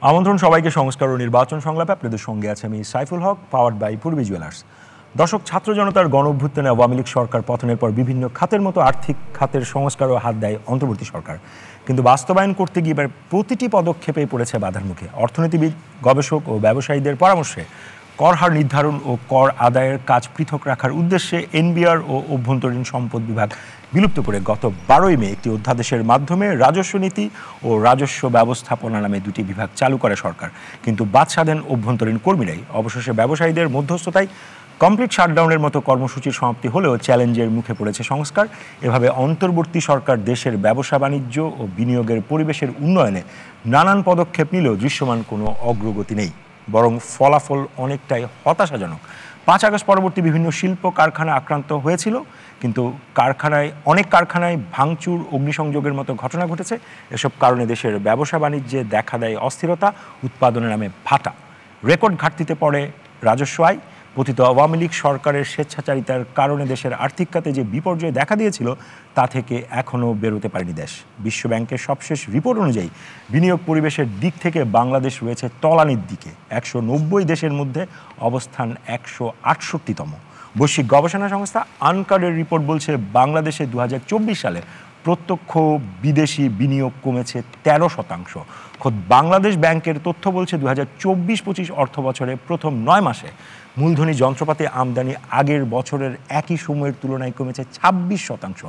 আমন্ত্রণ সবাইকে সংস্কার ও নির্বাচন সংলাপে। আপনাদের সঙ্গে আছে আমি সাইফুল হক, পাওয়ার্ড বাই পূর্বী জুয়েলার্স। দর্শক, ছাত্র জনতার গণ অভ্যুত্থানে আওয়ামী লীগ সরকার পতনের পর বিভিন্ন খাতের মতো আর্থিক খাতের সংস্কারও হাত দেয় অন্তর্বর্তী সরকার, কিন্তু বাস্তবায়ন করতে গিয়ে এবার প্রতিটি পদক্ষেপেই পড়েছে বাধার মুখে। অর্থনীতিবিদ, গবেষক ও ব্যবসায়ীদের পরামর্শে কর হার নির্ধারণ ও কর আদায়ের কাজ পৃথক রাখার উদ্দেশ্যে এনবিআর ও অভ্যন্তরীণ সম্পদ বিভাগ বিলুপ্ত করে গত 12ই মে একটি অধ্যাদেশের মাধ্যমে রাজস্ব নীতি ও রাজস্ব ব্যবস্থাপনা নামে দুটি বিভাগ চালু করে সরকার। কিন্তু বাদ সাধেন অভ্যন্তরীণ কর্মীরাই। অবশেষে ব্যবসায়ীদের মধ্যস্থতায় কমপ্লিট শাটডাউনের মতো কর্মসূচির সমাপ্তি হলেও চ্যালেঞ্জের মুখে পড়েছে সংস্কার। এভাবে অন্তর্বর্তী সরকার দেশের ব্যবসা বাণিজ্য ও বিনিয়োগের পরিবেশের উন্নয়নে নানান পদক্ষেপ নিলেও দৃশ্যমান কোনো অগ্রগতি নেই, বরং ফলাফল অনেকটাই হতাশাজনক। 5 আগস্ট পরবর্তী বিভিন্ন শিল্প কারখানা আক্রান্ত হয়েছিল, কিন্তু অনেক কারখানায় ভাঙচুর, অগ্নিসংযোগের মতো ঘটনা ঘটেছে। এসব কারণে দেশের ব্যবসা বাণিজ্যে দেখা দেয় অস্থিরতা, উৎপাদনের নামে ভাটা, রেকর্ড ঘাটতিতে পড়ে রাজস্ব আয়। পতিত আওয়ামী লীগ সরকারের স্বেচ্ছাচারিতার কারণে দেশের আর্থিক খাতে যে বিপর্যয় দেখা দিয়েছিল তা থেকে এখনও বেরোতে পারেনি দেশ। বিশ্বব্যাংকের সবশেষ রিপোর্ট অনুযায়ী বিনিয়োগ পরিবেশের দিক থেকে বাংলাদেশ রয়েছে তলানির দিকে। 190 দেশের মধ্যে অবস্থান 168তম। বৈশ্বিক গবেষণা সংস্থা আনকারের রিপোর্ট বলছে বাংলাদেশে 2024 সালে প্রত্যক্ষ বিদেশি বিনিয়োগ কমেছে 13%। খোদ বাংলাদেশ ব্যাংকের তথ্য বলছে 2024-25 অর্থ বছরে প্রথম 9 মাসে মূলধনী যন্ত্রপাতি আমদানি আগের বছরের একই সময়ের তুলনায় কমেছে 26%।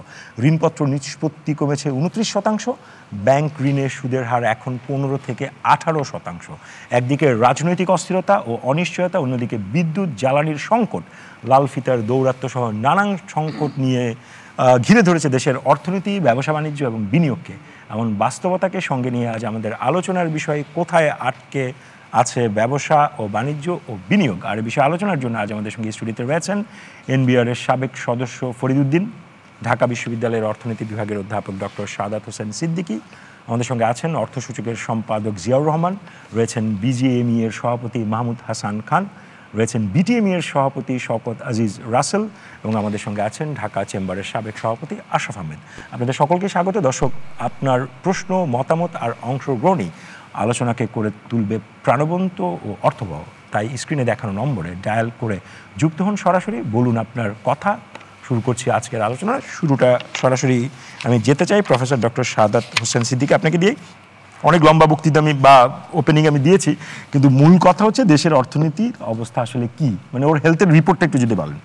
ঋণপত্র নিষ্পত্তি কমেছে 29%। ব্যাংক ঋণের সুদের হার এখন 15 থেকে 18%। একদিকে রাজনৈতিক অস্থিরতা ও অনিশ্চয়তা, অন্যদিকে বিদ্যুৎ জ্বালানির সংকট, লাল ফিতার দৌরাত্ম্য সহ নানান সংকট নিয়ে ঘিরে ধরেছে দেশের অর্থনীতি, ব্যবসা বাণিজ্য এবং বিনিয়োগকে। এমন বাস্তবতাকে সঙ্গে নিয়ে আজ আমাদের আলোচনার বিষয় কোথায় আটকে আছে ব্যবসা ও বাণিজ্য ও বিনিয়োগ। আর এই বিষয়ে আলোচনার জন্য আজ আমাদের সঙ্গে স্টুডিওতে রয়েছেন এনবিআরের সাবেক সদস্য ফরিদ উদ্দিন, ঢাকা বিশ্ববিদ্যালয়ের অর্থনীতি বিভাগের অধ্যাপক ডক্টর শাহাদাত হোসেন সিদ্দিকী, আমাদের সঙ্গে আছেন অর্থসূচকের সম্পাদক জিয়াউর রহমান, রয়েছেন বিজিএমই এর সভাপতি মাহমুদ হাসান খান, রয়েছেন বিটিএমই এর সভাপতি শওকত আজিজ রাসেল এবং আমাদের সঙ্গে আছেন ঢাকা চেম্বারের সাবেক সভাপতি আশরাফ আহমেদ। আপনাদের সকলকে স্বাগত। দর্শক, আপনার প্রশ্ন, মতামত আর অংশগ্রহণই আলোচনাকে করে তুলবে প্রাণবন্ত ও অর্থবহ। তাই স্ক্রিনে দেখানো নম্বরে ডায়াল করে যুক্ত হন, সরাসরি বলুন আপনার কথা। শুরু করছি আজকের আলোচনা। শুরুটা সরাসরি আমি যেতে চাই প্রফেসর ডক্টর শাহাদাত হোসেন সিদ্দিকী, আপনাকে দিয়েই। অনেক লম্বা বক্তৃতা আমি বা ওপেনিং আমি দিয়েছি, কিন্তু মূল কথা হচ্ছে দেশের অর্থনীতির অবস্থা আসলে কি, মানে ওর হেলথের রিপোর্টটা একটু যদি বলেন।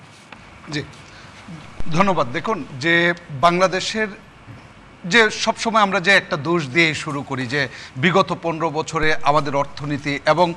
জি, ধন্যবাদ। দেখুন, যে বাংলাদেশের যে সবসময় আমরা যে একটা দোষ দিয়ে শুরু করি যে বিগত 15 বছরে আমাদের অর্থনীতি এবং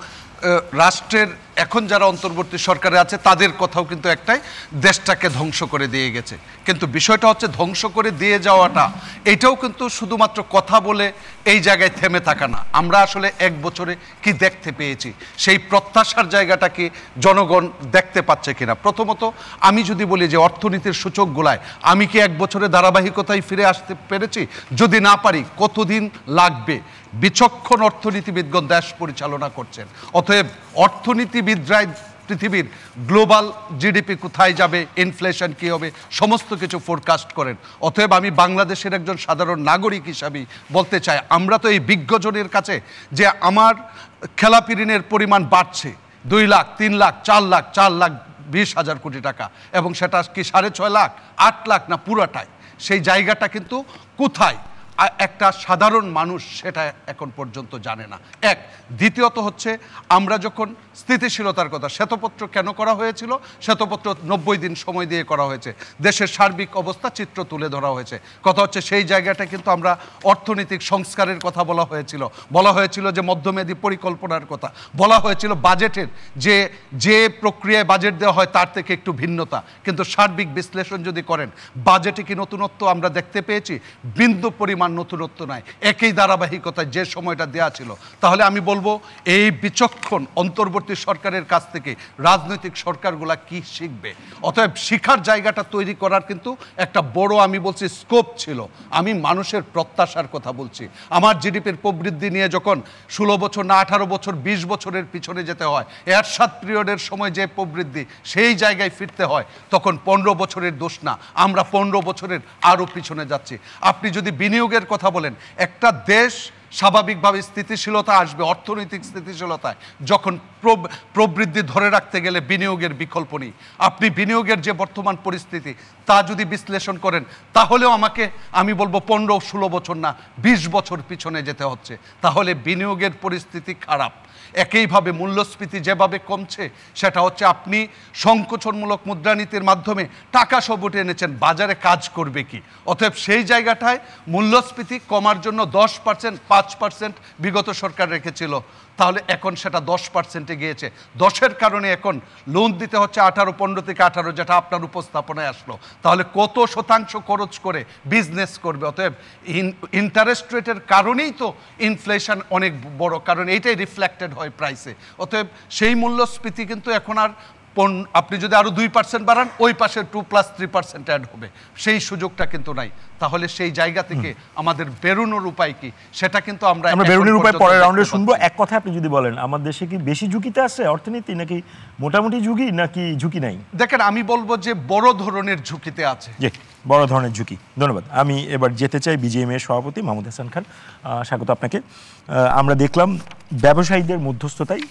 রাষ্ট্রের এখন যারা অন্তর্বর্তী সরকারে আছে তাদের কথাও কিন্তু একটাই, দেশটাকে ধ্বংস করে দিয়ে গেছে। কিন্তু বিষয়টা হচ্ছে ধ্বংস করে দিয়ে যাওয়াটা এটাও কিন্তু শুধুমাত্র কথা বলে এই জায়গায় থেমে থাকা না। আমরা আসলে 1 বছরে কি দেখতে পেয়েছি, সেই প্রত্যাশার জায়গাটা কি জনগণ দেখতে পাচ্ছে কিনা। প্রথমত আমি যদি বলি যে অর্থনীতির সূচকগুলায় আমি কি 1 বছরে ধারাবাহিকতায় ফিরে আসতে পেরেছি? যদি না পারি, কতদিন লাগবে? বিচক্ষণ অর্থনীতিবিদগণ দেশ পরিচালনা করছেন। অতএব অর্থনীতিবিদরাই পৃথিবীর গ্লোবাল জিডিপি কোথায় যাবে, ইনফ্লেশন কী হবে, সমস্ত কিছু ফোরকাস্ট করেন। অতএব আমি বাংলাদেশের একজন সাধারণ নাগরিক হিসাবেই বলতে চাই, আমরা তো এই বিজ্ঞজনের কাছে যে আমার খেলাপি ঋণের পরিমাণ বাড়ছে 2 লাখ, 3 লাখ, 4 লাখ, 4,20,000 কোটি টাকা, এবং সেটা কি 6.5 লাখ, 8 লাখ না পুরাটাই, সেই জায়গাটা কিন্তু কোথায় একটা সাধারণ মানুষ সেটা এখন পর্যন্ত জানে না। এক, দ্বিতীয়ত হচ্ছে আমরা যখন স্থিতিশীলতার কথা, শ্বেতপত্র কেন করা হয়েছিল? শ্বেতপত্র 90 দিন সময় দিয়ে করা হয়েছে, দেশের সার্বিক অবস্থা চিত্র তুলে ধরা হয়েছে। কথা হচ্ছে সেই জায়গাটা কিন্তু আমরা অর্থনৈতিক সংস্কারের কথা বলা হয়েছিল যে মধ্যমেয়াদী পরিকল্পনার কথা বলা হয়েছিল, বাজেটের যে প্রক্রিয়ায় বাজেট দেওয়া হয় তার থেকে একটু ভিন্নতা। কিন্তু সার্বিক বিশ্লেষণ যদি করেন, বাজেটে কি নতুনত্ব আমরা দেখতে পেয়েছি? বিন্দু পরিমাণ নতুনত্ব নাই, একই ধারাবাহিকতায় যে সময়টা দেওয়া ছিল। তাহলে আমি বলবো এই বিচক্ষণ অন্তর্বর্তী সরকারের কাছ থেকে রাজনৈতিক সরকারগুলা কি শিখবে? অতএব শিখার জায়গাটা তৈরি করার কিন্তু একটা বড়, আমি বলছি, স্কোপ ছিল। আমি মানুষের প্রত্যাশার কথা বলছি। আমার জিডিপির প্রবৃদ্ধি নিয়ে যখন 16 বছর না 18 বছর 20 বছরের পিছনে যেতে হয়, এরশাদ পিরিয়ডের সময় যে প্রবৃদ্ধি, সেই জায়গায় ফিরতে হয়, তখন 15 বছরের দোষ না, আমরা 15 বছরের আরও পিছনে যাচ্ছি। আপনি যদি বিনিয়োগের কথা বলেন, একটা দেশ স্বাভাবিকভাবে স্থিতিশীলতা আসবে, অর্থনৈতিক স্থিতিশীলতায় যখন প্রবৃদ্ধি ধরে রাখতে গেলে বিনিয়োগের বিকল্প নেই। আপনি বিনিয়োগের যে বর্তমান পরিস্থিতি তা যদি বিশ্লেষণ করেন তাহলেও আমি বলবো 15-16 বছর না 20 বছর পিছনে যেতে হচ্ছে। তাহলে বিনিয়োগের পরিস্থিতি খারাপ। একইভাবে মূল্যস্ফীতি যেভাবে কমছে সেটা হচ্ছে আপনি সংকোচনমূলক মুদ্রানীতির মাধ্যমে টাকা সব উঠে এনেছেন, বাজারে কাজ করবে কি? অতএব সেই জায়গাটায় মূল্যস্ফীতি কমার জন্য 10%, 5% বিগত সরকার রেখেছিল, তাহলে এখন সেটা 10%-এ গিয়েছে। 10-এর কারণে এখন লোন দিতে হচ্ছে 15 থেকে 18, যেটা আপনার উপস্থাপনায় আসলো। তাহলে কত শতাংশ খরচ করে বিজনেস করবে? অতএব ইন্টারেস্ট রেটের কারণেই তো ইনফ্লেশন অনেক বড় কারণ, এইটাই রিফ্লেক্টেড হয় প্রাইসে। অতএব সেই মূল্যস্ফীতি কিন্তু এখন আর আপনি যদি আরো 2% বাড়ান ওই পাশে 2+3% অ্যাড হবে, সেই সুযোগটা কিন্তু নাই। তাহলে সেই জায়গা থেকে আমাদের বেরোনোর উপায় কি সেটা কিন্তু আমরা বেরোনোর উপায় পরের রাউন্ডে শুনবো। এক কথা আপনি যদি বলেন, আমার দেশে কি বেশি ঝুঁকিতে আছে অর্থনীতি, নাকি মোটামুটি ঝুঁকি, নাকি ঝুঁকি নাই? দেখেন, আমি বলবো যে বড় ধরনের ঝুঁকিতে আছে। জি, বড় ধরনের ঝুঁকি। ধন্যবাদ। আমি এবার যেতে চাই বিজিএম এর সভাপতি মাহমুদ হাসান খান। স্বাগত আপনাকে। আমরা দেখলাম ব্যবসায়ীদের মধ্যস্থতায়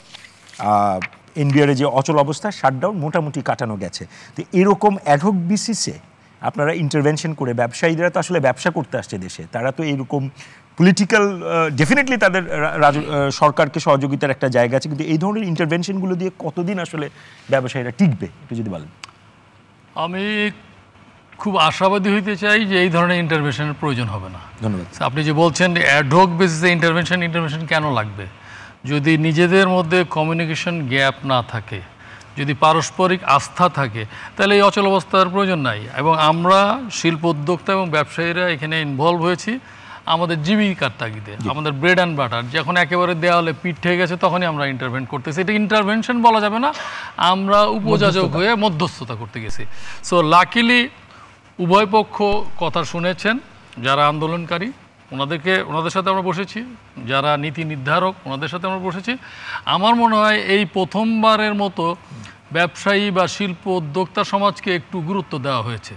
এনবিআর যে অচল অবস্থা, শাটডাউন মোটামুটি কাটানো গেছে। তো এরকম অ্যাডহক বেসিসে আপনারা ইন্টারভেনশন করে, ব্যবসায়ীরা তো আসলে ব্যবসা করতে আসছে দেশে, তারা তো এরকম পলিটিক্যাল ডেফিনেটলি তাদের সরকারকে সহযোগিতার একটা জায়গা আছে, কিন্তু এই ধরনের ইন্টারভেনশনগুলো দিয়ে কতদিন আসলে ব্যবসায়ীরা টিকবে একটু যদি বলেন। আমি খুব আশাবাদী হইতে চাই যে এই ধরনের ইন্টারভেনশনের প্রয়োজন হবে না। ধন্যবাদ। আপনি যে বলছেন অ্যাডহক বেসিসে ইন্টারভেনশন কেন লাগবে? যদি নিজেদের মধ্যে কমিউনিকেশন গ্যাপ না থাকে, যদি পারস্পরিক আস্থা থাকে, তাহলে এই অচল অবস্থার প্রয়োজন নাই। এবং আমরা শিল্প উদ্যোক্তা এবং ব্যবসায়ীরা এখানে ইনভলভ হয়েছি আমাদের জীবিকার তাগিদে, আমাদের ব্রেড অ্যান্ড বাটার। যখন একেবারে দেওয়ালে পিঠ থেকে গেছে তখনই আমরা ইন্টারভেন করতেছি। এটা ইন্টারভেনশন বলা যাবে না, আমরা উপযাজক হয়ে মধ্যস্থতা করতে গেছি। সো লাকিলি উভয় পক্ষ কথা শুনেছেন, যারা আন্দোলনকারী ওনাদের সাথে আমরা বসেছি, যারা নীতি নির্ধারক ওনাদের সাথে আমরা বসেছি। আমার মনে হয় এই প্রথমবারের মতো ব্যবসায়ী বা শিল্প উদ্যোক্তা সমাজকে একটু গুরুত্ব দেওয়া হয়েছে।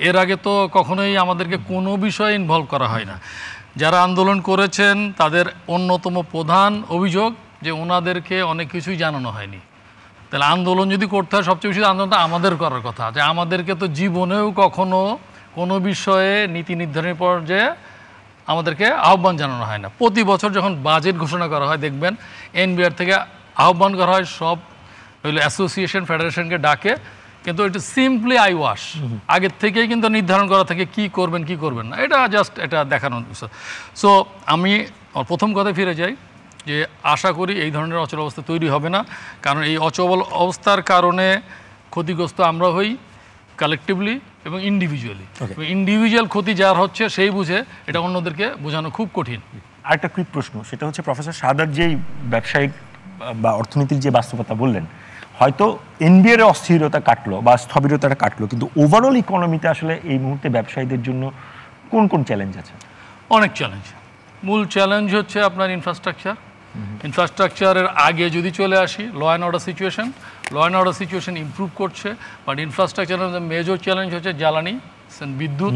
এর আগে তো কখনোই আমাদেরকে কোনো বিষয়ে ইনভলভ করা হয় না। যারা আন্দোলন করেছেন তাদের অন্যতম প্রধান অভিযোগ যে ওনাদেরকে অনেক কিছুই জানানো হয়নি। তাহলে আন্দোলন যদি করতে হয়, সবচেয়ে বেশি আন্দোলনটা আমাদের করার কথা, যে আমাদেরকে তো জীবনেও কখনো কোনো বিষয়ে নীতি নির্ধারণের পর্যায়ে আমাদেরকে আহ্বান জানানো হয় না। প্রতি বছর যখন বাজেট ঘোষণা করা হয় দেখবেন এনবিআর থেকে আহ্বান করা হয়, সব অ্যাসোসিয়েশন ফেডারেশনকে ডাকে, কিন্তু এটা সিম্পলি আই ওয়াশ, আগের থেকেই কিন্তু নির্ধারণ করা থাকে কি করবেন কি করবেন না, এটা জাস্ট এটা দেখানোর বিষয়। সো আমি প্রথম কথায় ফিরে যাই যে আশা করি এই ধরনের অচল অবস্থা তৈরি হবে না, কারণ এই অচল অবস্থার কারণে ক্ষতিগ্রস্ত আমরা হই কালেকটিভলি এবং ইন্ডিভিজুয়ালি। ইন্ডিভিজুয়াল ক্ষতি যার হচ্ছে সেই বুঝে, এটা অন্যদেরকে বোঝানো খুব কঠিন। আরেকটা কুইক প্রশ্ন, সেটা হচ্ছে প্রফেসর সাদাত যেই ব্যবসায়িক বা অর্থনীতির যে বাস্তবতা বললেন, হয়তো এনবিআর অস্থিরতা কাটলো বা স্থবিরতাটা কাটলো, কিন্তু ওভারঅল ইকোনমিতে আসলে এই মুহূর্তে ব্যবসায়ীদের জন্য কোন কোন চ্যালেঞ্জ আছে? অনেক চ্যালেঞ্জ। মূল চ্যালেঞ্জ হচ্ছে আপনার ইনফ্রাস্ট্রাকচারের আগে যদি চলে আসি, law and order situation improve করছে, বাট ইনফ্রাস্ট্রাকচারের মেজর চ্যালেঞ্জ হচ্ছে জ্বালানি, বিদ্যুৎ,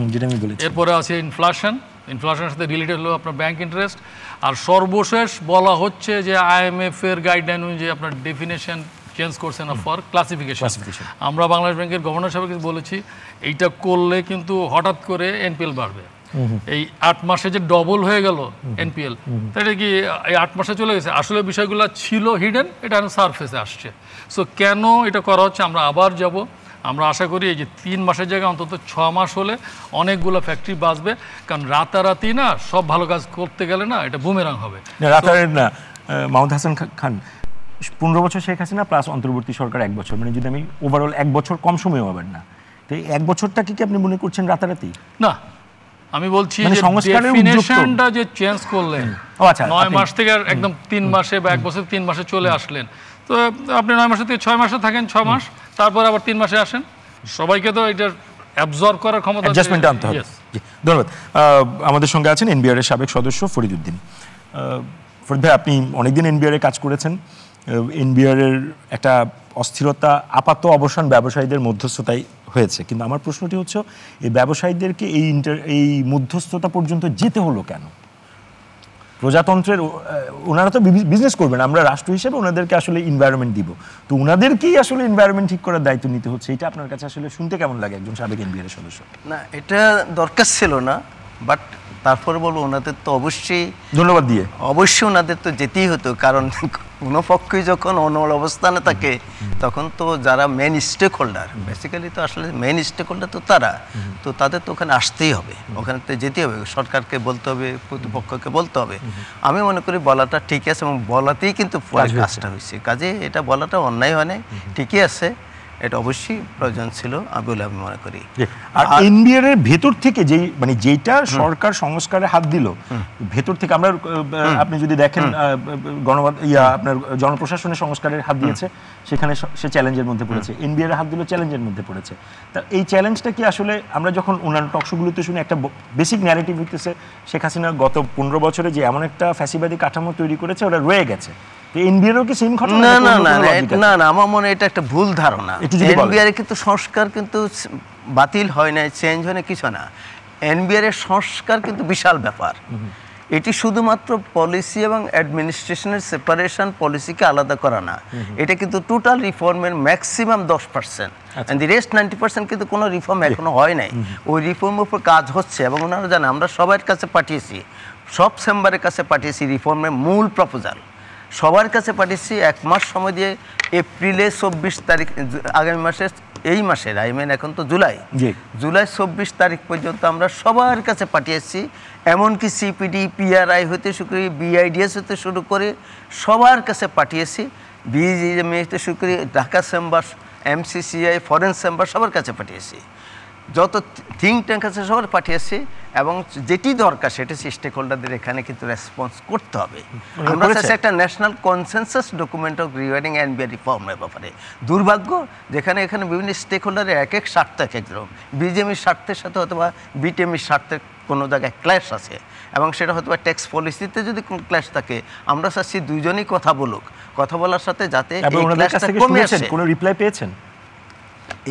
এরপরে আছে ইনফ্লেশনের সাথে রিলেটেড হলো আপনার ব্যাংক ইন্টারেস্ট, আর সর্বশেষ বলা হচ্ছে যে IMF এর গাইডলাইন অনুযায়ী আপনার ডেফিনেশন চেঞ্জ করছেন ফর ক্লাসিফিকেশন। আমরা বাংলাদেশ ব্যাংকের গভর্নর সাহেবকে বলেছি এইটা করলে কিন্তু হঠাৎ করে এনপিএল বাড়বে। এই 8 মাসে যে ডবল হয়ে গেল এনপিএল, তাহলে কি এই 8 মাসে চলে গেছে? আসলে বিষয়গুলো ছিল হিডেন, এটা সারফেসে আসছে। সো কেন এটা করা হচ্ছে আমরা আবার যাব। আমরা আশা করি এই যে 3 মাসের জায়গায় অন্তত 6 মাস হলে অনেকগুলো ফ্যাক্টরি বাঁচবে, কারণ রাতারাতি না সব ভালো কাজ করতে গেলে না এটা বুমেরাং হবে। রাতারাতি না। মাহমুদ হাসান খান, 15 বছর শেখ হাসিনা প্লাস অন্তর্বর্তী সরকার 1 বছর, মানে যদি আমি ওভারঅল 1 বছর কম সময় হবেন না, তো এই 1 বছরটাকে কি আপনি মনে করছেন রাতারাতি? না, আমি বলছি যে ডেফিনিশনটা যে চেঞ্জ করলেন 9 মাস থেকে একদম 3 মাসে বা 1 বছর 3 মাসে চলে আসলেন, তো আপনি 9 মাসে থেকে 6 মাসে থাকেন, 6 মাস তারপর আবার 3 মাসে আসেন। সবাইকে তো এটা অ্যাবজর্ব করার ক্ষমতা, অ্যাডজাস্টমেন্ট আনতে হবে। ধন্যবাদ। আমাদের সঙ্গে আছেন এনবিআর এর সাবেক সদস্য ফরিদ উদ্দিন। ফরিদ ভাই, আপনি অনেকদিন এনবিআর এ কাজ করেছেন। এনবিআর এর একটা অস্থিরতা আপাত অবসান ব্যবসায়ীদের মধ্যস্থতায় হয়েছে, কিন্তু আমার প্রশ্নটি হচ্ছে এই ব্যবসায়ীদেরকে এই মধ্যস্থতা পর্যন্ত যেতে হলো কেন? প্রজাতন্ত্রের ওনারা তো বিজনেস করবেন, আমরা রাষ্ট্র হিসেবে ওনাদেরকে আসলে এনভায়রনমেন্ট দিব, তো ওনাদেরকেই আসলে এনভায়রনমেন্ট ঠিক করার দায়িত্ব নিতে হচ্ছে। এটা আপনার কাছে আসলে শুনতে কেমন লাগে একজন সাবেক এনবিআর সদস্য? না, এটা দরকার ছিল না, বাট তারপরে বলবো ওনাদের তো অবশ্যই ধন্যবাদ দিয়ে অবশ্যই ওনাদের তো যেতেই হতো, কারণ কোনো পক্ষই যখন অনড় অবস্থানে থাকে তখন তো যারা মেন স্টেক হোল্ডার, বেসিক্যালি তো আসলে মেন স্টেক হোল্ডার তো তারা, তো তাদের তো ওখানে আসতেই হবে, ওখানে তো যেতেই হবে, সরকারকে বলতে হবে, প্রতিপক্ষকে বলতে হবে। আমি মনে করি বলাটা ঠিক আছে, এবং বলাতেই কিন্তু কাজটা হয়েছে, কাজে এটা বলাটা অন্যায় হয় নাই, ঠিকই আছে, এটা অবশ্যই প্রয়োজন ছিল বলে আমি মনে করি। আর এনবিআর এর ভেতর থেকে যেই মানে যেটা সরকার সংস্কারে হাত দিল, ভেতর থেকে আমরা আপনি যদি দেখেন আপনার জনপ্রশাসনের সংস্কারের হাত দিয়েছে, সেখানে সে চ্যালেঞ্জের মধ্যে পড়েছে, এনবিআর এর হাত দিল চ্যালেঞ্জের মধ্যে পড়েছে। তা এই চ্যালেঞ্জটা কি আসলে আমরা যখন ওনার টকশোগুলোতে শুনি, একটা বেসিক ন্যারেটিভ হইতেছে শেখ হাসিনা গত 15 বছরে যে এমন একটা ফ্যাসিবাদী কাঠামো তৈরি করেছে, ওটা রয়ে গেছে। না, আমার মনে এটা একটা ভুল ধারণা। এনবিআর কিন্তু সংস্কার কিন্তু বাতিল হয় না, চেঞ্জ হয় না, কিছু না। এনবিআর এর সংস্কার কিন্তু বিশাল ব্যাপার। এটি শুধুমাত্র পলিসি এবং অ্যাডমিনিস্ট্রেশনের সেপারেশন, পলিসিকে আলাদা করা না, এটা কিন্তু টোটাল রিফর্মের ম্যাক্সিমাম 10%, এন্ড দি রেস্ট 90% কিন্তু কোনো রিফর্ম এখনো হয় নাই। ওই রিফর্মের উপর কাজ হচ্ছে, এবং ওনারা জানে আমরা সবার কাছে পাঠিয়েছি, সব চেম্বারের কাছে পাঠিয়েছি রিফর্মের মূল প্রপোজাল, সবার কাছে পাঠিয়েছি। 1 মাস সময় দিয়ে এপ্রিলে 24 তারিখ, আগামী মাসে, এই মাসের এখন তো জুলাই 24 তারিখ পর্যন্ত আমরা সবার কাছে পাঠিয়েছি। এমনকি সিপিডি, পিআরআই হতে শুরু করে, বিআইডিএস হতে শুরু করে সবার কাছে পাঠিয়েছি, বিজিএমএ হতে শুরু করে Dhaka chamber, MCCI, foreign chamber, সবার কাছে পাঠিয়েছি, যত থিঙ্ক ট্যাঙ্ক আছে সবার পাঠিয়েছি, এবং যেটি দরকার সেটি স্টেক হোল্ডারদের এখানে কিন্তু রেসপন্স করতে হবে। আমরা চাইছি একটা national consensus document of regarding NBR রিফর্মের ব্যাপারে। দুর্ভাগ্য যেখানে এখানে বিভিন্ন স্টেক হোল্ডারের এক এক স্বার্থ এক এক রকম, বিজেপির স্বার্থের সাথে অথবা বিটিএমির স্বার্থের কোনো জায়গায় ক্ল্যাশ আছে, এবং সেটা হয়তো ট্যাক্স পলিসিতে যদি কোনো ক্ল্যাশ থাকে, আমরা চাচ্ছি দুইজনই কথা বলুক, কথা বলার সাথে যাতে এই ক্ল্যাশটা কমে আসে। কোনো রিপ্লাই পেয়েছেন?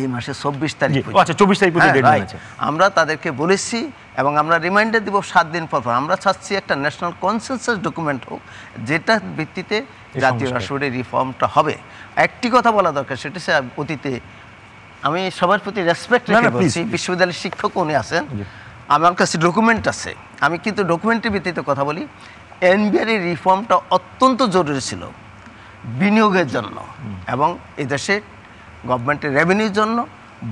এই মাসে 24 তারিখ, আচ্ছা 24 তারিখ পর্যন্ত ডেডলাইন আছে। আমরা তাদেরকে বলেছি, এবং আমরা রিমাইন্ডার দিব 7 দিন পর। আমরা চাচ্ছি একটা ন্যাশনাল কনসেনসাস ডকুমেন্ট হোক, যেটা ভিত্তিতে জাতীয় রাষ্ট্রের রিফর্মটা হবে। একটি কথা বলা দরকার, সেটা হচ্ছে অতীতে আমি সবার প্রতি রেসপেক্ট রেখে বলছি, বিশ্ববিদ্যালয়ের শিক্ষক উনি আছেন, আমার কাছে ডকুমেন্ট আছে, আমি কিন্তু ডকুমেন্টের ভিত্তিতে কথা বলি। এনবিআর এর রিফর্মটা অত্যন্ত জরুরি ছিল বিনিয়োগের জন্য, এবং এই দেশে গভর্নমেন্টের রেভিনিউর জন্য,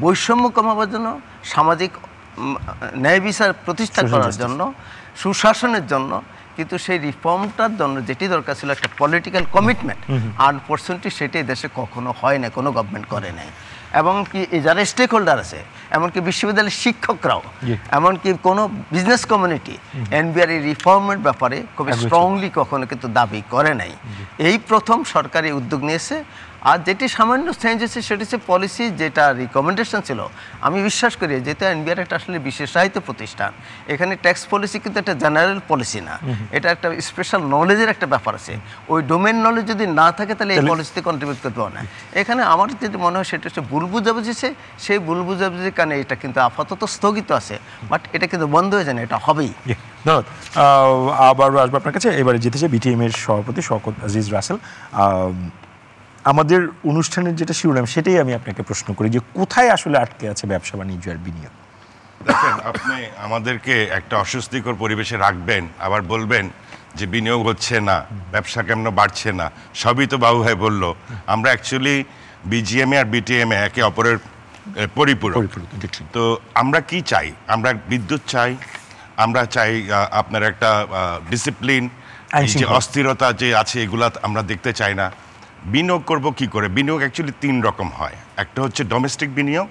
বৈষম্য কমাবার জন্য, সামাজিক ন্যায় বিচার প্রতিষ্ঠা করার জন্য, সুশাসনের জন্য। কিন্তু সেই রিফর্মটার জন্য যেটি দরকার ছিল একটা পলিটিক্যাল কমিটমেন্ট, আনফর্চুনেটলি সেটি দেশে কখনো হয় না, কোনো গভর্নমেন্ট করে নাই। এবং কি যারা স্টেক হোল্ডার আছে, এমনকি বিশ্ববিদ্যালয়ের শিক্ষকরাও, এমনকি কোনো বিজনেস কমিউনিটি এনবিআর রিফর্মের ব্যাপারে খুব স্ট্রংলি কখনো কিন্তু দাবি করে নাই। এই প্রথম সরকারি উদ্যোগ নিয়েছে। আর যেটি সামান্য চেঞ্জ হয়েছে সেটি হচ্ছে পলিসি, যেটা রিকমেন্ডেশন ছিল। আমি বিশ্বাস করি যেহেতু এনবিআর একটা আসলে বিশেষায়িত প্রতিষ্ঠান, এখানে ট্যাক্স পলিসি কিন্তু একটা জেনারেল পলিসি না, এটা একটা স্পেশাল নলেজের একটা ব্যাপার আছে। ওই ডোমেন নলেজ যদি না থাকে তাহলে এই পলিসিতে কন্ট্রিবিউট করতে পারে না। এখানে আমার যেটি মনে হয় সেটা হচ্ছে ভুল বুঝাবুঝিছে, সেই ভুল বুঝাবুঝির কারণে এটা কিন্তু আপাতত স্থগিত আছে, বাট এটা কিন্তু বন্ধ হয়ে যায় না, এটা হবেই। ধন্যবাদ। আবারও আসবো আপনার কাছে। এবারে জিতেছে বিটিএম এর সভাপতি শওকত আজিজ রাসেল। আমাদের অনুষ্ঠানের যেটা শিরোনাম, সেটাই আমি আপনাকে প্রশ্ন করি যে কোথায় আসলে আটকে আছে ব্যবসা বাণিজ্য আর বিনিয়োগ? দেখেন, আপনি আমাদেরকে একটা অস্বস্তিকর পরিবেশে রাখবেন, আবার বলবেন যে বিনিয়োগ হচ্ছে না, ব্যবসা কেমন বাড়ছে না, সবই তো বাবু ভাই বললো। আমরা অ্যাকচুয়ালি বিজিএমএ আর বিটিএমএ একে অপরের পরিপূরক। তো আমরা কি চাই? আমরা বিদ্যুৎ চাই, আমরা চাই আপনার একটা ডিসিপ্লিন, যে অস্থিরতা যে আছে এগুলা আমরা দেখতে চাই না। বিনিয়োগ করব কি করে? বিনিয়োগ অ্যাকচুয়ালি 3 রকম হয়। একটা হচ্ছে ডোমেস্টিক বিনিয়োগ,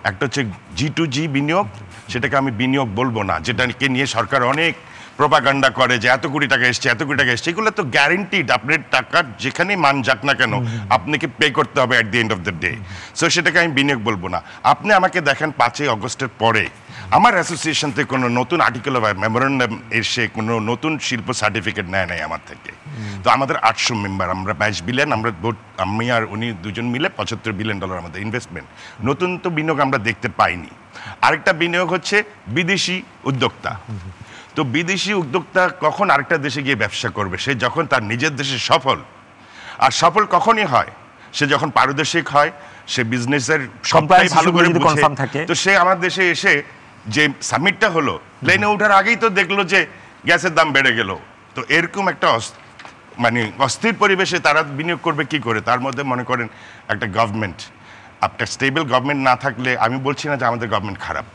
একটা হচ্ছে G2G বিনিয়োগ, সেটাকে আমি বিনিয়োগ বলবো না, যেটাকে নিয়ে সরকার অনেক প্রোপাগান্ডা করে যে এত কোটি টাকা এসছে, এত কোটি টাকা এসছে। এগুলো তো গ্যারেন্টিড, আপনার টাকার যেখানে মান যাক না কেন আপনাকে পে করতে হবে at the end of the day. So সেটাকে আমি বিনিয়োগ বলবো না। আপনি আমাকে দেখেন 5ই আগস্টের পরে আমার অ্যাসোসিয়েশন থেকে কোনো নতুন আর্টিকেল বা মেমোরেন্ডাম এসে কোনো নতুন শিল্প সার্টিফিকেট নেয় নাই আমার থেকে। তো আমাদের 800 মেম্বার, আমরা 22 বিলিয়ন, আমরা আমি আর উনি দুজন মিলে $75 বিলিয়ন আমাদের ইনভেস্টমেন্ট। নতুন তো বিনিয়োগ আমরা দেখতে পাইনি। আরেকটা বিনিয়োগ হচ্ছে বিদেশি উদ্যোক্তা। তো বিদেশি উদ্যোক্তা কখন আরেকটা দেশে গিয়ে ব্যবসা করবে? সে যখন তার নিজের দেশে সফল। আর সফল কখনই হয়? সে যখন পারদর্শিক হয়, সে বিজনেসের সবটাই ভালো করে বুঝে। তো সে আমার দেশে এসে যে সামিটটা হলো, প্লেনে ওঠার আগেই তো দেখলো যে গ্যাসের দাম বেড়ে গেল। তো এরকম একটা মানে অস্থির পরিবেশে তারা বিনিয়োগ করবে কি করে? তার মধ্যে মনে করেন একটা গভর্নমেন্ট, একটা স্টেবল গভর্নমেন্ট না থাকলে, আমি বলছি না যে আমাদের গভর্নমেন্ট খারাপ,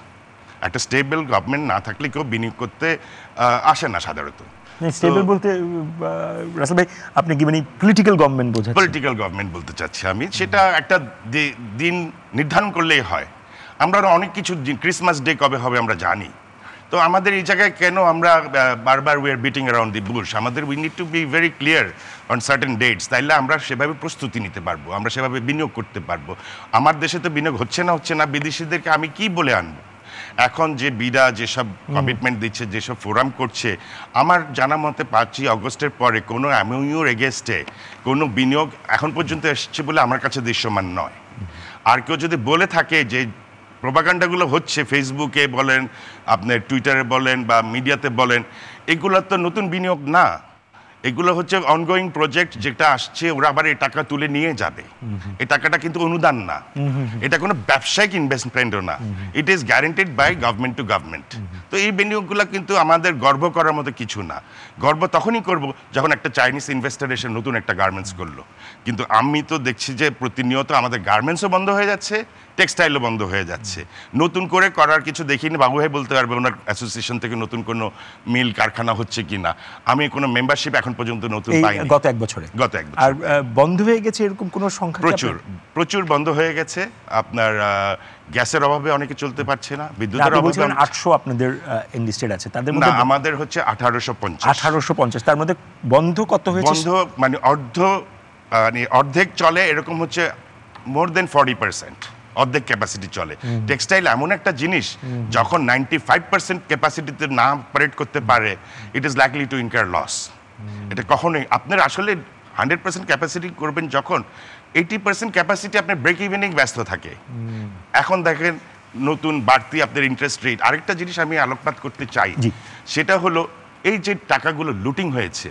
একটা স্টেবল গভর্নমেন্ট না থাকলে কেউ বিনিয়োগ করতে আসে না সাধারণত। স্টেবল বলতে রাসেল ভাই আপনি কি মানে পলিটিক্যাল গভর্নমেন্ট বোঝাচ্ছেন? পলিটিক্যাল গভর্নমেন্ট বলতে চাচ্ছি আমি। সেটা একটা দিন নির্ধারণ করলেই হয়। আমরা অনেক কিছু, ক্রিসমাস ডে কবে হবে আমরা জানি। তো আমাদের এই জায়গায় কেন আমরা বারবার we are beating around the bush? আমাদের we need to be very clear on certain dates, তাইলে আমরা সেভাবে প্রস্তুতি নিতে পারবো, আমরা সেভাবে বিনিয়োগ করতে পারবো। আমার দেশে তো বিনিয়োগ হচ্ছে না, বিদেশিদেরকে আমি কি বলে আনবো? এখন যে বিডা যেসব কমিটমেন্ট দিচ্ছে, যেসব ফোরাম করছে, আমার জানা মতে 5ই অগস্টের পরে কোনো এমওইউর এগেনস্টে কোনো বিনিয়োগ এখন পর্যন্ত এসছে বলে আমার কাছে দৃশ্যমান নয়। আর কেউ যদি বলে থাকে যে প্রোপাগান্ডাগুলো হচ্ছে ফেসবুকে বলেন, আপনার টুইটারে বলেন বা মিডিয়াতে বলেন, এগুলো তো নতুন বিনিয়োগ না, এগুলো হচ্ছে অনগোয়িং প্রজেক্ট, যেটা আসছে ওরা আবার এই টাকা তুলে নিয়ে যাবে। এই টাকাটা কিন্তু অনুদান না, এটা কোনো ব্যবসায়িক ইনভেস্টমেন্টও না, it is guaranteed by government to government. তো এই বিনিয়োগগুলো কিন্তু আমাদের গর্ব করার মতো কিছু না। গর্ব তখনই করব যখন একটা চাইনিজ ইনভেস্টার এসে নতুন একটা গার্মেন্টস করলো। কিন্তু আমি তো দেখছি যে প্রতিনিয়ত আমাদের গার্মেন্টসও বন্ধ হয়ে যাচ্ছে, টেক্সটাইলও বন্ধ হয়ে যাচ্ছে। নতুন করে করার কিছু দেখিনি। বাবু ভাই বলতে পারবে ওনার অ্যাসোসিয়েশন থেকে নতুন কোনো মিল কারখানা হচ্ছে কিনা। আমি কোনো মেম্বারশিপ এখন পর্যন্ত নতুন পাইনি গত এক বছরে। আর বন্ধ হয়ে গেছে এরকম কোনো সংখ্যা? প্রচুর বন্ধ হয়ে গেছে। আপনার গ্যাসের অভাবে অনেকে চলতে পারছে না, বিদ্যুতের অভাবে। 800 আপনাদের এনলিস্টেড আছে, তাদের মধ্যে না, আমাদের হচ্ছে 1850। তার মধ্যে বন্ধ কত হয়েছে? বন্ধ মানে অর্ধেক চলে, এরকম হচ্ছে মোর দেন 40%, অর্ধেক ক্যাপাসিটি চলে। টেক্সটাইল এমন একটা জিনিস, যখন 95% ক্যাপাসিটিতে না অপারেট করতে পারে, it is likely to incur loss. এটা কখনোই আপনার আসলে 100% ক্যাপাসিটি করবেন যখন 80% ক্যাপাসিটি আপনার ব্রেক ইভেনিং ব্যস্ত থাকে। এখন দেখেন নতুন বাড়তি আপনার ইন্টারেস্ট রেট। আরেকটা জিনিস আমি আলোকপাত করতে চাই, সেটা হলো এই যে টাকাগুলো লুটিং হয়েছে,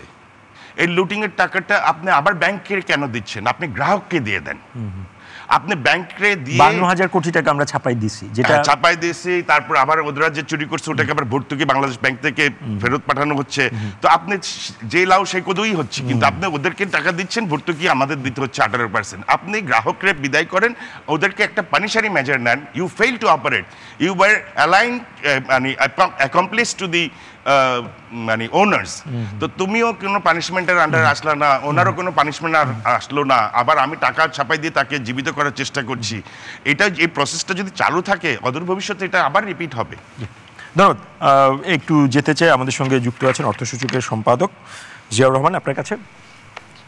এই লুটিংয়ের টাকাটা আপনি আবার ব্যাংকে কেন দিচ্ছেন? আপনি গ্রাহককে দিয়ে দেন। আপনি ব্যাংকে দিয়ে 52,000 কোটি টাকা আমরা ছাপাই দিছি, যেটা ছাপাই দিয়েছি, তারপর আবার ওরা যে চুরি করছে ওটাকে আবার ভর্তুকি বাংলাদেশ ব্যাংক থেকে ফেরত পাঠানো হচ্ছে। তো আপনি যে লাউ সেই কদই হচ্ছে, কিন্তু আপনি ওদেরকে টাকা দিচ্ছেন, ভর্তুকি আমাদের দিতে হচ্ছে 18%। আপনি গ্রাহকরে বিদায় করেন, ওদেরকে একটা পানিশারি মেজার নেন। You fail to operate, you were align মানে অ্যাকমপ্লিশ টু দি মানে ওনার্স। তো তুমিও কোনো পানিশমেন্টের আন্ডারে আসলো না, ওনারও কোনো পানিশমেন্ট আসলো না, আবার আমি টাকা ছাপাই দিয়ে তাকে জীবিত করার চেষ্টা করছি। এটা এই প্রসেসটা যদি চালু থাকে, অদূর ভবিষ্যতে এটা আবার রিপিট হবে। ধন্যবাদ। একটু যেতে চাই, আমাদের সঙ্গে যুক্ত আছেন অর্থসূচকের সম্পাদক জিয়াউর রহমান। আপনার কাছে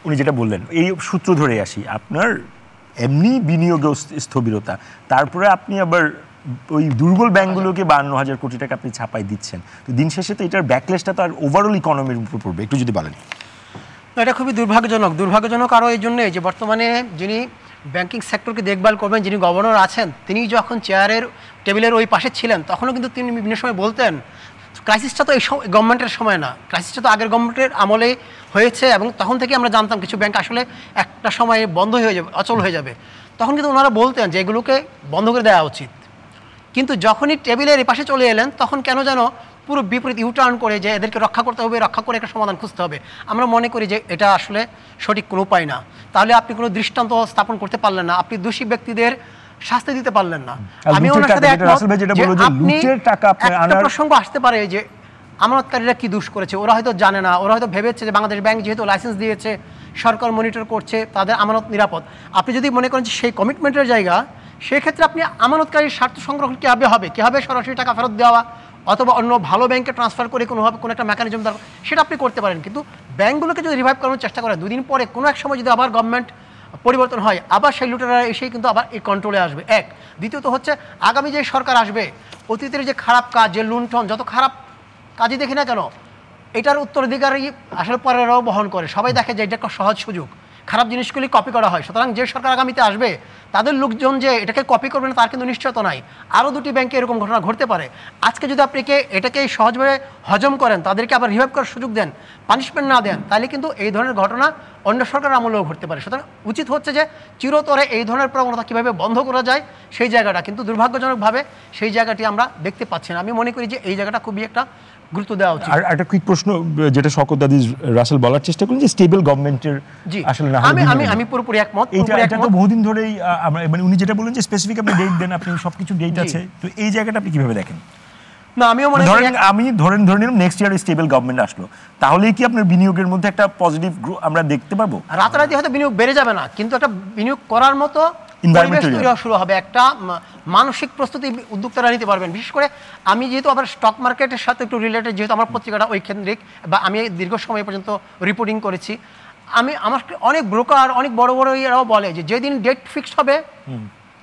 উনি যেটা বললেন, এই সূত্র ধরে আসি, আপনার এমনি বিনিয়োগে স্থবিরতা, তারপরে আপনি আবার ওই দুর্বল ব্যাংকগুলোকে 52,000 কোটি টাকা আপনি ছাপাই দিচ্ছেন। তো দিন শেষে তো এটার ব্যাকলেসটা তো আর ওভারঅল ইকোনমির উপর পড়বে, একটু যদি বলেন। এটা খুবই দুর্ভাগ্যজনক আরও এই জন্যে যে বর্তমানে যিনি ব্যাংকিং সেক্টরকে দেখভাল করবেন, যিনি গভর্নর আছেন, তিনি যখন চেয়ারের টেবিলের ওই পাশে ছিলেন, তখনও কিন্তু তিনি বিভিন্ন সময় বলতেন ক্রাইসিসটা তো এই গভর্নমেন্টের সময় না, ক্রাইসিসটা তো আগের গভর্নমেন্টের আমলে হয়েছে, এবং তখন থেকে আমরা জানতাম কিছু ব্যাংক আসলে একটা সময় বন্ধ হয়ে যাবে, অচল হয়ে যাবে। তখন কিন্তু ওনারা বলতেন যে এগুলোকে বন্ধ করে দেওয়া উচিত। কিন্তু যখনই টেবিলের এই পাশে চলে এলেন, তখন কেন যেন পুরো বিপরীত ইউটার্ন করে যে এদেরকে রক্ষা করতে হবে, রক্ষা করে একটা সমাধান খুঁজতে হবে। আমরা মনে করি যে এটা আসলে সঠিক কোনো উপায় না। তাহলে আপনি কোনো দৃষ্টান্ত স্থাপন করতে পারলেন না, আপনি দোষী ব্যক্তিদের শাস্তি দিতে পারলেন না। আমি ওনার সাথে একমত যে আপনি একটা প্রসঙ্গ আসতে পারে যে আমানতকারীরা কি দোষ করেছে, ওরা হয়তো জানে না, ওরা হয়তো ভেবেছে যে বাংলাদেশ ব্যাংক যেহেতু লাইসেন্স দিয়েছে, সরকার মনিটর করছে, তাদের আমানত নিরাপদ। আপনি যদি মনে করেন যে সেই কমিটমেন্টের জায়গা, সেক্ষেত্রে আপনি আমানতকারীর স্বার্থ সংরক্ষণ কীভাবে হবে, কীভাবে সরাসরি টাকা ফেরত দেওয়া অথবা অন্য ভালো ব্যাংকে ট্রান্সফার করে কোনোভাবে কোনো একটা মেকানিজম দরকার, সেটা আপনি করতে পারেন। কিন্তু ব্যাংকগুলোকে যদি রিভাইভ করানোর চেষ্টা করেন, দুদিন পরে কোনো এক সময় যদি আবার গভর্নমেন্ট পরিবর্তন হয়, আবার সেই লুটেরা এসেই কিন্তু আবার এই কন্ট্রোলে আসবে। এক, দ্বিতীয়ত হচ্ছে আগামী যে সরকার আসবে, অতীতের যে খারাপ কাজ, যে লুণ্ঠন, যত খারাপ কাজই দেখি না কেন, এটার উত্তরাধিকারী আসলে পরেরাও বহন করে। সবাই দেখে যে এটা একটা সহজ সুযোগ, খারাপ জিনিসগুলি কপি করা হয়। সুতরাং যে সরকার আগামীতে আসবে তাদের লোকজন যে এটাকে কপি করবে না তার কিন্তু নিশ্চয়তা নাই। আরও দুটি ব্যাংকে এরকম ঘটনা ঘটতে পারে। আজকে যদি আপনি এটাকে সহজভাবে হজম করেন, তাদেরকে আবার রিভাইভ করার সুযোগ দেন, পানিশমেন্ট না দেন, তাহলে কিন্তু এই ধরনের ঘটনা অন্য সরকার আমলেও ঘটতে পারে। সুতরাং উচিত হচ্ছে যে চিরতরে এই ধরনের প্রবণতা কীভাবে বন্ধ করা যায় সেই জায়গাটা, কিন্তু দুর্ভাগ্যজনকভাবে সেই জায়গাটি আমরা দেখতে পাচ্ছি না। আমি মনে করি যে এই জায়গাটা খুবই একটা গুরুত্ব দেওয়া উচিত। আর একটা কুইক প্রশ্ন যেটা শওকত আদিজ রাসেল বলার চেষ্টা করলেন যে স্টেবল গভর্নমেন্টের আসলে না আমি পুরোপুরি একমত। এটা তো বহুদিন ধরেই আমরা মানে উনি যেটা বলেন যে স্পেসিফিক আপনি ডেট দেন, আপনি সবকিছু ডেট আছে, তো এই জায়গাটা আপনি কিভাবে দেখেন? না আমিও মনে করি আমি ধরে নিলাম নেক্সট ইয়ার স্টেবল গভর্নমেন্ট আসলো, তাহলেই কি আপনার বিনিয়োগের মধ্যে একটা পজিটিভ আমরা দেখতে পাবো? রাতারাতি হয়তো বিনিয়োগ বেড়ে যাবে না, কিন্তু একটা বিনিয়োগ করার মতো পরিবেশ তৈরি হওয়া শুরু হবে, একটা মানসিক প্রস্তুতি উদ্যোক্তারা নিতে পারবেন। বিশেষ করে আমি যেহেতু আবার স্টক মার্কেটের সাথে একটু রিলেটেড, যেহেতু আমার পত্রিকাটা ওই কেন্দ্রিক বা আমি দীর্ঘ সময় পর্যন্ত রিপোর্টিং করেছি, আমার অনেক ব্রোকার, অনেক বড় বড় এরাও বলে যে যেদিন ডেট ফিক্সড হবে,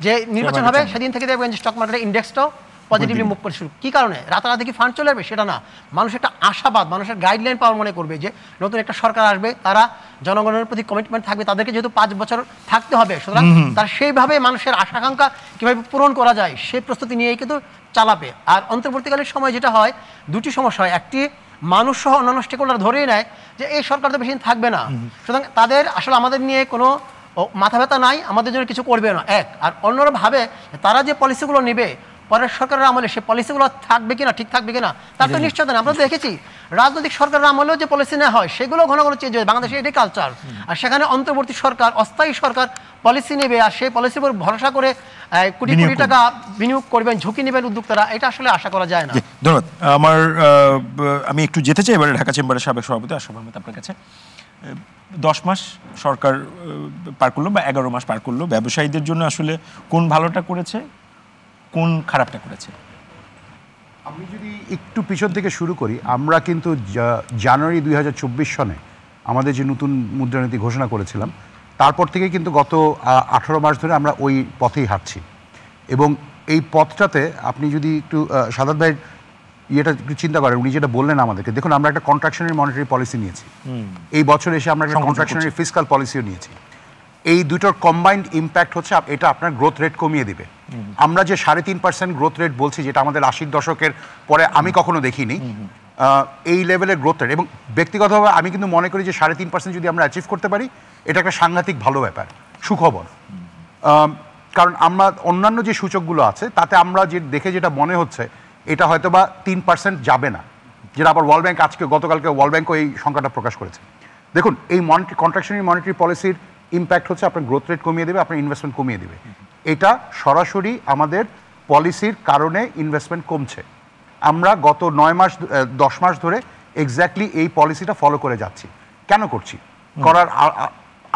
যে নির্বাচন হবে, সেদিন থেকে দেখবেন যে স্টক মার্কেটের ইন্ডেক্সটাও পজিটিভলি মুভ করে শুরু। কী কারণে? রাতারাতি কি ফান্ড চলে আসবে সেটা না, মানুষ একটা আশাবাদ, মানুষের গাইডলাইন পাওয়ার মনে করবে যে নতুন একটা সরকার আসবে, তারা জনগণের প্রতি কমিটমেন্ট থাকবে, তাদেরকে যেহেতু 5 বছর থাকতে হবে, সুতরাং তার সেইভাবে মানুষের আশা আকাঙ্ক্ষা কীভাবে পূরণ করা যায় সেই প্রস্তুতি নিয়েই কিন্তু চালাবে। আর অন্তর্বর্তীকালীন সময় যেটা হয়, দুটি সমস্যা হয়। একটি, মানুষ সহ অন্যান্য স্টেকহোল্ডার ধরেই নেয় যে এই সরকার তো বেশি দিন থাকবে না, সুতরাং তাদের আসলে আমাদের নিয়ে কোনো মাথা ব্যথা নাই, আমাদের জন্য কিছু করবে না, এক। আর অন্যরা ভাবে তারা যে পলিসিগুলো নেবে পরের সরকারের আমলে সেই পলিসিগুলো থাকবে কিনা, ঠিক থাকবে কিনা তার তো নিশ্চয়তা নেই। আমরা তো দেখেছি রাজনৈতিক সরকারের আমলেও যে পলিসি নেওয়া হয় সেগুলো ঘন ঘন চেঞ্জ হয়, বাংলাদেশে এটাই কালচার। আর সেখানে অন্তর্বর্তী সরকার, অস্থায়ী সরকার পলিসি নেবে আর সেই পলিসির উপর ভরসা করে কোটি কোটি টাকা বিনিয়োগ করবেন, ঝুঁকি নেবেন উদ্যোক্তারা, এটা আসলে আশা করা যায় না। ধন্যবাদ। আমি একটু যেতে চাই এবারে ঢাকা চেম্বারের সাবেক সভাপতি আশরাফ আহমেদ আপনার কাছে। 10 মাস সরকার পার করলো বা 11 মাস পার করলো, ব্যবসায়ীদের জন্য আসলে কোন ভালোটা করেছে, কোন খারাপটা করেছে? আমি যদি একটু পিছন থেকে শুরু করি, আমরা কিন্তু জানুয়ারি 2024 সনে আমাদের যে নতুন মুদ্রানীতি ঘোষণা করেছিলাম, তারপর থেকে কিন্তু গত 18 মাস ধরে আমরা ওই পথেই হাঁটছি। এবং এই পথটাতে আপনি যদি একটু সাদাত ভাইয়ের ইয়েটা একটু চিন্তা করেন, উনি যেটা বললেন আমাদেরকে, দেখুন আমরা একটা কন্ট্রাকশনারি মনিটারি পলিসি নিয়েছি, এই বছর এসে আমরা একটা কন্ট্রাকশনারি ফিসকাল পলিসিও নিয়েছি। এই দুটোর কম্বাইন্ড ইম্প্যাক্ট হচ্ছে এটা আপনার গ্রোথ রেট কমিয়ে দিবে। আমরা যে 3.5% গ্রোথ রেট বলছি, যেটা আমাদের 80 দশকের পরে আমি কখনো দেখিনি, এই লেভেলের গ্রোথ রেট। এবং ব্যক্তিগতভাবে আমি কিন্তু মনে করি যে 3.5% যদি আমরা অ্যাচিভ করতে পারি, এটা একটা সাংঘাতিক ভালো ব্যাপার, সুখবর। কারণ আমরা অন্যান্য যে সূচকগুলো আছে তাতে আমরা যে দেখে যেটা মনে হচ্ছে, এটা হয়তো বা 3% যাবে না, যেটা আবার ওয়ার্ল্ড ব্যাংক গতকালকে ওয়ার্ল্ড ব্যাংকও এই সংখ্যাটা প্রকাশ করেছে। দেখুন, এই কন্ট্রাকশনারি মনিটারি পলিসির ইম্প্যাক্ট হচ্ছে আপনার গ্রোথ রেট কমিয়ে দেবে, আপনার ইনভেস্টমেন্ট কমিয়ে দেবে। এটা সরাসরি আমাদের পলিসির কারণে ইনভেস্টমেন্ট কমছে। আমরা গত 10 মাস ধরে এক্স্যাক্টলি এই পলিসিটা ফলো করে যাচ্ছি। কেন করছি? করার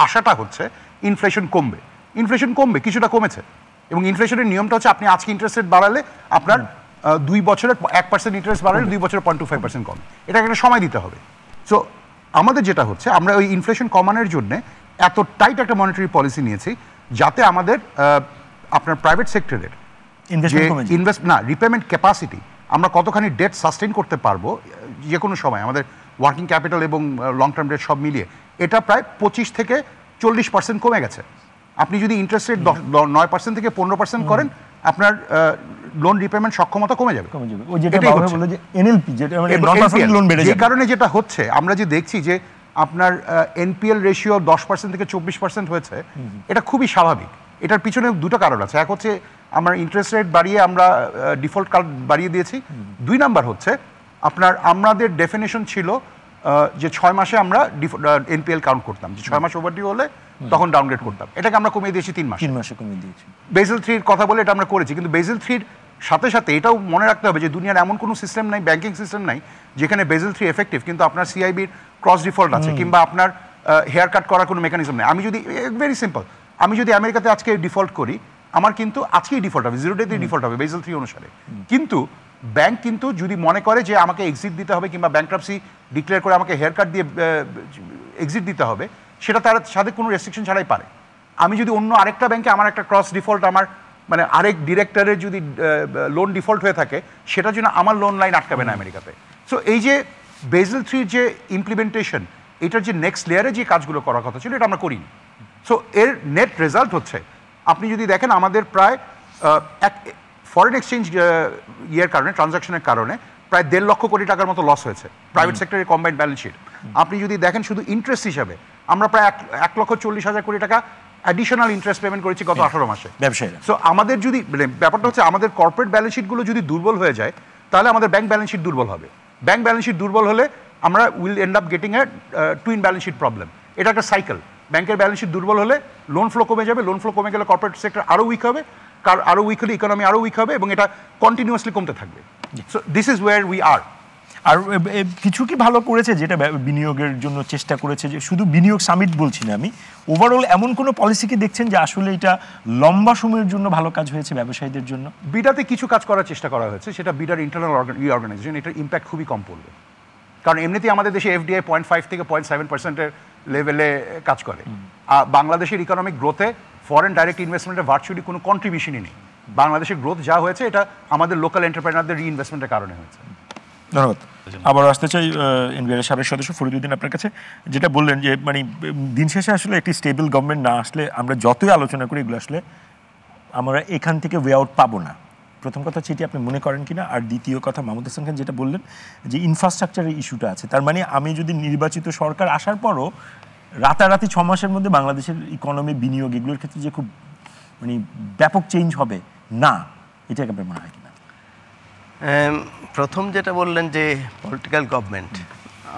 আশাটা হচ্ছে ইনফ্লেশন কমবে। ইনফ্লেশন কমবে, কিছুটা কমেছে। এবং ইনফ্লেশনের নিয়মটা হচ্ছে আপনি আজকে ইন্টারেস্ট রেট বাড়ালে আপনার 2 বছরের 1% ইন্টারেস্ট বাড়ালে 2 বছরের 0.25% কমে। এটাকে একটা সময় দিতে হবে। সো আমাদের যেটা হচ্ছে, আমরা ওই ইনফ্লেশন কমানোর জন্য এত টাইট একটা মনিটারি পলিসি নিয়েছি, যাতে আমাদের আপনার প্রাইভেট সেক্টরের রিপেমেন্ট ক্যাপাসিটি, আমরা কতখানি ডেট সাস্টেইন করতে পারবো যে কোনো সময়, আমাদের ওয়ার্কিং ক্যাপিটাল এবং লং টার্ম ডেট সব মিলিয়ে এটা প্রায় 25 থেকে 40% কমে গেছে। আপনি যদি ইন্টারেস্ট রেট 9% থেকে 15% করেন, আপনার লোন রিপেমেন্ট সক্ষমতা কমে যাবে। যে কারণে যেটা হচ্ছে, আমরা যে দেখছি যে আপনার এনপিএল রেশিও 10% থেকে 24% হয়েছে, এটা খুবই স্বাভাবিক। এটার পিছনে দুটো কারণ আছে। এক হচ্ছে আমরা ইন্টারেস্ট রেট বাড়িয়ে আমরা ডিফল্ট কার্ড বাড়িয়ে দিয়েছি। 2 নাম্বার হচ্ছে আমাদের ডেফিনেশন ছিল যে 6 মাসে আমরা এনপিএল কাউন্ট করতাম, যে 6 মাস ওভারডিউ হলে তখন ডাউনগ্রেড করতাম। এটাকে আমরা কমিয়ে দিয়েছি 3 মাসে কমিয়ে দিয়েছি। বেসেল 3 কথা বলে এটা আমরা করেছি, কিন্তু বেসেল 3 সাথে সাথে এটাও মনে রাখতে হবে যে দুনিয়ার এমন কোনো সিস্টেম নাই, ব্যাংকিং সিস্টেম নাই যেখানে বেসেল 3 এফেক্টিভ কিন্তু আপনার সিআইবির ক্রস ডিফল্ট আছে, কিংবা আপনার হেয়ার কাট করার কোনো মেকানিজম নেই। আমি যদি ভেরি সিম্পল, আমি যদি আমেরিকাতে আজকে ডিফল্ট করি, আমার কিন্তু আজকেই ডিফল্ট হবে, 0 ডেতেই ডিফল্ট হবে বেসেল 3 অনুসারে। কিন্তু ব্যাংক কিন্তু যদি মনে করে যে আমাকে এক্সিট দিতে হবে, কিংবা ব্যাংক্রাপসি ডিক্লেয়ার করে আমাকে হেয়ার কাট দিয়ে এক্সিট দিতে হবে, সেটা তার সাথে কোনো রেস্ট্রিকশন ছাড়াই পারে। আমি যদি অন্য আরেকটা ব্যাংকে আমার একটা ক্রস ডিফল্ট, আমার মানে আরেক ডিরেক্টরের যদি লোন ডিফল্ট হয়ে থাকে, সেটার জন্য আমার লোন লাইন আটকাবে না আমেরিকাতে। সো এই যে বেসেল 3 যে ইমপ্লিমেন্টেশন, এটার যে নেক্সট লেয়ারে যে কাজগুলো করার কথা ছিল এটা আমরা করিনি। সো এর নেট রেজাল্ট হচ্ছে আপনি যদি দেখেন আমাদের প্রায় ফরেন এক্সচেঞ্জ ইয়ের কারণে, ট্রানজাকশনের কারণে প্রায় 1.5 লক্ষ কোটি টাকার মতো লস হয়েছে প্রাইভেট সেক্টরের কম্বাইন্ড ব্যালেন্স শিট। আপনি যদি দেখেন শুধু ইন্টারেস্ট হিসাবে আমরা প্রায় 1,40,000 কোটি টাকা অ্যাডিশনাল ইন্টারেস্ট পেমেন্ট করেছি গত 18 মাসে ব্যবসায়ীরা। সো আমাদের যদি ব্যাপারটা হচ্ছে আমাদের কর্পোরেট ব্যালেন্স শিটগুলো যদি দুর্বল হয়ে যায় তাহলে আমাদের ব্যাংক ব্যালেন্স শিট দুর্বল হবে। ব্যাংক ব্যালেন্স শিট দুর্বল হলে আমরা will end up getting a twin balance sheet problem. এটা একটা সাইকেল। ব্যাংকের ব্যালেন্স শিট দুর্বল হলে লোন ফ্লো কমে যাবে, লোন ফ্লো কমে গেলে কর্পোরেট সেক্টর আরও উইক হবে, আরও উইক হলে ইকোনমি আরও উইক হবে এবং এটা কন্টিনিউয়াসলি কমতে থাকবে। So this is where we are. আর কিছু কি ভালো করেছে যেটা বিনিয়োগের জন্য চেষ্টা করেছে, যে শুধু বিনিয়োগ সামিট বলছি না আমি, ওভারঅল এমন কোনো পলিসিকে দেখছেন যে আসলে এটা লম্বা সময়ের জন্য ভালো কাজ হয়েছে ব্যবসায়ীদের জন্য? বিডাতে কিছু কাজ করার চেষ্টা করা হয়েছে, সেটা বিডার ইন্টারনাল রিঅর্গানাইজেশন, এটার ইম্প্যাক্ট খুবই কম পড়বে। কারণ এমনিতেই আমাদের দেশে এফডিআই 0.5 থেকে 0.7% লেভেলে কাজ করে। আর বাংলাদেশের ইকোনমিক গ্রোথে ফরেন ডাইরেক্ট ইনভেস্টমেন্টের ভার্চুয়ালি কোনো কন্ট্রিবিউশনই নেই। বাংলাদেশের গ্রোথ যা হয়েছে এটা আমাদের লোকাল এন্টারপ্রেনারদের রিইনভেস্টমেন্টের কারণে হয়েছে। ধন্যবাদ। আবার আসতে চাই এনবিআর সাবেক সদস্য ফরিদউদ্দিন আপনার কাছে, যেটা বললেন যে মানে দিন শেষে আসলে একটি স্টেবল গভর্নমেন্ট না আসলে আমরা যতই আলোচনা করি এগুলো আসলে আমরা এখান থেকে ওয়ে আউট পাবো না। প্রথম কথা সেটি আপনি মনে করেন কিনা? আর দ্বিতীয় কথা মাহমুদ হাসান খান যেটা বললেন যে ইনফ্রাস্ট্রাকচারের ইস্যুটা আছে, তার মানে আমি যদি নির্বাচিত সরকার আসার পরও রাতারাতি 6 মাসের মধ্যে বাংলাদেশের ইকোনমি, বিনিয়োগ এগুলোর ক্ষেত্রে যে খুব মানে ব্যাপক চেঞ্জ হবে না, এটা আপনার মনে হয় কিনা? প্রথম যেটা বললেন যে পলিটিক্যাল গভর্নমেন্ট,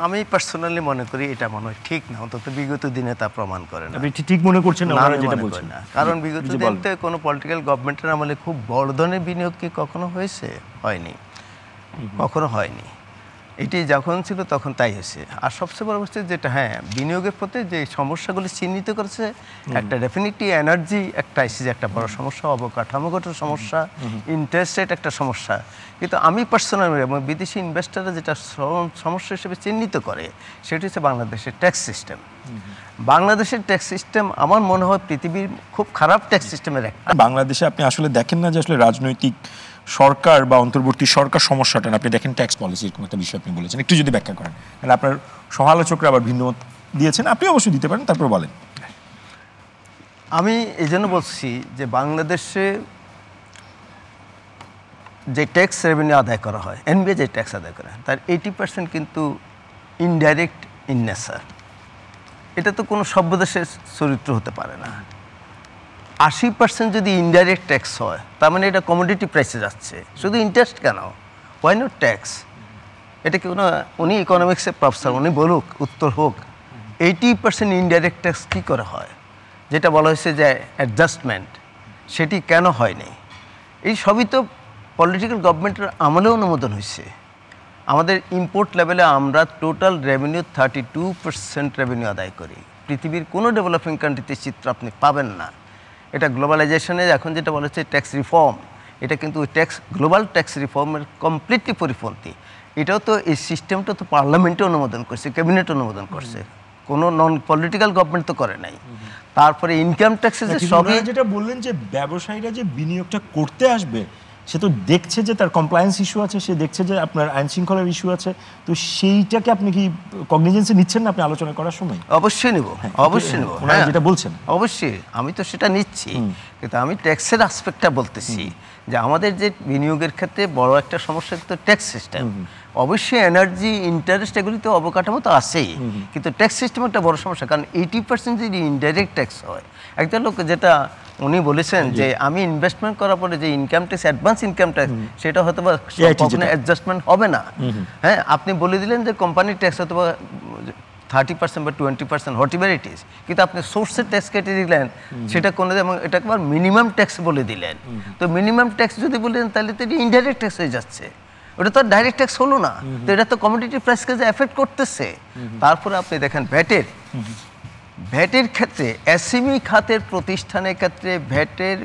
আমি পার্সোনালি মনে করি এটা মনে হয় ঠিক না, অন্তত বিগত দিনে তা প্রমাণ করে না। আপনি ঠিক মনে করছেন না? আমি মনে করি না, কারণ বিগত দিনতে কোনো পলিটিক্যাল গভর্নমেন্টের আমলে খুব বড় ধরনের বিনিয়োগ কি কখনো হয়েছে? হয়নি, কখনো হয়নি। এটি যখন ছিল তখন তাই হয়েছে। আর সবচেয়ে বড় বস্তু যেটা, হ্যাঁ, বিনিয়োগের প্রতি যে সমস্যাগুলি চিহ্নিত করেছে, একটা ডেফিনেটলি এনার্জি একটা এসেছে, একটা বড় সমস্যা, অবকাঠামোগত সমস্যা, ইন্টারেস্ট রেট একটা সমস্যা। কিন্তু আমি পার্সোনালি এবং বিদেশি ইনভেস্টাররা যেটা সমস্যা হিসেবে চিহ্নিত করে সেটি হচ্ছে বাংলাদেশের ট্যাক্স সিস্টেম। বাংলাদেশের ট্যাক্স সিস্টেম আমার মনে হয় পৃথিবীর খুব খারাপ ট্যাক্স সিস্টেমের একটা। বাংলাদেশে আপনি আসলে দেখেন না যে আসলে রাজনৈতিক সরকার বা অন্তর্বর্তী সরকার সমস্যাটা না, আপনি দেখেন ট্যাক্স পলিসি, এরকম একটা বিষয় আপনি বলেছেন, একটু যদি ব্যাখ্যা করেন, কারণ আপনার সমালোচকরা আবার ভিন্ন মত দিয়েছেন, আপনি অবশ্যই দিতে পারেন, তারপর বলেন। আমি এই জন্য বলছি যে বাংলাদেশে যে ট্যাক্স রেভিনিউ আদায় করা হয়, এনবিআই যে ট্যাক্স আদায় করে তার 80% কিন্তু ইনডাইরেক্ট ইন নেচার। এটা তো কোনো সভ্য দেশের চরিত্র হতে পারে না। 80% যদি ইনডাইরেক্ট ট্যাক্স হয়, তার মানে এটা কমোডিটি প্রাইসে যাচ্ছে। শুধু ইন্টারেস্ট কেন, ওয়াই নট ট্যাক্স? এটা কি উনি ইকোনমিক্সের প্রফেসর, উনি বলুক, উত্তর হোক। 80% ইনডাইরেক্ট ট্যাক্স কী করে হয়? যেটা বলা হয়েছে যে অ্যাডজাস্টমেন্ট, সেটি কেন হয়নি? এই সবই তো পলিটিক্যাল গভর্নমেন্টের আমলে অনুমোদন হয়েছে। আমাদের ইম্পোর্ট লেভেলে আমরা টোটাল রেভিনিউ 32% রেভিনিউ আদায় করি। পৃথিবীর কোনো ডেভেলপিং কান্ট্রিতে চিত্র আপনি পাবেন না। এটা গ্লোবালাইজেশনে এখন যেটা বলা হচ্ছে ট্যাক্স রিফর্ম, এটা কিন্তু গ্লোবাল ট্যাক্স রিফর্মের কমপ্লিটলি পরিপন্থী। এটাও তো, এই সিস্টেমটা তো পার্লামেন্টে অনুমোদন করছে, ক্যাবিনেট অনুমোদন করছে, কোনো নন পলিটিক্যাল গভর্নমেন্ট তো করে নাই। তারপরে ইনকাম ট্যাক্সে যে সবই, যেটা বললেন যে ব্যবসায়ীরা যে বিনিয়োগটা করতে আসবে সে তো দেখছে যে তার কমপ্লায়েন্স ইস্যু আছে, সে দেখছে যে আপনার আইন শৃঙ্খলার ইস্যু আছে, তো সেইটাকে আপনি কি কগনিজেন্সে নিচ্ছেন না আপনি আলোচনা করার সময়? অবশ্যই নেব, অবশ্যই নেব, যেটা বলছেন অবশ্যই আমি তো সেটা নিচ্ছি। কিন্তু আমি ট্যাক্সের আসপেক্টটা বলতেছি যে আমাদের যে বিনিয়োগের ক্ষেত্রে বড় একটা সমস্যা তো ট্যাক্স সিস্টেম। অবশ্যই এনার্জি, ইন্টারেস্ট, এগুলি তো অবকাঠামো তো আছেই, কিন্তু ট্যাক্স সিস্টেম একটা বড় সমস্যা। কারণ 80% যদি ইনডাইরেক্ট ট্যাক্স হয়, একটা লোক যেটা উনি বলেছেন যে আমি ইনভেস্টমেন্ট করার পরে যে income tax, advance income tax, সেটা হয়তো বা কখনো অ্যাডজাস্টমেন্ট হবে না। হ্যাঁ, আপনি বলে দিলেন যে কোম্পানির ট্যাক্স হয়তো বা 30% বা 20% হোয়াট এভার ইট ইজ, কিন্তু আপনি সোর্সের ট্যাক্স কেটে দিলেন, সেটা কোনো, এবং এটা একবার মিনিমাম ট্যাক্স বলে দিলেন। তো মিনিমাম ট্যাক্স যদি বললেন তাহলে তো এটা ইনডাইরেক্ট ট্যাক্স হয়ে যাচ্ছে, ওটা তো ডাইরেক্ট ট্যাক্স হলো না। তো এটা তো কমোডিটি প্রাইসকে যে এফেক্ট করতেছে। তারপরে আপনি দেখেন ভ্যাটের ক্ষেত্রে, এসএমই খাতের প্রতিষ্ঠানের ক্ষেত্রে ভ্যাটের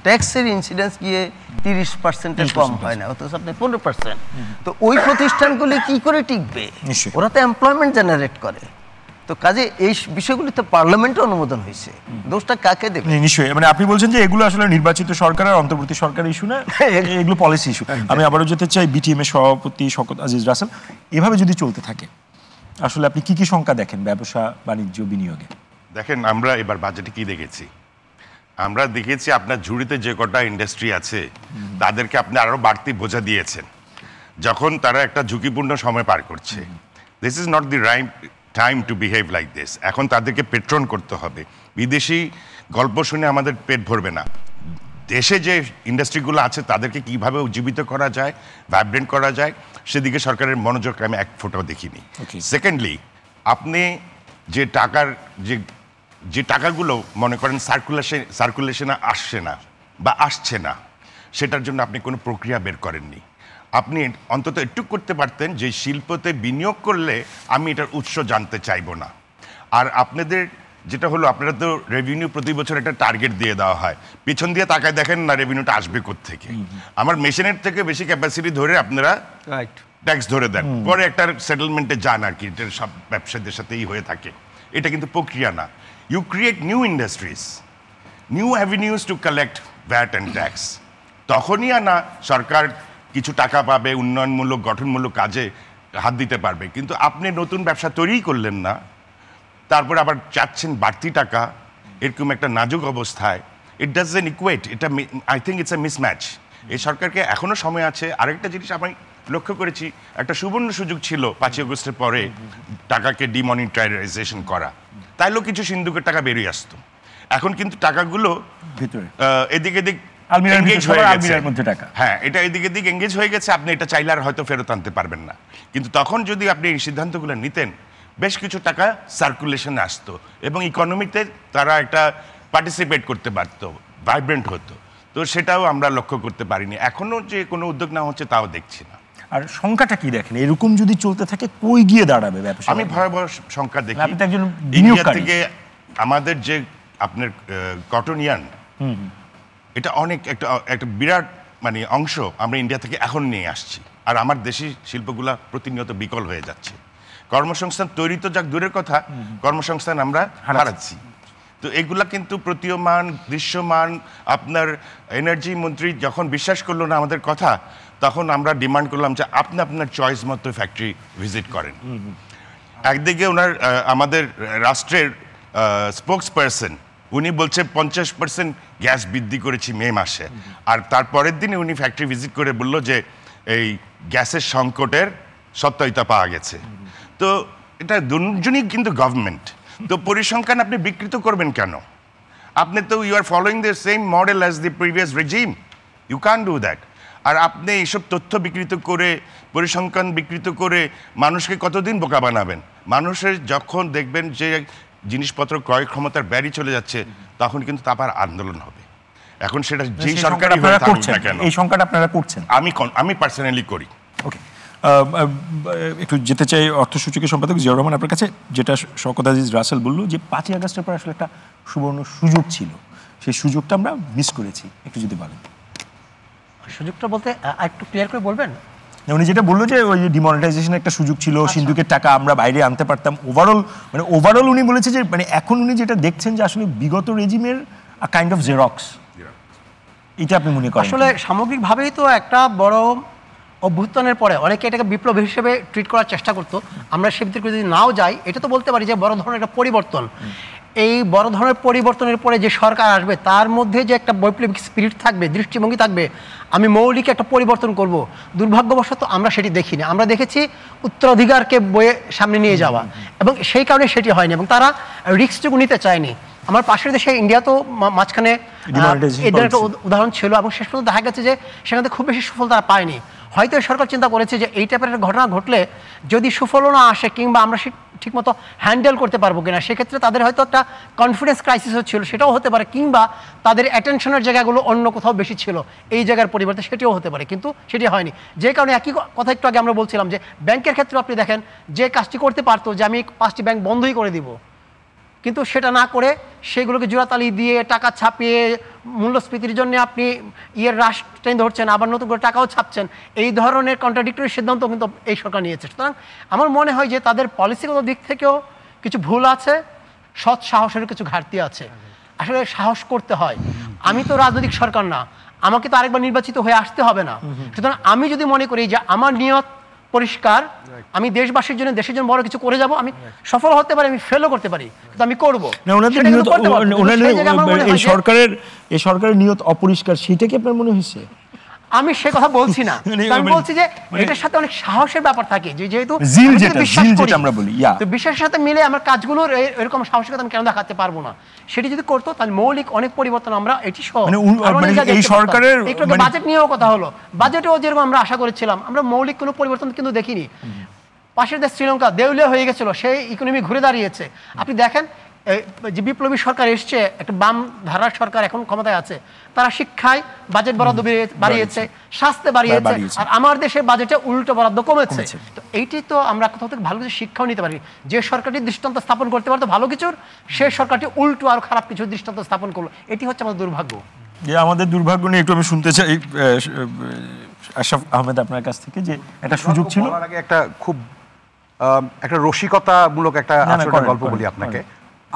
ট্যাক্সের ইনসিডেন্স গিয়ে 30%-এর কম হয় না, অথচ আপনি 15%। তো ওই প্রতিষ্ঠানগুলি কি করে টিকবে? ওরা তো এমপ্লয়মেন্ট জেনারেট করে। তো কাজে এই বিষয়গুলি তো পার্লামেন্টে অনুমোদন হয়েছে, দোষটা কাকে দেবে? নিশ্চয়ই, মানে আপনি বলছেন যে এগুলো আসলে নির্বাচিত সরকার আর অন্তর্বর্তী সরকারের ইস্যু না, এগুলো পলিসি ইস্যু। আমি আবারও যেতে চাই বিটিএম এর সভাপতি শওকত আজিজ রাসেল। এভাবে যদি চলতে থাকে আসলে আপনি কি কি সংখ্যা দেখেন ব্যবসা বাণিজ্য বিনিয়োগে? দেখেন, আমরা এবার বাজেটে কি দেখেছি? আমরা দেখেছি আপনার ঝুড়িতে যে কটা ইন্ডাস্ট্রি আছে তাদেরকে আপনি আরো বাড়তি বোঝা দিয়েছেন যখন তারা একটা ঝুঁকিপূর্ণ সময় পার করছে। This is not the right time to behave like this. এখন তাদেরকে পেট্রন করতে হবে। বিদেশি গল্প শুনে আমাদের পেট ভরবে না। দেশে যে ইন্ডাস্ট্রিগুলো আছে তাদেরকে কিভাবে উজ্জীবিত করা যায়, ভাইব্রেন্ট করা যায়, সেদিকে সরকারের মনোযোগ আমি এক ফোঁটাও দেখিনি। সেকেন্ডলি, আপনি যে টাকার যে টাকাগুলো মনে করেন সার্কুলেশনে আসছে না বা আসছে না, সেটার জন্য আপনি কোনো প্রক্রিয়া বের করেননি। আপনি অন্তত একটু করতে পারতেন যে শিল্পতে বিনিয়োগ করলে আমি এটার উৎস জানতে চাইবো না। আর আপনাদের যেটা হলো, আপনারা তো রেভিনিউ প্রতি বছর একটা টার্গেট দিয়ে দেওয়া হয়, পিছন দিয়ে তাকায় দেখেন না রেভিনিউটা আসবে কোত্থেকে। আমার মেশিনের থেকে বেশি ক্যাপাসিটি ধরে আপনারা ট্যাক্স ধরে দেন, পরে একটা সেটেলমেন্টে যান আর কি। এটা সব ব্যবসায়ীদের সাথেই হয়ে থাকে। এটা কিন্তু প্রক্রিয়া না। You create new industries, new avenues to collect VAT and tax. তখনই না সরকার কিছু টাকা পাবে, উন্নয়নমূলক গঠনমূলক কাজে হাত দিতে পারবে। কিন্তু আপনি নতুন ব্যবসা তৈরিই করলেন না, তারপর আবার চাচ্ছেন বাড়তি টাকা এরকম একটা নাজুক অবস্থায়। It doesn't equate. এটা I think it's a mismatch. এই সরকারকে এখনও সময় আছে। আরেকটা জিনিস আমি লক্ষ্য করেছি, একটা সুবর্ণ সুযোগ ছিল ৫ই আগস্টের পরে টাকাকে ডিমনিটাইজেশন করা, তাইলেও কিছু সিন্ধুকের টাকা বেরিয়ে আসতো। এখন কিন্তু টাকাগুলো এদিক এদিক এঙ্গেজ হয়ে গেছে। হ্যাঁ, এটা এদিক এদিক এঙ্গেজ হয়ে গেছে। আপনি এটা চাইলে আর হয়তো ফেরত আনতে পারবেন না। কিন্তু তখন যদি আপনি এই সিদ্ধান্তগুলো নিতেন, বেশ কিছু টাকা সার্কুলেশনে আসতো এবং ইকোনমিতে তারা একটা পার্টিসিপেট করতে পারতো, ভাইব্রেন্ট হতো। তো সেটাও আমরা লক্ষ্য করতে পারিনি। এখনো যে কোনো উদ্যোগ না হচ্ছে তাও দেখছি না। আর সংখ্যাটা কি দেখেন? এরকম যদি চলতে থাকে কই গিয়ে দাঁড়াবে ব্যবসা? আমি ভয়াবহ সংখ্যা দেখি। আপনি তো একজন ইন্ডিয়া বিনিয়োগকারী। থেকে আমাদের যে আপনার কটন ইয়ার্ন, এটা অনেক একটা বিরাট মানে অংশ আমরা ইন্ডিয়া থেকে এখন নিয়ে আসছি। আর আমার দেশি শিল্পগুলা প্রতিনিয়ত বিকল হয়ে যাচ্ছে। কর্মসংস্থান তৈরি তো যাক দূরের কথা, কর্মসংস্থান আমরা হারাচ্ছি। তো এগুলা কিন্তু প্রতীয়মান, দৃশ্যমান। আপনার এনার্জি মন্ত্রী যখন বিশ্বাস করলো না আমাদের কথা, তখন আমরা ডিমান্ড করলাম যে আপনি আপনার চয়েস মতো ফ্যাক্টরি ভিজিট করেন। একদিকে ওনার আমাদের রাষ্ট্রের স্পোক্স পারসন, উনি বলছে 50% গ্যাস বৃদ্ধি করেছি মে মাসে, আর তারপরের দিনে উনি ফ্যাক্টরি ভিজিট করে বলল যে এই গ্যাসের সংকটের সত্যতা পাওয়া গেছে। তো এটা দুজনই কিন্তু গভর্নমেন্ট। তো পরিসংখ্যান আপনি বিকৃত করবেন কেন? আপনি তো you are following the same model as the previous regime. You can do that. আর আপনি এইসব তথ্য বিকৃত করে, পরিসংখ্যান বিকৃত করে মানুষকে কতদিন বোকা বানাবেন? মানুষের যখন দেখবেন যে জিনিসপত্র ক্রয় ক্ষমতার ব্যারি চলে যাচ্ছে, তখন কিন্তু তারপর আন্দোলন হবে। এখন সেটা যেই সরকারই হয়ে থাকুক না কেন। এই সংখ্যাটা আপনারা করছেন? আমি পার্সোনালি করি। ওকে, একটু যেতে চাই অর্থসূচকের সম্পাদক জিয়াউর রহমান আপনার কাছে। যেটা শওকত আজিজ রাসেল বললো যে 5ই আগস্টের পর আসলে একটা সুবর্ণ সুযোগ ছিল, সেই সুযোগটা আমরা মিস করেছি। একটু যদি বলেন। সুযোগটা বলতে একটু ক্লিয়ার করে বলবেন? উনি যেটা বললো যে ওই যে ডিমনিটাইজেশনের একটা সুযোগ ছিল, সিন্ধুকের টাকা আমরা বাইরে আনতে পারতাম। ওভারঅল উনি বলেছে যে মানে এখন উনি যেটা দেখছেন যে আসলে বিগত রেজিমের কাইন্ড অফ জেরক্স, এটা আপনি মনে করেন? আসলে সামগ্রিকভাবেই তো একটা বড় অভ্যুত্থানের পরে অনেকে এটাকে বিপ্লব হিসেবে ট্রিট করার চেষ্টা করতো। আমরা সে ভিতরে যদি নাও যাই, এটা তো বলতে পারি যে বড় ধরনের একটা পরিবর্তন। এই বড় ধরনের পরিবর্তনের পরে যে সরকার আসবে, তার মধ্যে যে একটা বৈপ্লবিক স্পিরিট থাকবে, দৃষ্টিভঙ্গি থাকবে, আমি মৌলিক একটা পরিবর্তন করব, দুর্ভাগ্যবশত আমরা সেটি দেখিনি। আমরা দেখেছি উত্তরাধিকারকে বয়ে সামনে নিয়ে যাওয়া, এবং সেই কারণে সেটি হয়নি, এবং তারা রিস্কটুকু নিতে চায়নি। আমার পাশের দেশে ইন্ডিয়া তো মাঝখানে এদের একটা উদাহরণ ছিল, এবং শেষ পর্যন্ত দেখা গেছে যে সেখানে খুব বেশি সুফল তারা পায়নি। হয়তো সরকার চিন্তা করেছে যে এই টাইপের একটা ঘটনা ঘটলে যদি সুফলও না আসে, কিংবা আমরা ঠিকমতো হ্যান্ডেল করতে পারবো কিনা, সেক্ষেত্রে তাদের হয়তো একটা কনফিডেন্স ক্রাইসিসও ছিল, সেটাও হতে পারে। কিংবা তাদের অ্যাটেনশনের জায়গাগুলো অন্য কোথাও বেশি ছিল, এই জায়গার পরিবর্তে সেটিও হতে পারে, কিন্তু সেটি হয়নি। যে কারণে একই কথা একটু আগে আমরা বলছিলাম যে ব্যাংকের ক্ষেত্রে আপনি দেখেন যে কাজটি করতে পারতো যে আমি 5টি ব্যাংক বন্ধই করে দিব, কিন্তু সেটা না করে সেগুলোকে জোড়াতালি দিয়ে টাকা ছাপিয়ে মূল্যস্ফীতির জন্য আপনি হ্রাস টেনে ধরছেন, আবার নতুন করে টাকাও ছাপছেন। এই ধরনের কন্ট্রাডিক্টরি সিদ্ধান্ত কিন্তু এই সরকার নিয়েছে। সুতরাং আমার মনে হয় যে তাদের পলিসিগত দিক থেকেও কিছু ভুল আছে, সৎ সাহসের কিছু ঘাটতি আছে। আসলে সাহস করতে হয়। আমি তো রাজনৈতিক সরকার না, আমাকে তো আরেকবার নির্বাচিত হয়ে আসতে হবে না। সুতরাং আমি যদি মনে করি যে আমার নিয়ত পরিষ্কার, আমি দেশবাসীর জন্য দেশের জন্য বড় কিছু করে যাব, আমি সফল হতে পারি, আমি ফেলও করতে পারি, কিন্তু আমি করব না। ওনাদের নিয়ত, এই সরকারের নিয়ত অপরিষ্কার, সেটা কি আপনার মনে হয়েছে? আমি সে কথা বলছি না, আমি বলছি যে এটার সাথে অনেক সাহসের ব্যাপার থাকে, যেহেতু আমরা বলি তো বিশ্বাসের সাথে মিলে আমার কাজগুলোর এরকম সাহসিকতা আমি কেন দেখাতে পারবো না? সেটি যদি করতো তাহলে মৌলিক অনেক পরিবর্তন আমরা এটি সহ এই সরকারের বাজেট নিয়েও কথা হলো, বাজেটেও যেরকম আমরা আশা করেছিলাম, আমরা মৌলিক কোনো পরিবর্তন কিন্তু দেখিনি। পাশের দেশ শ্রীলঙ্কা দেউলিয়া হয়ে গেছিল, সেই ইকোনমি ঘুরে দাঁড়িয়েছে। আপনি দেখেন যে বিপ্লবী সরকার এসছে, একটা বাম ধারার সরকার এখন ক্ষমতায় আছে, তারা শিক্ষায় বাজেট বরাদ্দ বাড়িয়েছে, স্বাস্থ্যে বাড়িয়েছে, আর আমার দেশের বাজেটে উল্টো বরাদ্দ কমেছে। তো এইটি তো আমরা কোথাও থেকে ভালো কিছু শিক্ষাও নিতে পারি। যে সরকারটি দৃষ্টান্ত স্থাপন করতে পারতো ভালো কিছুর, সেই সরকারটি উল্টো আর খারাপ কিছু দৃষ্টান্ত স্থাপন করলো। এটি হচ্ছে আমাদের দুর্ভাগ্য। যে আমাদের দুর্ভাগ্য নিয়ে একটু আমি শুনতে চাই আশরাফ আহমেদ আপনার কাছ থেকে, যে একটা সুযোগ ছিল আগে একটা খুব একটা রসিকতামূলক একটা আচরণের গল্প বলি আপনাকে।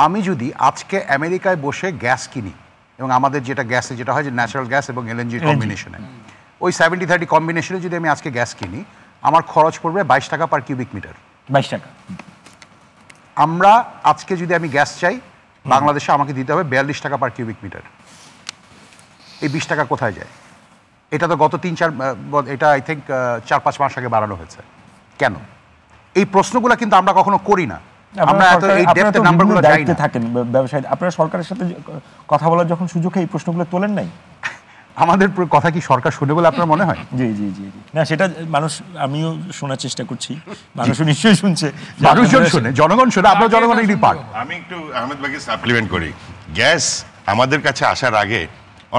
আমি যদি আজকে আমেরিকায় বসে গ্যাস কিনি, এবং আমাদের যেটা গ্যাসে যেটা হয় যে ন্যাচারাল গ্যাস এবং এলএনজি কম্বিনেশনে, ওই 70-30 কম্বিনেশনে যদি আমি আজকে গ্যাস কিনি, আমার খরচ পড়বে 22 টাকা পার কিউবিক মিটার। 22 টাকা। আমরা আজকে যদি আমি গ্যাস চাই, বাংলাদেশে আমাকে দিতে হবে 42 টাকা পার কিউবিক মিটার। এই 20 টাকা কোথায় যায়? এটা তো গত 3-4 এটা আই থিঙ্ক 4-5 মাস আগে বাড়ানো হয়েছে। কেন? এই প্রশ্নগুলো কিন্তু আমরা কখনো করি না। আমরা এত এই ডেপথে নাম্বারগুলো দায়িত্বে থাকেন ব্যবসায়ী, আপনারা সরকারের সাথে কথা বলার যখন সুযোগ হয় এই প্রশ্নগুলো তোলেন নাই? আমাদের কথা কি সরকার শুনে বলে আপনার মনে হয়? জি জি জি জি না, সেটা মানুষ, আমিও শোনার চেষ্টা করছি, মানুষও নিশ্চয়ই শুনছে, মানুষজন শুনে, জনগণ শুনে, আপনার জনগণেরই পার্ট। আমি একটু আহমেদ ভাইকে সাপ্লিমেন্ট করি। গ্যাস আমাদের কাছে আসার আগে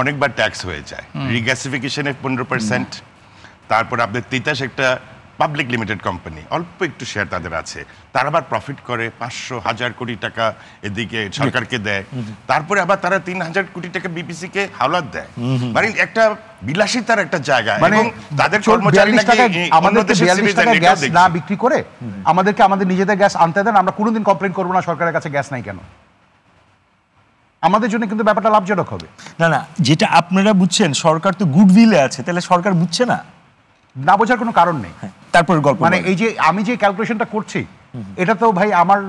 অনেকবার ট্যাক্স হয়ে যায়, রিগ্যাসিফিকেশনে 15%, তারপর আপনার তিতাস একটা পাবলিক লিমিটেড কোম্পানি, অল্প একটু শেয়ার তাদের আছে, তারা আবার প্রফিট করে 500,000 কোটি টাকা এদিকে সরকারকে দেয়, তারপরে আবার তারা 3,000 কোটি টাকা বিপিসি কে হাওলাত দেয়। মানে একটা বিলাসিতার একটা জায়গা, মানে তাদের কর্মচারী আমাদের 42 টাকা গ্যাস না বিক্রি করে আমাদেরকে আমাদের নিজেদের গ্যাস আনতে দেন, আমরা কোনোদিন কমপ্লেইন করবো না সরকারের কাছে গ্যাস নাই কেন। আমাদের জন্য কিন্তু ব্যাপারটা লাভজনক হবে। না না, যেটা আপনারা বুঝছেন সরকার তো গুডউইলে আছে, তাহলে সরকার বুঝছে না? না বোঝার কোনো কারণ নেই। তারপর গল্প মানে এই যে আমি যে ক্যালকুলেশনটা করছি, এটা তো ভাই আমার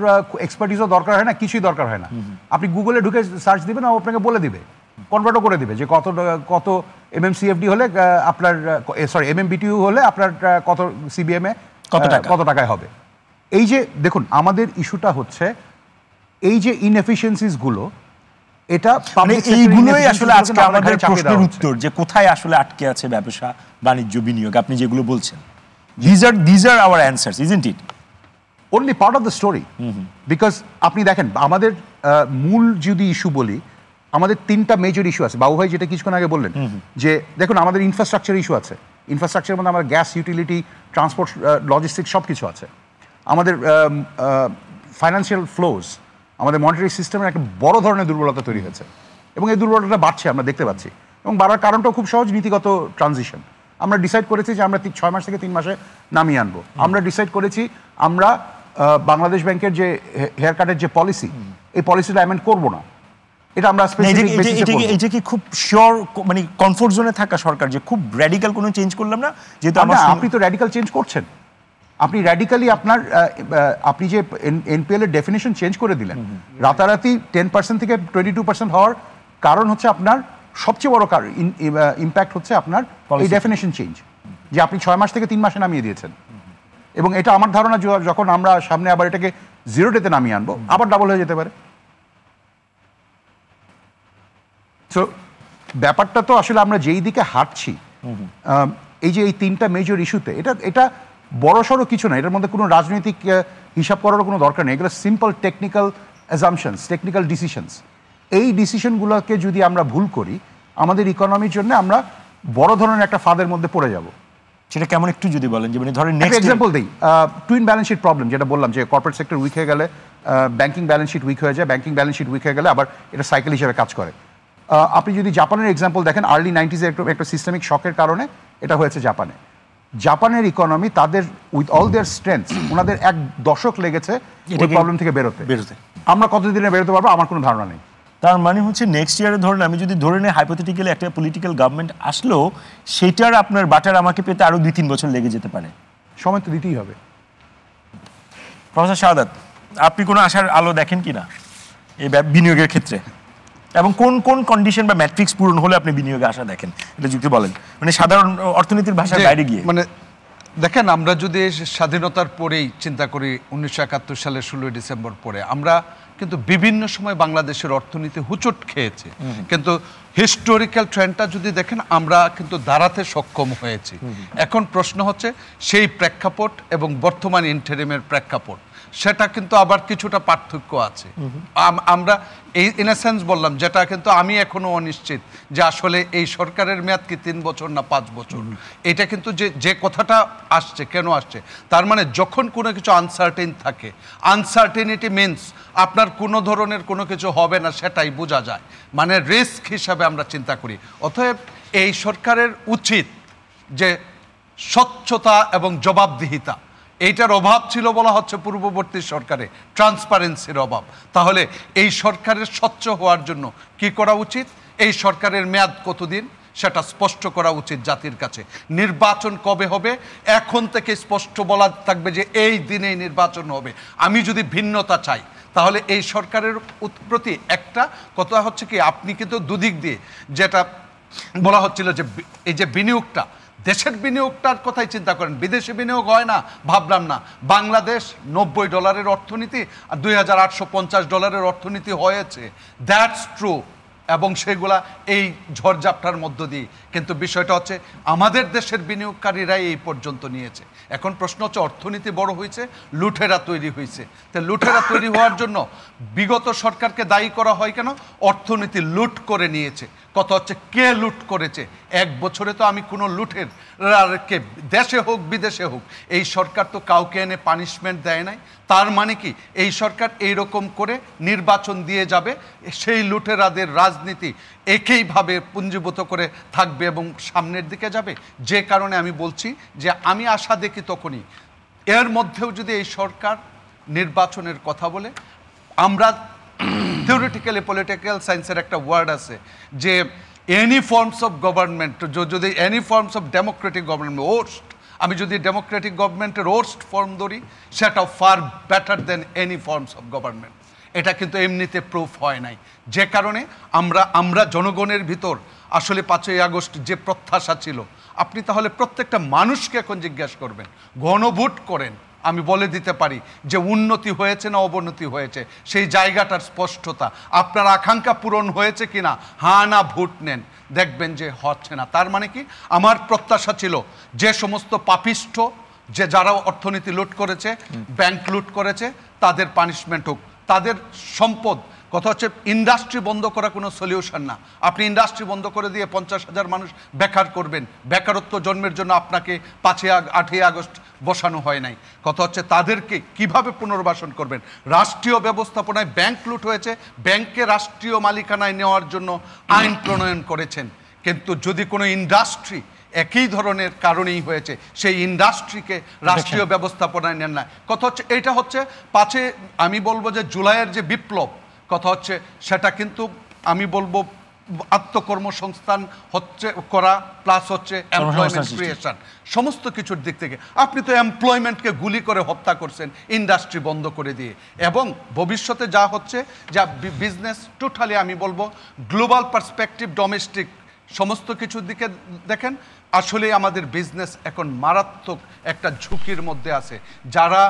এক্সপার্টিসও দরকার হয় না, কিছুই দরকার হয় না। আপনি গুগলে ঢুকে সার্চ দিবেন, আপনাকে বলে দিবে, কনভার্টও করে দিবে যে কত এমএমসিএফডি হলে আপনার, সরি এমএমবিটিইউ হলে আপনার কত সিবিএম এ কত টাকায় হবে। এই যে দেখুন আমাদের ইস্যুটা হচ্ছে এই যে ইনএফিশিয়েন্সিস গুলো, এটা এইগুলোই আসলে আজকে আমাদের প্রশ্নের উত্তর, যে কোথায় আসলে আটকে আছে ব্যবসা বাণিজ্য বিনিয়োগ, আপনি যেগুলো বলছেন। These are our answers, isn't it? Only part of the story. Because আপনি দেখেন আমাদের মূল যদি ইস্যু বলি, আমাদের 3টা মেজর ইস্যু আছে। বাবু ভাই যেটা কিছুক্ষণ আগে বললেন, যে দেখুন আমাদের ইনফ্রাস্ট্রাকচার ইস্যু আছে। ইনফ্রাস্ট্রাকচারের মধ্যে আমার গ্যাস, ইউটিলিটি, ট্রান্সপোর্ট, লজিস্টিক্স সব কিছু আছে। আমাদের ফাইন্যান্সিয়াল ফ্লোজ, আমাদের মনিটারি সিস্টেমের একটা বড় ধরনের দুর্বলতা তৈরি হয়েছে, এবং এই দুর্বলতাটা বাড়ছে, আমরা দেখতে পাচ্ছি। এবং বাড়ার কারণটাও খুব সহজ, নীতিগত ট্রানজিশন। আমরা ডিসাইড করেছি যে আমরা 6 মাস থেকে 3 মাসে নামিয়ে আনবো। আমরা ডিসাইড করেছি আমরা বাংলাদেশ ব্যাংকের যে হেয়ার কাটের যে পলিসি, এই পলিসিটা অ্যামেন্ড করবো না। এটা আমরা এটা কি খুব শিওর, মানে কমফোর্ট জোনে থাকা সরকার, যে খুব র্যাডিক্যাল কোনো চেঞ্জ করলাম না? যেহেতু আপনি তো র্যাডিক্যাল চেঞ্জ করছেন, আপনি র্যাডিক্যালি আপনি যে এনপিএল এর ডেফিনেশন চেঞ্জ করে দিলেন রাতারাতি 10% থেকে 22% হওয়ার কারণ হচ্ছে আপনার সবচেয়ে বড় ইম্প্যাক্ট হচ্ছে আপনার এই ডেফিনেশন চেঞ্জ, যে আপনি 6 মাস থেকে 3 মাসে নামিয়ে দিয়েছেন। এবং এটা আমার ধারণা যখন আমরা সামনে আবার এটাকে 0 ডেতে নামিয়ে আনবো, আবার ডাবল হয়ে যেতে পারে। সো ব্যাপারটা তো আসলে আমরা যেই দিকে হাঁটছি, এই যে এই 3টা মেজর ইস্যুতে, এটা বড়সড় কিছু না, এটার মধ্যে কোনো রাজনৈতিক হিসাব করারও কোনো দরকার নেই। এগুলো simple technical assumptions, technical decisions. এই ডিসিশনগুলোকে যদি আমরা ভুল করি, আমাদের ইকোনমির জন্য আমরা বড় ধরনের একটা ফাঁদের মধ্যে পড়ে যাব। সেটা কেমন একটু যদি বলেন, যে মানে ধরেন নেক্সট এক্সাম্পল দিই, টুইন ব্যালেন্স শিট প্রবলেম, যেটা বললাম যে কর্পোরেট সেক্টর উইক হয়ে গেলে ব্যাংকিং ব্যালেন্স শিট উইক হয়ে যায়, ব্যাংকিং ব্যালেন্স শিট উইক হয়ে গেলে আবার এটা সাইকেল হিসেবে কাজ করে। আপনি যদি জাপানের এক্সাম্পল দেখেন, আর্লি 90s একটা সিস্টেমিক শকের কারণে এটা হয়েছে জাপানে। জাপানের ইকোনমি তাদের উইথ অল দেয়ার স্ট্রেংথ, ওনাদের 1 দশক লেগেছে এই প্রবলেম থেকে বেরোতে। আমরা কতদিনে বেরোতে পারবো আমার কোনো ধারণা নেই। তার মানে হচ্ছে নেক্সট ইয়ারে ধরেন, আমি যদি ধরে নেই হাইপোথেটিক্যালি একটা পলিটিক্যাল গভর্নমেন্ট আসলো, সেটার আপনার বাটার আমাকে পেতে আরো 2-3 বছর লেগে যেতে পারে। সময় তো দিতেই হবে। প্রফেসর শাহাদাত, আপনি কোনো আশার আলো দেখেন কি না এই বিনিয়োগের ক্ষেত্রে, এবং কোন কোন কন্ডিশন বা ম্যাট্রিক্স পূরণ হলে আপনি বিনিয়োগে আশা দেখেন, এটা যুক্তি বলেন, মানে সাধারণ অর্থনীতির ভাষার বাইরে গিয়ে। মানে দেখেন, আমরা যদি স্বাধীনতার পরেই চিন্তা করি 1971 সালের 16 ডিসেম্বর পরে, আমরা কিন্তু বিভিন্ন সময় বাংলাদেশের অর্থনীতি হুচট খেয়েছে, কিন্তু হিস্টোরিক্যাল ট্রেন্ডটা যদি দেখেন আমরা কিন্তু দাঁড়াতে সক্ষম হয়েছি। এখন প্রশ্ন হচ্ছে সেই প্রেক্ষাপট এবং বর্তমান ইন্টারিমের প্রেক্ষাপট, সেটা কিন্তু আবার কিছুটা পার্থক্য আছে। আমরা এই ইন সেন্স বললাম, যেটা কিন্তু আমি এখনো অনিশ্চিত যে আসলে এই সরকারের মেয়াদ কি 3 বছর না 5 বছর। এটা কিন্তু যে কথাটা আসছে, কেন আসছে, তার মানে যখন কোনো কিছু আনসার্টেন থাকে, আনসার্টেনিটি মিনস আপনার কোনো ধরনের কোনো কিছু হবে না, সেটাই বোঝা যায়, মানে রিস্ক হিসাবে আমরা চিন্তা করি। অতএব এই সরকারের উচিত যে স্বচ্ছতা এবং জবাবদিহিতা, এইটার অভাব ছিল বলা হচ্ছে পূর্ববর্তী সরকারে, ট্রান্সপারেন্সির অভাব। তাহলে এই সরকারের স্বচ্ছ হওয়ার জন্য কি করা উচিত, এই সরকারের মেয়াদ কতদিন সেটা স্পষ্ট করা উচিত জাতির কাছে। নির্বাচন কবে হবে এখন থেকে স্পষ্ট বলা থাকবে যে এই দিনেই নির্বাচন হবে। আমি যদি ভিন্নতা চাই তাহলে এই সরকারের প্রতি একটা কথা হচ্ছে কি, আপনি কিন্তু দুদিক দিয়ে যেটা বলা হচ্ছিল যে এই যে বিনিয়োগটা, দেশের বিনিয়োগটার কথাই চিন্তা করেন, বিদেশি বিনিয়োগ হয় না ভাবলাম না। বাংলাদেশ $90 অর্থনীতি আর $2,850 অর্থনীতি হয়েছে, দ্যাটস ট্রু, এবং সেগুলা এই ঝড়ঝাপটার মধ্য দিয়ে। কিন্তু বিষয়টা হচ্ছে আমাদের দেশের বিনিয়োগকারীরাই এই পর্যন্ত নিয়েছে। এখন প্রশ্ন হচ্ছে অর্থনীতি বড় হয়েছে, লুঠেরা তৈরি হয়েছে। তো লুঠেরা তৈরি হওয়ার জন্য বিগত সরকারকে দায়ী করা হয় কেন, অর্থনীতি লুট করে নিয়েছে। কথা হচ্ছে কে লুট করেছে, 1 বছরে তো আমি কোনো লুঠের কে দেশে হোক বিদেশে হোক এই সরকার তো কাউকে এনে পানিশমেন্ট দেয় নাই। তার মানে কি এই সরকার এইরকম করে নির্বাচন দিয়ে যাবে, সেই লুটেরাদের রাজনীতি একইভাবে পুঞ্জীভূত করে থাকবে এবং সামনের দিকে যাবে। যে কারণে আমি বলছি যে আমি আশা দেখি তখনই, এর মধ্যেও যদি এই সরকার নির্বাচনের কথা বলে, আমরা থিওরিটিক্যালি পলিটিক্যাল সায়েন্সের একটা ওয়ার্ড আছে যে এনি ফর্মস অফ গভর্নমেন্ট, যদি any forms of Democratic government worst, আমি যদি ডেমোক্রেটিক গভর্নমেন্টের ওর্স্ট ফর্ম ধরি, সেটা far better than any forms of government. এটা কিন্তু এমনিতে প্রুফ হয় নাই। যে কারণে আমরা জনগণের ভিতর আসলে 5ই আগস্ট যে প্রত্যাশা ছিল, আপনি তাহলে প্রত্যেকটা মানুষকে এখন জিজ্ঞাসা করবেন, গণভোট করেন, আমি বলে দিতে পারি যে উন্নতি হয়েছে না অবনতি হয়েছে, সেই জায়গাটার স্পষ্টতা, আপনার আকাঙ্ক্ষা পূরণ হয়েছে কিনা, হ্যাঁ না ভোট নেন, দেখবেন যে হচ্ছে না। তার মানে কি, আমার প্রত্যাশা ছিল যে সমস্ত পাপিষ্ঠ, যে যারা অর্থনীতি লুট করেছে, ব্যাংক লুট করেছে, তাদের পানিশমেন্ট হোক, তাদের সম্পদ। কথা হচ্ছে ইন্ডাস্ট্রি বন্ধ করা কোনো সলিউশন না। আপনি ইন্ডাস্ট্রি বন্ধ করে দিয়ে 50,000 মানুষ বেকার করবেন, বেকারত্ব জন্মের জন্য আপনাকে 8ই আগস্ট বসানো হয় নাই। কথা হচ্ছে তাদেরকে কিভাবে পুনর্বাসন করবেন। রাষ্ট্রীয় ব্যবস্থাপনায় ব্যাংক লুট হয়েছে, ব্যাংককে রাষ্ট্রীয় মালিকানায় নেওয়ার জন্য আইন প্রণয়ন করেছেন, কিন্তু যদি কোনো ইন্ডাস্ট্রি একই ধরনের কারণেই হয়েছে, সেই ইন্ডাস্ট্রিকে রাষ্ট্রীয় ব্যবস্থাপনায় নেন না। কথা হচ্ছে এটা হচ্ছে আমি বলবো যে জুলাইয়ের যে বিপ্লব, কথা হচ্ছে সেটা কিন্তু আমি বলবো আত্মকর্মসংস্থান হচ্ছে করা, প্লাস হচ্ছে এমপ্লয়মেন্ট ক্রিয়েশন, সমস্ত কিছুর দিক থেকে। আপনি তো এমপ্লয়মেন্টকে গুলি করে হত্যা করছেন ইন্ডাস্ট্রি বন্ধ করে দিয়ে, এবং ভবিষ্যতে যা হচ্ছে, যা বিজনেস টোটালি আমি বলবো গ্লোবাল পার্সপেক্টিভ, ডোমেস্টিক সমস্ত কিছুর দিকে দেখেন, আসলে আমাদের বিজনেস এখন মারাত্মক একটা ঝুঁকির মধ্যে আছে। যারা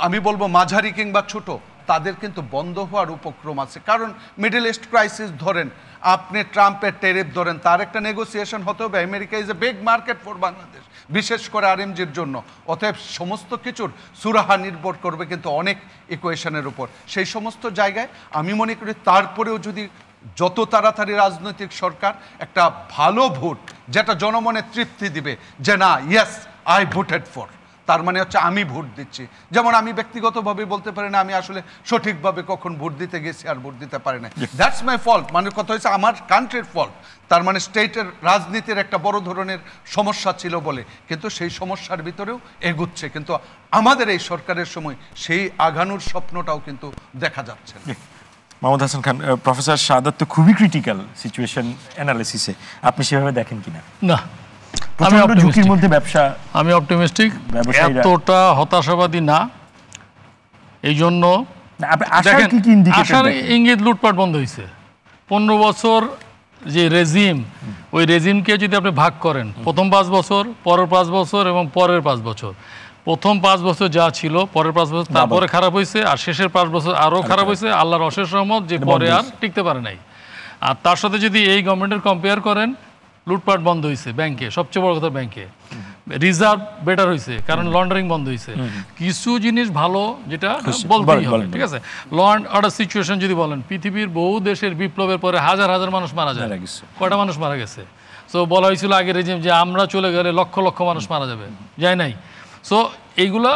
আমি বলবো মাঝারি কিংবা ছোট, তাদের কিন্তু বন্ধ হওয়ার উপক্রম আছে। কারণ মিডল ইস্ট ক্রাইসিস ধরেন, আপনি ট্রাম্পের টেরিফ ধরেন, তার একটা নেগোসিয়েশন হতে হবে। America is a big market for Bangladesh, বিশেষ করে আরএমজির জন্য। অতএব সমস্ত কিছুর সুরাহা নির্ভর করবে কিন্তু অনেক ইকুয়েশনের উপর। সেই সমস্ত জায়গায় আমি মনে করি তারপরেও যদি যত তাড়াতাড়ি রাজনৈতিক সরকার একটা ভালো ভোট, যেটা জনমনে তৃপ্তি দিবে যে না ইয়েস আই ভোটেড ফর, তার মানে হচ্ছে আমি ভোট দিচ্ছি। যেমন আমি ব্যক্তিগতভাবে বলতে পারি না আমি আসলে সঠিকভাবে কখন ভোট দিতে গেছি আর ভোট দিতে পারি না, দ্যাটস মাই ফল্ট। মানে কথা হচ্ছে আমার কান্ট্রির ফল্ট, তার মানে স্টেটের রাজনীতির একটা বড় ধরনের সমস্যা ছিল বলে, কিন্তু সেই সমস্যার ভিতরেও এগুচ্ছে। কিন্তু আমাদের এই সরকারের সময় সেই আগানোর স্বপ্নটাও কিন্তু দেখা যাচ্ছে। মাহমুদ হাসান খান, প্রফেসর শাহাদাত তো খুবই ক্রিটিক্যাল সিচুয়েশন অ্যানালিসিসে, আপনি সেভাবে দেখেন কিনা? না, প্রচন্ড ঝুঁকির মধ্যে ব্যবসা। আমি অপটিমিস্টিক, ব্যবসায়ীরা- এতটা হতাশাবাদী না। এই জন্য আশার কি কি ইন্ডিকেটর আশার দেখেন? ইঙ্গিত লুটপাট বন্ধ হয়েছে। 15 বছর যে রেজিম, ওই রেজিমকে যদি আপনি ভাগ করেন, প্রথম 5 বছর, পরের 5 বছর এবং পরের 5 বছর, প্রথম 5 বছর যা ছিল, পরের 5 বছর তারপরে খারাপ হয়েছে, আর শেষের 5 বছর আরও খারাপ হয়েছে। আল্লাহর অশেষ রহমত যে পরে আর টিকতে পারে নাই। আর তার সাথে যদি এই গভর্নমেন্টের কম্পেয়ার করেন, লুটপাট বন্ধ হয়েছে ব্যাংকে, সবচেয়ে বড় কথা ব্যাংকে। রিজার্ভ বেটার হয়েছে, কারণ লন্ডারিং বন্ধ হয়েছে। কিছু জিনিস ভালো যেটা বলতেই হবে, ঠিক আছে। ল অ্যান্ড অর্ডার সিচুয়েশন যদি বলেন, পৃথিবীর বহু দেশের বিপ্লবের পরে হাজার হাজার মানুষ মারা যায়, কয়টা মানুষ মারা গেছে? সো বলা হয়েছিল আগের রেজিম যে আমরা চলে গেলে লক্ষ লক্ষ মানুষ মারা যাবে, যায় নাই। সো এইগুলা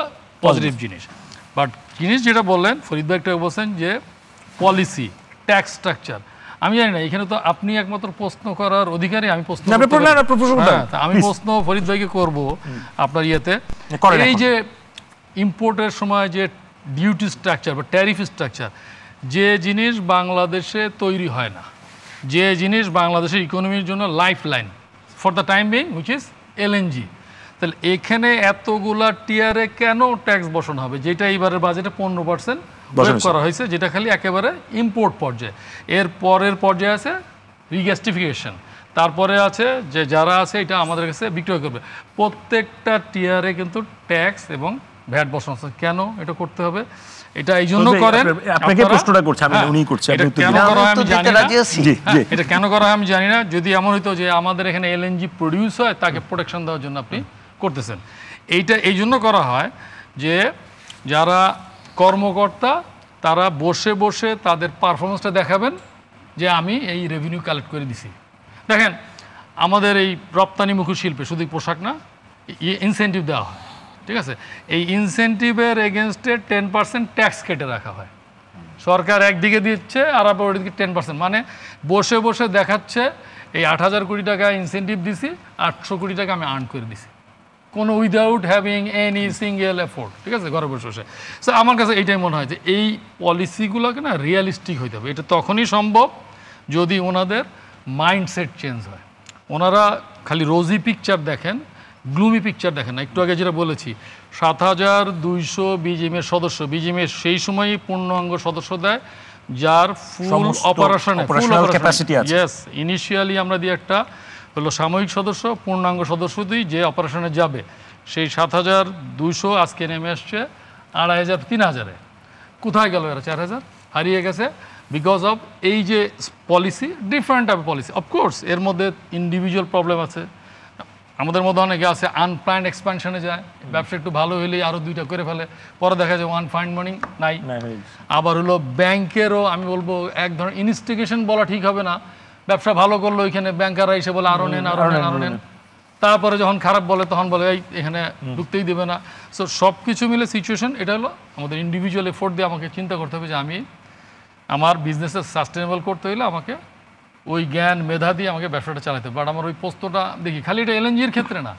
পজিটিভ জিনিস। বাট জিনিস যেটা বললেন, ফরিদ ভাই একটা বলছেন যে পলিসি, ট্যাক্স স্ট্রাকচার, আমি জানি না, এখানে তো আপনি একমাত্র প্রশ্ন করার অধিকারী। আমি প্রশ্ন আমি প্রশ্ন ফরিদ ভাইকে করব আপনার ইয়েতে, এই যে ইম্পোর্টের সময় যে ডিউটি স্ট্রাকচার বা ট্যারিফ স্ট্রাকচার, যে জিনিস বাংলাদেশে তৈরি হয় না, যে জিনিস বাংলাদেশের ইকোনমির জন্য life line for the time being, which is LNG, তাহলে এখানে এতগুলা টিয়ারে কেন ট্যাক্স বসানো হবে, যেটা এইবারের বাজেটে 15% করা হয়েছে, যেটা খালি একেবারে ইম্পোর্ট পর্যায়ে। এর পরের পর্যায়ে আছে রিগ্যাস্টিফিকেশন, তারপরে আছে যে যারা আছে এটা আমাদের কাছে বিক্রয় করবে। প্রত্যেকটা টিয়ারে কিন্তু ট্যাক্স এবং ভ্যাট বসানো আছে। কেন এটা করতে হবে? এটা এই জন্য করেন, আপনাকে প্রশ্নটা করছে, আমি উনি করছে, এটা কেন করা হয় আমি জানি না। এটা কেন করা হয় আমি জানি না। যদি এমন হইতো যে আমাদের এখানে এলএনজি প্রডিউস হয়, তাকে প্রোটেকশন দেওয়ার জন্য আপনি করতেছেন। এইটা এই জন্য করা হয় যে যারা কর্মকর্তা তারা বসে বসে তাদের পারফরমেন্সটা দেখাবেন যে আমি এই রেভিনিউ কালেক্ট করে দিছি। দেখেন আমাদের এই রপ্তানিমুখী শিল্পে শুধু পোশাক না, ইনসেন্টিভ দেওয়া হয়, ঠিক আছে। এই ইনসেন্টিভের এগেনস্টে 10% ট্যাক্স কেটে রাখা হয়। সরকার একদিকে দিচ্ছে আর আবার ওইদিকে 10%, মানে বসে বসে দেখাচ্ছে এই 8,000 কোটি টাকা ইনসেন্টিভ দিছি, 800 কোটি টাকা আমি আর্ন করে দিছি, কোনো without having any single effort, ঠিক আছে, ঘরে বসে বসে। সো আমার কাছে এইটাই মনে হয় যে এই পলিসিগুলোকে না রিয়ালিস্টিক হইতে হবে। এটা তখনই সম্ভব যদি ওনাদের মাইন্ডসেট চেঞ্জ হয়। ওনারা খালি রোজি পিকচার দেখেন, গ্লুমি পিকচার দেখেন না। একটু আগে যেটা বলেছি, 7,200 বিজিএমের সদস্য, বিজিএমের সেই সময়ই পূর্ণাঙ্গ সদস্য দেয় যার ফুল অপারেশনে ক্যাপাসিটি আছে। ইয়েস, ইনিশিয়ালি আমরা দিয়ে একটা হলো সাময়িক সদস্য, পূর্ণাঙ্গ সদস্য দিই যে অপারেশনে যাবে। সেই 7,200 আজকে নেমে আসছে 2,500 3,000-এ। কোথায় গেল এরা? 4,000 হারিয়ে গেছে বিকজ অফ এই যে policy, different type policy. Of course এর মধ্যে ইন্ডিভিজুয়াল প্রবলেম আছে। আমাদের মধ্যে অনেকে আছে আনপ্ল্যান্ড এক্সপ্যানশনে যায়, ব্যবসা একটু ভালো হলেই আরও 2টা করে ফেলে, পরে দেখা যায় ওয়ান ফাইন্ড মানি নাই। আবার হলো ব্যাংকেরও আমি বলবো এক ধরনের ইনস্টিগেশন বলা ঠিক হবে না, ব্যবসা ভালো করলো ওইখানে ব্যাংকাররা এসে বলে আরও নেন আরও নেন আরও নেন, তারপরে যখন খারাপ বলে তখন বলে এই এখানে ঢুকতেই দেবে না। সো সব কিছু মিলে সিচুয়েশন এটা হলো আমাদের ইন্ডিভিজুয়াল এফোর্ট দিয়ে আমাকে চিন্তা করতে হবে যে আমি আমার বিজনেসে সাস্টেনেবল করতে হলে আমাকে ওই জ্ঞান মেধা দিয়ে আমাকে ব্যবসাটা চালাতে হবে। বাট আমার ওই পোস্তটা দেখি খালি এটা এলএনজির ক্ষেত্রে না,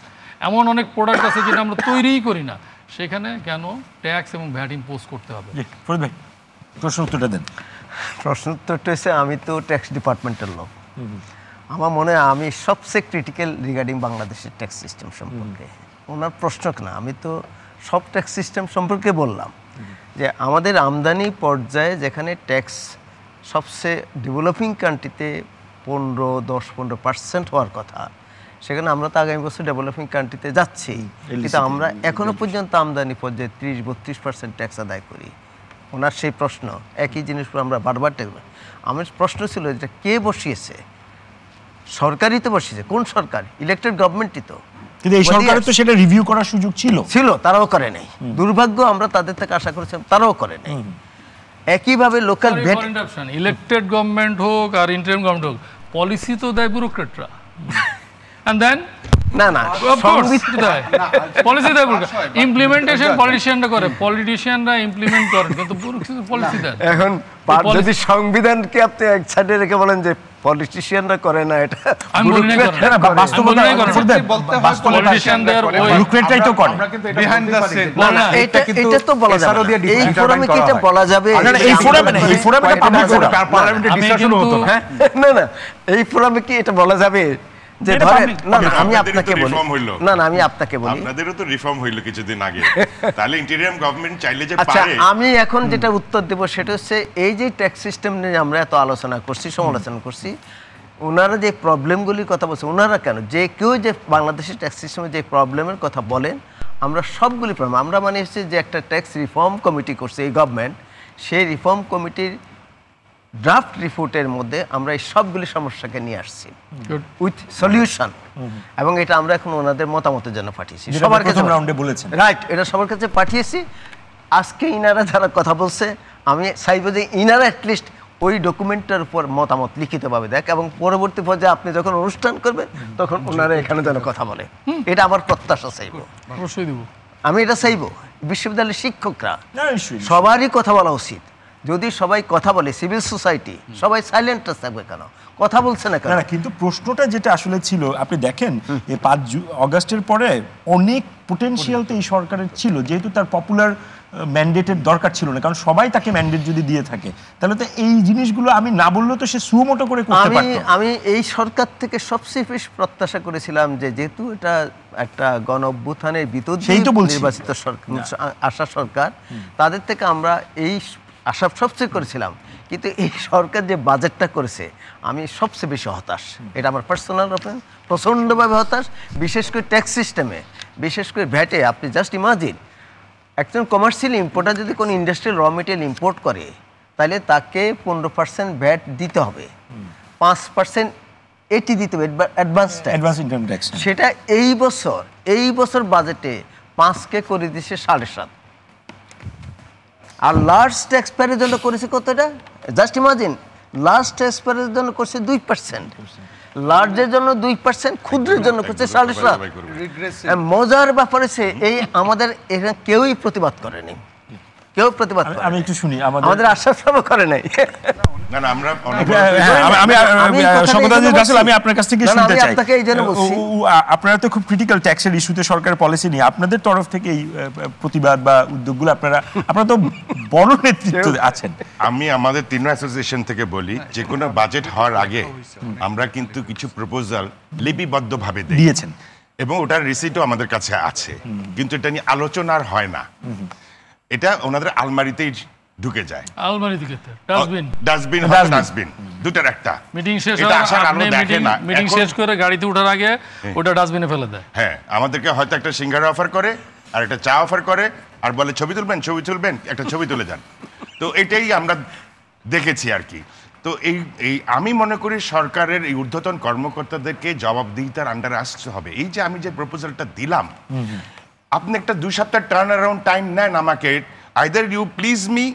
এমন অনেক প্রোডাক্ট আছে যেটা আমরা তৈরিই করি না, সেখানে কেন ট্যাক্স এবং ভ্যাট ইম্পোজ করতে হবে? ফরিদ ভাই প্রশ্ন উত্তরটা দেন। প্রশ্ন উত্তরটা হচ্ছে আমি তো ট্যাক্স ডিপার্টমেন্টের লোক, আমার মনে হয় আমি সবচেয়ে ক্রিটিক্যাল রিগার্ডিং বাংলাদেশের ট্যাক্স সিস্টেম সম্পর্কে। ওনার প্রশ্ন না, আমি তো সব ট্যাক্স সিস্টেম সম্পর্কে বললাম যে আমাদের আমদানি পর্যায়ে যেখানে ট্যাক্স সবচেয়ে ডেভেলপিং কান্ট্রিতে 10-15% হওয়ার কথা, সেখানে আমরা তো আগামী বছর ডেভেলপিং কান্ট্রিতে যাচ্ছি, কিন্তু আমরা এখনো পর্যন্ত আমদানি পর্যায়ে 30-32% ট্যাক্স আদায় করি। ওনার সেই প্রশ্ন একই জিনিস আমরা বারবার ট্যাক্স। আমার প্রশ্ন ছিল এটা কে বসিয়েছে? সরকারই তো বসিয়েছে। কোন সরকার? ইলেক্টেড গভর্নমেন্টই তো। কিন্তু এই সরকারের তো সেটা রিভিউ করার সুযোগ ছিল, তারাও করে নাই। দুর্ভাগ্য, আমরা তাদের থেকে আশা করেছিলাম, তারাও করে নাই। একইভাবে লোকাল ভ্যাট, ইলেক্টেড গভর্নমেন্ট হোক আর ইন্টারিম গভর্নমেন্ট হোক, পলিসি তো দেয় ব্যুরোক্রেটরা। এন্ড দেন না পলিসি দেয় ইমপ্লিমেন্টেশন পলিটিশিয়ানরা করে, পলিটিশিয়ানরা ইমপ্লিমেন্ট করেন কিন্তু পলিসি দেন। এখন যদি সংবিধানকে আপনি এক সাইডে রেখে বলেন যে পলিটিশিয়ানরা করে না, এটা আমি বলি না করে না, বাস্তবতা পলিটিশিয়ানদের ওই ব্যুরোক্রেটরাই তো করে। বিহাইন্ড দ্য সিন এটা তো বলা যাবে না। এই ফোরামে কি এটা বলা যাবে? এই ফোরামে না, এই ফোরামে এটা পাবলিক ফোরাম, পার্লামেন্টের ডিসকাশন হতো না। না, এই ফোরামে কি এটা বলা যাবে যে এটা ধরেন public- না না আমি আপনাদেরও আপনাকে তো বলি reform হইলো। না না আমি আপনাকে বলি আপনাদেরও তো রিফর্ম হইলো কিছুদিন আগে, তাহলে ইন্টেরিয়াম গভর্নমেন্ট চাইলে যে আচ্ছা পারে। আমি এখন যেটা উত্তর দেব সেটা হচ্ছে এই যে ট্যাক্স সিস্টেম নিয়ে আমরা এত আলোচনা করছি সমালোচনা করছি, ওনারা যে প্রবলেমগুলির কথা বলছে, ওনারা কেন যে কেউ যে বাংলাদেশের ট্যাক্স সিস্টেমে যে প্রবলেমের কথা বলেন আমরা সবগুলি প্রবলেম আমরা মানে হচ্ছে যে একটা ট্যাক্স রিফর্ম কমিটি করছে এই গভর্নমেন্ট, সেই রিফর্ম কমিটির ড্রাফট রিপোর্টের মধ্যে আমরা এই সবগুলি সমস্যাকে নিয়ে আসছি উইথ সলিউশন, এবং এটা আমরা এখন ওনাদের মতামতের জন্য পাঠিয়েছি যেটা সবার আপনি কাছে প্রথম রাউন্ডে বলেছেন। রাইট, এটা সবার কাছে পাঠিয়েছি। আজকে ইনারা যারা কথা বলছে আমি চাইবো যে ইনারা অ্যাটলিস্ট ওই ডকুমেন্টের উপর মতামত লিখিতভাবে দেখ, এবং পরবর্তী পর্যায়ে আপনি যখন অনুষ্ঠান করবেন তখন ওনারা এখানে যেন কথা বলে, এটা আমার প্রত্যাশা চাইবো। অবশ্যই দেবো। আমি এটা চাইবো বিশ্ববিদ্যালয়ের শিক্ষকরা না, নিশ্চয়ই। সবারই কথা বলা উচিত। যদি সবাই কথা বলে, সিভিল সোসাইটি সবাই সাইলেন্ট থাকবে কেন, কথা বলছে না কেন? না, কিন্তু প্রশ্নটা যেটা আসলে ছিল, আপনি দেখেন এই 5 অগাস্টের পরে অনেক পোটেনশিয়াল তো এই সরকারের ছিল, যেহেতু তার পপুলার ম্যান্ডেটের দরকার ছিল না, কারণ সবাই তাকে ম্যান্ডেট যদি দিয়ে থাকে তাহলে তো এই জিনিসগুলো আমি না বললেও তো সে সুমোটো করে করতে পারতো। আমি এই সরকার থেকে সবচেয়ে বেশি প্রত্যাশা করেছিলাম যে যেহেতু এটা একটা গণ অভ্যুত্থানের ভিতর সেই তো বলছি। নির্বাচিত সরকার, আশা সরকার, তাদের থেকে আমরা এই আশা সবচেয়ে করেছিলাম, কিন্তু এই সরকার যে বাজেটটা করেছে আমি সবচেয়ে বেশি হতাশ। এটা আমার পার্সোনাল ওপিনিয়ন, প্রচণ্ডভাবে হতাশ, বিশেষ করে ট্যাক্স সিস্টেমে, বিশেষ করে ভ্যাটে। আপনি জাস্ট ইমাজিন একজন কমার্শিয়াল ইম্পোর্টার যদি কোনো ইন্ডাস্ট্রিয়াল র মেটেরিয়াল ইম্পোর্ট করে তাহলে তাকে 15% ভ্যাট দিতে হবে, 5% এটি দিতে হবে অ্যাডভান্স ইনকাম ট্যাক্স। সেটা এই বছর বাজেটে 5কে করে দিয়েছে 7.5, আর লার্জ ট্যাক্স পেয়ারের জন্য করেছে কতটা? জাস্ট ইমাজিন, লার্জ ট্যাক্স পেয়ারের জন্য করছে 2%, লার্জের জন্য 2%, ক্ষুদ্রের জন্য করছে 7.5। মজার ব্যাপার হচ্ছে এই আমাদের এখানে কেউই প্রতিবাদ করেনি, কেউ প্রতিবাদ করে আমি একটু শুনি আমাদের আশ্বাস করে নাই। না না আমরা আমি আপনার কাছ থেকে শুনতে চাই, আপনারা তো খুব ক্রিটিক্যাল ট্যাক্সের ইস্যুতে সরকারের পলিসি নিয়ে আপনাদের তরফ থেকে এই প্রতিবাদ বা উদ্যোগগুলো আপনারা তো বড় নেতৃত্ব আছেন। আমি আমাদের তিন অ্যাসোসিয়েশন থেকে বলি যে কোনো বাজেট হওয়ার আগে আমরা কিন্তু কিছু প্রপোজাল লিপিবদ্ধভাবে দিয়েছেন এবং ওটার রিসিটও আমাদের কাছে আছে, কিন্তু এটা নিয়ে আলোচনা আর হয় না, এটা ওনাদের আলমারিতেই ঢুকে যায়। আলমারি থেকে ডাস্টবিন দুটার একটা মিটিং শেষ এটা আসার আলো দেখে না, মিটিং শেষ করে গাড়িতে ওঠার আগে ওটা ডাস্টবিনে ফেলে দেয়। হ্যাঁ, আমাদেরকে হয়তো একটা সিঙ্গারা অফার করে আর একটা চা অফার করে আর বলে ছবি তুলবেন একটা ছবি তুলে যান। তো এটাই আমরা দেখেছি আর কি। তো এই আমি মনে করি সরকারের এই ঊর্ধ্বতন কর্মকর্তাদেরকে জবাবদিহিতার আন্ডারে আসতে হবে। এই যে আমি যে প্রপোজালটা দিলাম, আপনি একটা 2 সপ্তাহ টার্ন অ্যারাউন্ড টাইম নেন আমাকে, either you please me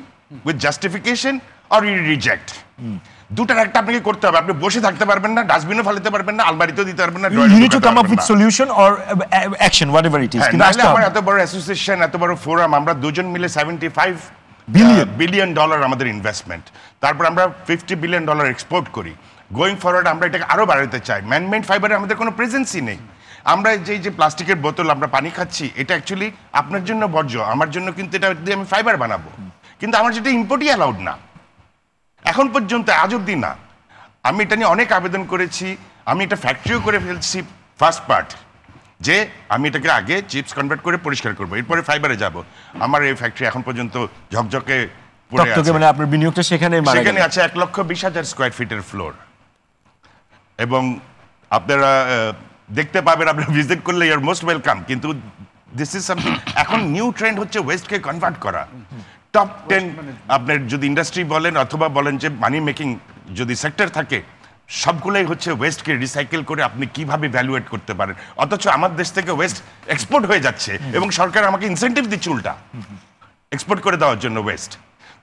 with justification or you reject, দুটার একটা আপনাকে করতে হবে। আপনি বসে থাকতে পারবেন না, ডাস্টবিনও ফেলতে পারবেন না, আলমারিতেও দিতে পারবেন না, you need to come up with solution or action whatever it is। কিন্তু আমার এত বড় অ্যাসোসিয়েশন, এত বড় ফোরাম, আমরা দুজন মিলে $75 বিলিয়ন আমাদের ইনভেস্টমেন্ট, তারপর আমরা $50 বিলিয়ন এক্সপোর্ট করি। গোয়িং ফরওয়ার্ড আমরা এটাকে আরো বাড়াতে চাই। ম্যানমেড ফাইবারে আমাদের কোনো প্রেজেন্সই নেই। আমরা যে প্লাস্টিকের বোতল আমরা পানি খাচ্ছি, এটা অ্যাকচুয়ালি আপনার জন্য বর্জ্য, আমার জন্য কিন্তু এটা দিয়ে আমি ফাইবার বানাবো, কিন্তু আমার যেটা ইম্পোর্টই অ্যালাউড না এখন পর্যন্ত, আজ অব্দি না। আমি এটা নিয়ে অনেক আবেদন করেছি, আমি এটা ফ্যাক্টরিও করে ফেলছি ফার্স্ট পার্ট, যে আমি এটাকে আগে চিপস কনভার্ট করে পরিষ্কার করবো, এরপরে ফাইবারে যাব। আমার এই ফ্যাক্টরি এখন পর্যন্ত ঝকঝকে পড়ে আছে, মানে আপনার বিনিয়োগটা সেখানে আছে 1,20,000 স্কয়ার ফিটের ফ্লোর, এবং আপনারা দেখতে পাবেন, আপনারা ভিজিট করলে ইউ আর মোস্ট ওয়েলকাম। কিন্তু দিস ইজ সামথিং, এখন নিউ ট্রেন্ড হচ্ছে ওয়েস্টকে কনভার্ট করা। টপ 10 আপনার যদি ইন্ডাস্ট্রি বলেন অথবা বলেন যে মানি মেকিং যদি সেক্টর থাকে, সবগুলোই হচ্ছে ওয়েস্টকে রিসাইকেল করে আপনি কিভাবে ভ্যালুয়েট করতে পারেন। অথচ আমার দেশ থেকে ওয়েস্ট এক্সপোর্ট হয়ে যাচ্ছে এবং সরকার আমাকে ইনসেন্টিভ দিচ্ছে উল্টা এক্সপোর্ট করে দেওয়ার জন্য ওয়েস্ট।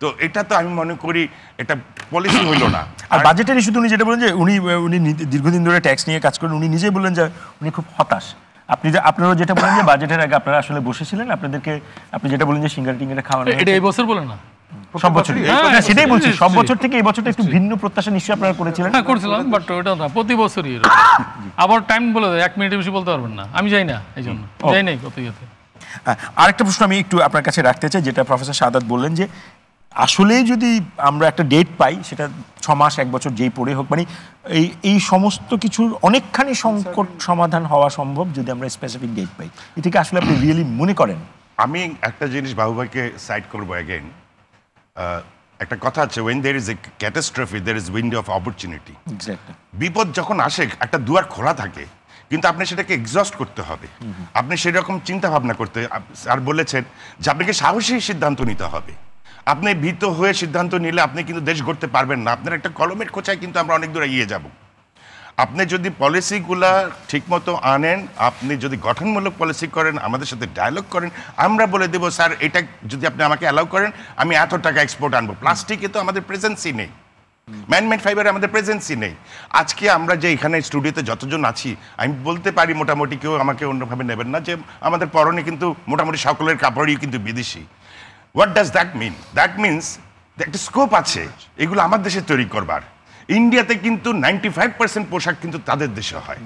তো এটা তো আমি মনে করি এটা পলিসি হইল না। আর বাজেটের ইস্যুতে উনি যেটা বলেন যে উনি দীর্ঘদিন ধরে ট্যাক্স নিয়ে কাজ করেন, উনি নিজেই বললেন যে উনি খুব হতাশ। আপনারা যেটা বলেন যে বাজেটের আগে আপনারা আসলে বসেছিলেন, আপনি যেটা বলেন যে সিঙ্গারা টিঙ্গারা খাওয়ানো, এটা এই বছর বলে না, সব বছরই সেটাই বলছি, সব বছর থেকে এই বছরটা একটু ভিন্ন প্রত্যাশা নিশ্চয়ই আপনারা করেছিলেন। হ্যাঁ করছিলাম, বাট ওটা না, প্রতি বছরই আবার টাইম বলে দেয়, 1 মিনিটের বেশি বলতে পারবেন না, আমি যাই না, এই জন্য যাই নাই কত ইয়েতে। আরেকটা প্রশ্ন আমি একটু আপনার কাছে রাখতে চাই, যেটা প্রফেসর সাদাত বললেন যে আসলে যদি আমরা একটা ডেট পাই, সেটা 6 মাস 1 বছর যেই পড়ে হোক, মানে এই সমস্ত কিছুর অনেকখানি সংকট সমাধান হওয়া সম্ভব যদি আমরা স্পেসিফিক ডেট পাই। এটাকে আসলে আপনি রিয়েলি মনে করেন? আমি একটা জিনিস বাবু ভাইকে সাইড করবো অ্যাগেন। একটা কথা আছে, when there is a catastrophe there is window of opportunity. Exactly. বিপদ যখন আসে একটা দুয়ার খোলা থাকে, কিন্তু আপনি সেটাকে এক্সস্ট করতে হবে। আপনি সেরকম চিন্তা ভাবনা করতে, স্যার বলেছেন যে আপনাকে সাহসী সিদ্ধান্ত নিতে হবে। আপনি ভীত হয়ে সিদ্ধান্ত নিলে আপনি কিন্তু দেশ গড়তে পারবেন না। আপনার একটা কলমের খোঁচায় কিন্তু আমরা অনেক দূর এগিয়ে যাব। আপনি যদি পলিসিগুলা ঠিকমতো আনেন, আপনি যদি গঠনমূলক পলিসি করেন, আমাদের সাথে ডায়ালগ করেন, আমরা বলে দেবো স্যার এটা যদি আপনি আমাকে অ্যালাউ করেন আমি এত টাকা এক্সপোর্ট আনবো। প্লাস্টিকে তো আমাদের প্রেজেন্সই নেই, ম্যানমেড ফাইবারে আমাদের প্রেজেন্সই নেই। আজকে আমরা যে এখানে স্টুডিওতে যতজন আছি, আমি বলতে পারি মোটামুটি, কেউ আমাকে অন্যভাবে নেবেন না, যে আমাদের পরনে কিন্তু মোটামুটি সকলের কাপড়ই কিন্তু বিদেশি। What does that mean? That means একটা স্কোপ আছে এগুলো আমার দেশে তৈরি করবার। ইন্ডিয়াতে কিন্তু 95% পোশাক কিন্তু তাদের দেশে হয়।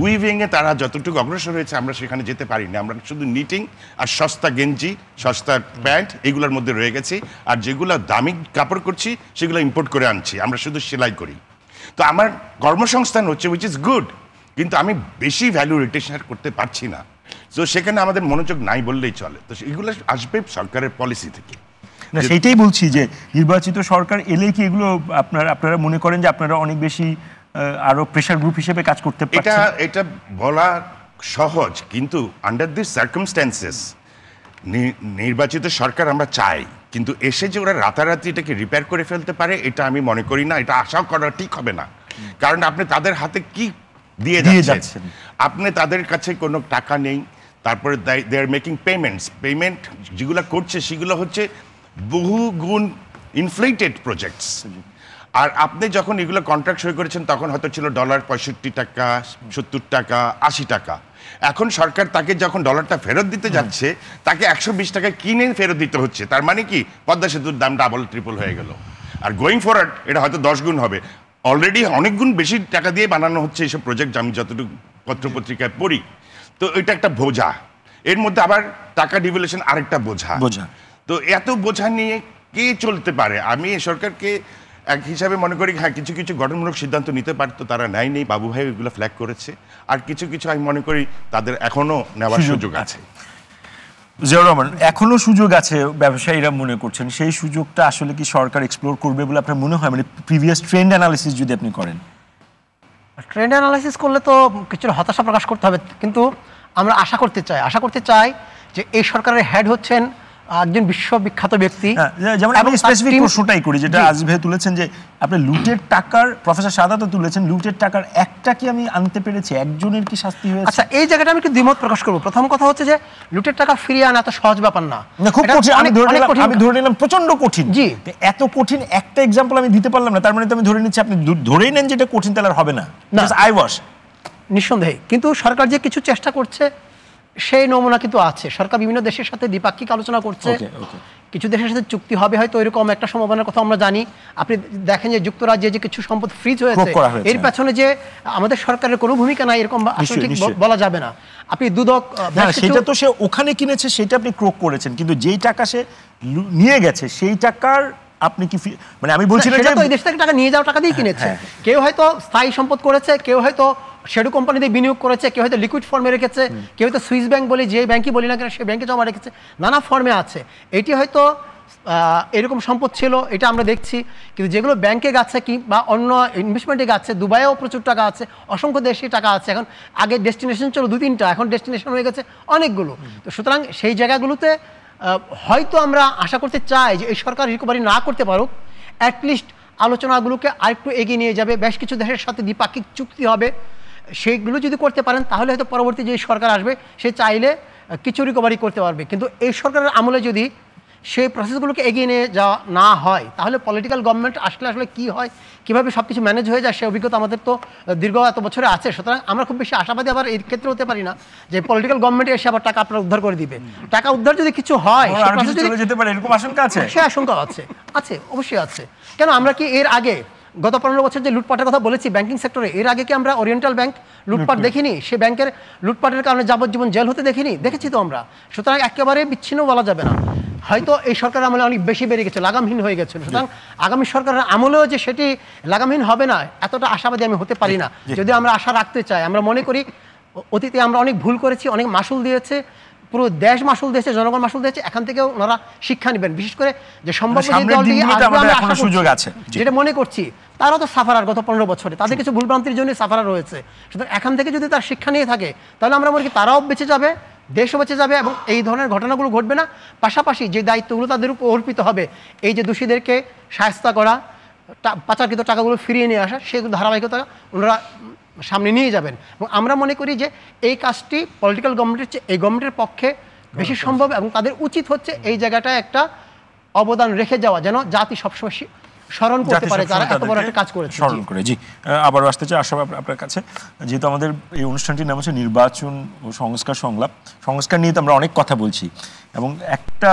উইভিংয়ে তারা যতটুকু অগ্রসর হয়েছে আমরা সেখানে যেতে পারিনি। আমরা শুধু নিটিং আর সস্তা গেঞ্জি, সস্তা প্যান্ট এগুলোর মধ্যে রয়ে গেছি। আর যেগুলো দামি কাপড় করছি সেগুলো ইম্পোর্ট করে আনছি, আমরা শুধু সেলাই করি। তো আমার কর্মসংস্থান হচ্ছে, উইচ ইজ গুড, কিন্তু আমি বেশি ভ্যালু রিটেশন করতে পারছি না। তো সেখানে আমাদের মনোযোগ নাই বললেই চলে। তো এগুলো আসবে সরকারের পলিসি থেকে। না, সেইটাই বলছি যে নির্বাচিত সরকার এলেই কি এগুলো আপনারা মনে করেন যে আপনারা অনেক বেশি আরো প্রেসার গ্রুপ হিসেবে কাজ করতে পারছেন? এটা বলা সহজ, কিন্তু আন্ডার দিস সার্কামস্ট্যান্সেস নির্বাচিত সরকার আমরা চাই, কিন্তু এসে যে ওরা রাতারাতি এটাকে রিপেয়ার করে ফেলতে পারে এটা আমি মনে করি না। এটা আশাও করা ঠিক হবে না, কারণ আপনি তাদের হাতে কি দিয়ে যাচ্ছেন। আপনি তাদের কাছে কোনো টাকা নেই, তারপরে দে আর মেকিং পেমেন্ট যেগুলো করছে সেগুলো হচ্ছে বহু গুণ ইনফ্লেটেড প্রজেক্টস। আর আপনি যখন এগুলো কন্ট্রাক্ট সই করেছেন তখন হয়তো ছিল ডলার 65 টাকা, 70 টাকা, 80 টাকা। এখন সরকার তাকে যখন ডলারটা ফেরত দিতে যাচ্ছে তাকে 120 টাকা কিনে ফেরত দিতে হচ্ছে। তার মানে কি পদ্মা সেতুর দাম ডাবল ট্রিপল হয়ে গেল। আর গোয়িং ফরওয়ার্ড এটা হয়তো 10 গুণ হবে। অলরেডি অনেক গুণ বেশি টাকা দিয়ে বানানো হচ্ছে এইসব প্রজেক্ট, আমি যতটুকু পত্রপত্রিকায় পড়ি। তো এটা একটা বোঝা, এর মধ্যে আবার টাকা ডিভ্যালুয়েশন আরেকটা বোঝা। তো এত বোঝা নিয়ে কে চলতে পারে? আমি সরকারকে এক হিসাবে মনে করি হ্যাঁ কিছু কিছু গঠনমূলক সিদ্ধান্ত নিতে পারতো, তারা নেয়নি। বাবু ভাই এগুলো ফ্ল্যাগ করেছে। আর কিছু কিছু আমি মনে করি তাদের এখনো নেওয়ার সুযোগ আছে। জিয়াউর রহমান, এখনো সুযোগ আছে ব্যবসায়ীরা মনে করছেন, সেই সুযোগটা আসলে কি সরকার এক্সপ্লোর করবে বলে আপনার মনে হয়? মানে প্রিভিয়াস ট্রেন্ড অ্যানালিসিস যদি আপনি করেন। ট্রেন্ড অ্যানালাইসিস করলে তো কিছুটা হতাশা প্রকাশ করতে হবে, কিন্তু আমরা আশা করতে চাই যে এই সরকারের হেড হচ্ছেন একজন বিশ্ববিখ্যাত ব্যক্তি। যেমন আমি স্পেসিফিক প্রশ্নটাই করি যেটা আজিজ ভাই তুলেছেন, যে আপনি লুটের টাকার, প্রফেসর সাদাত তুলেছেন, লুটের টাকার একটা কি আমি আনতে পেরেছি, একজনের কি শাস্তি হয়েছে? আচ্ছা, এই জায়গাটা আমি একটু দ্বিমত প্রকাশ করবো। প্রথম কথা হচ্ছে যে লুটের টাকা ফিরিয়ে আনা এত সহজ ব্যাপার না, খুব কঠিন। আমি ধরে নিলাম প্রচন্ড কঠিন। জি, এত কঠিন একটা এক্সাম্পল আমি দিতে পারলাম না, তার মানে তো আমি ধরে নিচ্ছি আপনি ধরেই নেন যেটা কঠিন, তাহলে আর হবে না। নিঃসন্দেহে, কিন্তু সরকার যে কিছু চেষ্টা করছে সেই নমুনা কিন্তু আছে। সরকার বিভিন্ন দেশের সাথে দ্বিপাক্ষিক আলোচনা করছে, কিছু দেশের সাথে চুক্তি হবে হয়তো, এরকম একটা সম্ভাবনার কথা আমরা জানি। আপনি দেখেন যে যুক্তরাজ্যে যে কিছু সম্পদ ফ্রিজ হয়েছে, এর পেছনে যে আমাদের সরকারের কোনো ভূমিকা নাই এরকম আসলে ঠিক বলা যাবে না। আপনি দুদক, সেটা তো সে ওখানে কিনেছে, সেটা আপনি ক্রোক করেছেন, কিন্তু যেই টাকা সে নিয়ে গেছে সেই টাকার আপনি কি, মানে আমি বলছি না যে এই দেশ থেকে টাকা নিয়ে যাওয়া টাকা দিয়ে কিনেছে। কেউ হয়তো স্থায়ী সম্পদ করেছে, কেউ হয়তো শ্যাডো কোম্পানিতে বিনিয়োগ করেছে, কেউ হয়তো লিকুইড ফর্মে রেখেছে, কেউ হয়তো সুইস ব্যাংক বলি, যে ব্যাংকই বলি না কেন সেই ব্যাংকে জমা রেখেছে, নানা ফর্মে আছে। এটি হয়তো এরকম সম্পদ ছিল, এটা আমরা দেখছি। কিন্তু যেগুলো ব্যাংকে গেছে কি বা অন্য ইনভেস্টমেন্টে গেছে, দুবাইয়েও প্রচুর টাকা আছে, অসংখ্য দেশে টাকা আছে। এখন আগে ডেস্টিনেশন ছিল 2-3টা, এখন ডেস্টিনেশন হয়ে গেছে অনেকগুলো। তো সুতরাং সেই জায়গাগুলোতে হয়তো আমরা আশা করতে চাই যে এই সরকার রিকভারি না করতে পারুক, অ্যাটলিস্ট আলোচনাগুলোকে আরেকটু এগিয়ে নিয়ে যাবে, বেশ কিছু দেশের সাথে দ্বিপাক্ষিক চুক্তি হবে, সেইগুলো যদি করতে পারেন তাহলে হয়তো পরবর্তী যে সরকার আসবে সে চাইলে কিছু রিকভারি করতে পারবে। কিন্তু এই সরকারের আমলে যদি সেই প্রসেসগুলোকে এগিয়ে নিয়ে যাওয়া না হয় তাহলে পলিটিক্যাল গভর্নমেন্ট আসলে কী হয়, কীভাবে সব কিছু ম্যানেজ হয়ে যায়, সে অভিজ্ঞতা আমাদের তো দীর্ঘ এত বছরে আছে। সুতরাং আমরা খুব বেশি আশাবাদী আবার এই ক্ষেত্রে হতে পারি না যে পলিটিক্যাল গভর্নমেন্ট এসে আবার টাকা আপনারা উদ্ধার করে দিবে। টাকা উদ্ধার যদি কিছু হয় এরকম আশঙ্কা আছে, সে আশঙ্কা আছে অবশ্যই আছে। কেন আমরা কি এর আগে গত 15 বছর যে লুটপাটের কথা বলেছি ব্যাংকিং সেক্টরে, এর আগে কি আমরা ওরিয়েন্টাল ব্যাংক লুটপাট দেখিনি? সে ব্যাংকের লুটপাটের কারণে যাবজ্জীবন জেল হতে দেখিনি? দেখেছি তো আমরা। সুতরাং একেবারে বিচ্ছিন্ন বলা যাবে না। হয়তো এই সরকারের আমলে অনেক বেশি বেড়ে গেছে, লাগামহীন হয়ে গেছে। সুতরাং আগামী সরকারের আমলেও যে সেটি লাগামহীন হবে না, এতটা আশাবাদী আমি হতে পারি না। যদি আমরা আশা রাখতে চাই, আমরা মনে করি অতীতে আমরা অনেক ভুল করেছি, অনেক মাসুল দিয়েছে, পুরো দেশ মাসুল দিয়েছে, জনগণ মাসুল দিয়েছে। এখান থেকেও ওনারা শিক্ষা নেবেন, বিশেষ করে যে সম্ভাব্য সুযোগ আছে যেটা মনে করছি তারাও তো সাফারার গত 15 বছরে তাদের কিছু ভুলভ্রান্তির জন্য সাফারা রয়েছে। সুতরাং এখান থেকে যদি তার শিক্ষা নিয়ে থাকে তাহলে আমরা মনে করি তারাও বেঁচে যাবে, দেশও বেঁচে যাবে এবং এই ধরনের ঘটনাগুলো ঘটবে না। পাশাপাশি যে দায়িত্বগুলো তাদের উপর অর্পিত হবে, এই যে দোষীদেরকে শায়েস্তা করা, পাচারকৃত টাকাগুলো ফিরিয়ে নিয়ে আসা, সেই ধারাবাহিকতা ওনারা সামনে নিয়ে যাবেন। এবং আমরা মনে করি যে এই কাজটি পলিটিক্যাল গভর্নমেন্টের চেয়ে এই গভর্নমেন্টের পক্ষে বেশি সম্ভব এবং তাদের উচিত হচ্ছে এই জায়গাটায় একটা অবদান রেখে যাওয়া, যেন জাতি সবসময় স্মরণ করতে পারে যারা এত বড় একটা কাজ করেছে। স্মরণ করে। জি, আবার আসতে চাই আশরাফ আপনার কাছে, যেহেতু আমাদের এই অনুষ্ঠানটির নাম হচ্ছে নির্বাচন ও সংস্কার সংলাপ, সংস্কার নিয়ে তো আমরা অনেক কথা বলছি এবং একটা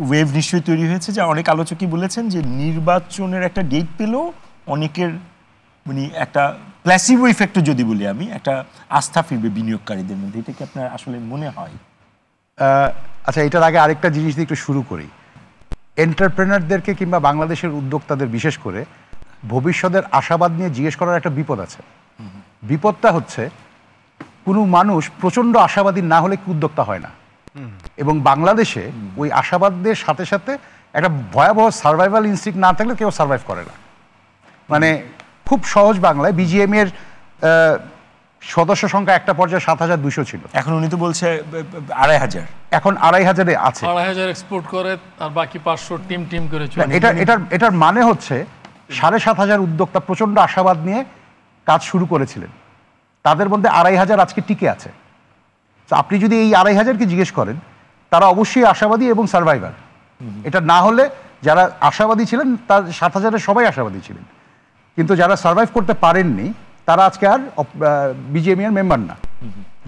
ওয়েভ নিশ্চয়ই তৈরি হয়েছে যে অনেক আলোচকই বলেছেন যে নির্বাচনের একটা ডেট পেলেও অনেকের মানে একটা প্ল্যাসিবো ইফেক্টও যদি বলি আমি, একটা আস্থা ফিরবে বিনিয়োগকারীদের মধ্যে। এটা কি আপনার আসলে মনে হয়? আচ্ছা, এটার আগে আরেকটা জিনিস দিয়ে একটু শুরু করি। এন্টারপ্রেনারদেরকে কিংবা বাংলাদেশের উদ্যোক্তাদের বিশেষ করে ভবিষ্যতের আশাবাদ নিয়ে জিজ্ঞেস করার একটা বিপদ আছে। বিপদটা হচ্ছে কোনো মানুষ প্রচণ্ড আশাবাদী না হলে কি উদ্যোক্তা হয় না, এবং বাংলাদেশে ওই আশাবাদের সাথে সাথে একটা ভয়াবহ সার্ভাইভাল ইনস্টিংক্ট না থাকলে কেউ সার্ভাইভ করে না। মানে খুব সহজ বাংলায় বিজিএম এর সদস্য সংখ্যা একটা পর্যায়ে 7,200 ছিল, এখন উনি তো বলছে 2,500, এখন 2,500-এ আছে। 2,500 এক্সপোর্ট করে আর বাকি 500 টিম করে চলে। এটার মানে হচ্ছে 7,500 উদ্যোক্তা প্রচন্ড আশাবাদ নিয়ে কাজ শুরু করেছিলেন, তাদের মধ্যে 2,500 আজকে টিকে আছে। তো আপনি যদি এই 2,500-কে জিজ্ঞেস করেন, তারা অবশ্যই আশাবাদী এবং সার্ভাইভার। এটা না হলে যারা আশাবাদী ছিলেন তার 7,000-এর সবাই আশাবাদী ছিলেন, কিন্তু যারা সার্ভাইভ করতে পারেননি তারা আজকে আর বিজিএমই এর মেম্বার না।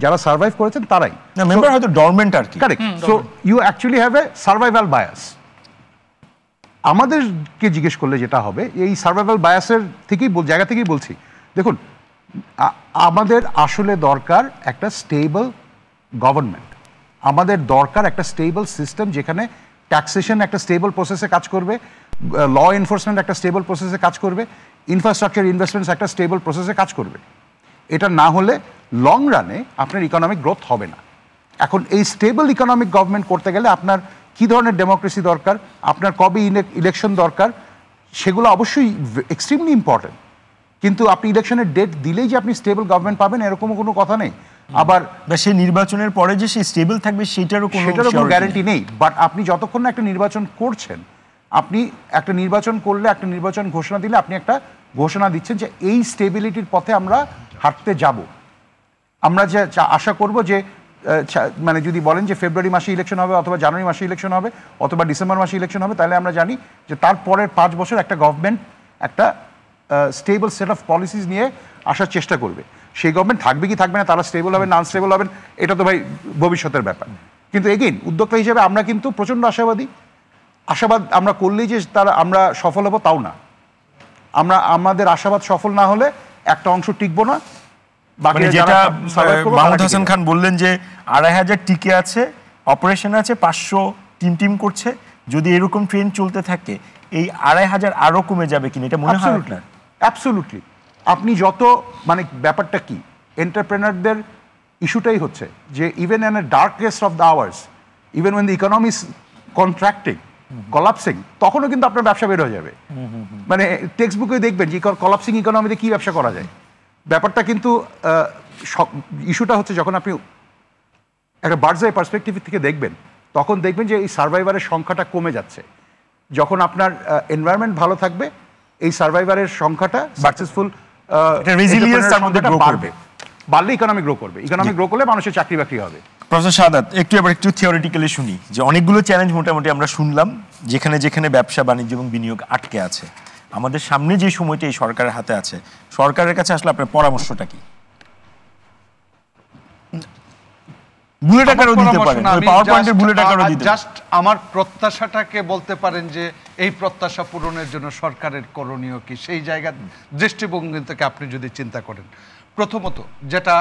যারা সার্ভাইভ করেছেন তারাই মেম্বার, হয়তো ডরমেন্ট আর কি। Correct. So you actually have a survival bias. আমাদেরকে জিজ্ঞেস করলে যেটা হবে, এই সার্ভাইভাল বায়াসের জায়গা থেকেই বলছি, দেখুন আমাদের আসলে দরকার একটা স্টেবল গভর্নমেন্ট, আমাদের দরকার একটা স্টেবল সিস্টেম যেখানে ট্যাক্সেশন একটা স্টেবল প্রসেসে কাজ করবে, ল এনফোর্সমেন্ট একটা স্টেবল প্রসেসে কাজ করবে, ইনফ্রাস্ট্রাকচার ইনভেস্টমেন্টস একটা স্টেবল প্রসেসে কাজ করবে। এটা না হলে লং রানে আপনার ইকোনমিক গ্রোথ হবে না। এখন এই স্টেবল ইকোনমিক গভর্নমেন্ট করতে গেলে আপনার কী ধরনের ডেমোক্রেসি দরকার, আপনার কবে ইলেকশন দরকার, সেগুলো অবশ্যই এক্সট্রিমলি ইম্পর্টেন্ট। কিন্তু আপনি ইলেকশনের ডেট দিলেই যে আপনি স্টেবল গভর্নমেন্ট পাবেন এরকমও কোনো কথা নেই। আবার সেই নির্বাচনের পরে যে সেই স্টেবল থাকবে সেটারও কোনো গ্যারান্টি নেই। বাট আপনি যতক্ষণ না একটা নির্বাচন করছেন, আপনি একটা নির্বাচন করলে, একটা নির্বাচন ঘোষণা দিলে আপনি একটা ঘোষণা দিচ্ছেন যে এই স্টেবিলিটির পথে আমরা হাঁটতে যাব। আমরা যে আশা করব যে মানে যদি বলেন যে ফেব্রুয়ারি মাসে ইলেকশন হবে অথবা জানুয়ারি মাসে ইলেকশন হবে অথবা ডিসেম্বর মাসে ইলেকশন হবে, তাহলে আমরা জানি যে তারপরের 5 বছর একটা গভর্নমেন্ট একটা স্টেবল সেট অফ পলিসিস নিয়ে আসার চেষ্টা করবে। সেই গভর্নমেন্ট থাকবে কি থাকবে না, তারা স্টেবল হবেন না আনস্টেবল হবেন, এটা তো ভাই ভবিষ্যতের ব্যাপার। কিন্তু এগেইন উদ্যোক্তা হিসেবে আমরা কিন্তু প্রচণ্ড আশাবাদী। আশাবাদ আমরা করলেই যে আমরা সফল হব তাও না। আমাদের আশাবাদ সফল না হলে একটা অংশ টিকবো না। যেটা মাহমুদ হাসান খান বললেন যে 2,500 টিকে আছে, অপারেশন আছে, 500 টিম করছে, যদি এরকম ট্রেন্ড চলতে থাকে এই 2,500 আরো কমে যাবে কিনা এটা মনে হয়? অ্যাবসলিউটলি। আপনি যত মানে ব্যাপারটা কি, এন্টারপ্রেনারদের ইস্যুটাই হচ্ছে যে even in a darkest of the hours, even when the economy is contracting, collapsing, তখনও কিন্তু আপনার ব্যবসা বের হয়ে যাবে। মানে টেক্সট বুকে দেখবেন যে কলাপসিং ইকোনমিতে কী ব্যবসা করা যায়। ব্যাপারটা কিন্তু ইস্যুটা হচ্ছে যখন আপনি একটা বার্ডস আই পার্সপেক্টিভ থেকে দেখবেন, তখন দেখবেন যে এই সার্ভাইভারের সংখ্যাটা কমে যাচ্ছে। যখন আপনার এনভায়রনমেন্ট ভালো থাকবে, এই সার্ভাইভারের সংখ্যাটা সাকসেসফুল বাড়বে, বাড়লে ইকোনমি গ্রো করবে, ইকোনমি গ্রো করলে মানুষের চাকরি বাকরি হবে। প্রফেসর শাহাদাত, একটু থিওরিটিক্যালি শুনি যে অনেকগুলো চ্যালেঞ্জ মোটামুটি আমরা শুনলাম, যেখানে ব্যবসা বাণিজ্য এবং বিনিয়োগ আটকে আছে। আমাদের সামনে যে সময়টা এই সরকারের হাতে আছে, সরকারের কাছে আসলে আপনার পরামর্শটা কি? বুলেট আকারও দিতে পারেন, ওই পাওয়ার পয়েন্টের বুলেট আকারও দিতে। জাস্ট আমার প্রত্যাশাটাকে বলতে পারেন যে এই প্রত্যাশা পূরণের জন্য সরকারের করণীয় কি, সেই জায়গার দৃষ্টিভঙ্গি থেকে আপনি যদি চিন্তা করেন। প্রথমত যেটা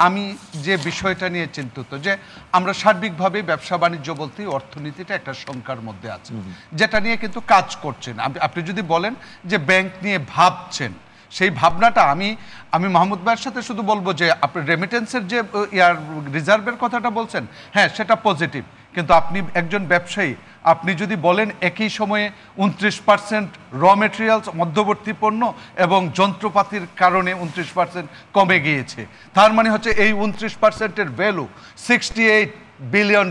আমি যে বিষয়টা নিয়ে চিন্তিত, যে আমরা সার্বিকভাবে ব্যবসা বাণিজ্য বলতে অর্থনীতিটা একটা সংখ্যার মধ্যে আছে, যেটা নিয়ে কিন্তু কাজ করছেন। আপনি যদি বলেন যে ব্যাংক নিয়ে ভাবছেন, সেই ভাবনাটা আমি মাহমুদ ভাইয়ের সাথে শুধু বলবো যে আপনি রেমিটেন্সের যে রিজার্ভের কথাটা বলছেন, হ্যাঁ সেটা পজিটিভ, কিন্তু আপনি একজন ব্যবসায়ী, আপনি যদি বলেন একই সময়ে 29% র মেটেরিয়ালস মধ্যবর্তী পণ্য এবং যন্ত্রপাতির কারণে 29% কমে গিয়েছে, তার মানে হচ্ছে এই 29%-এর ভ্যালু $68 বিলিয়ন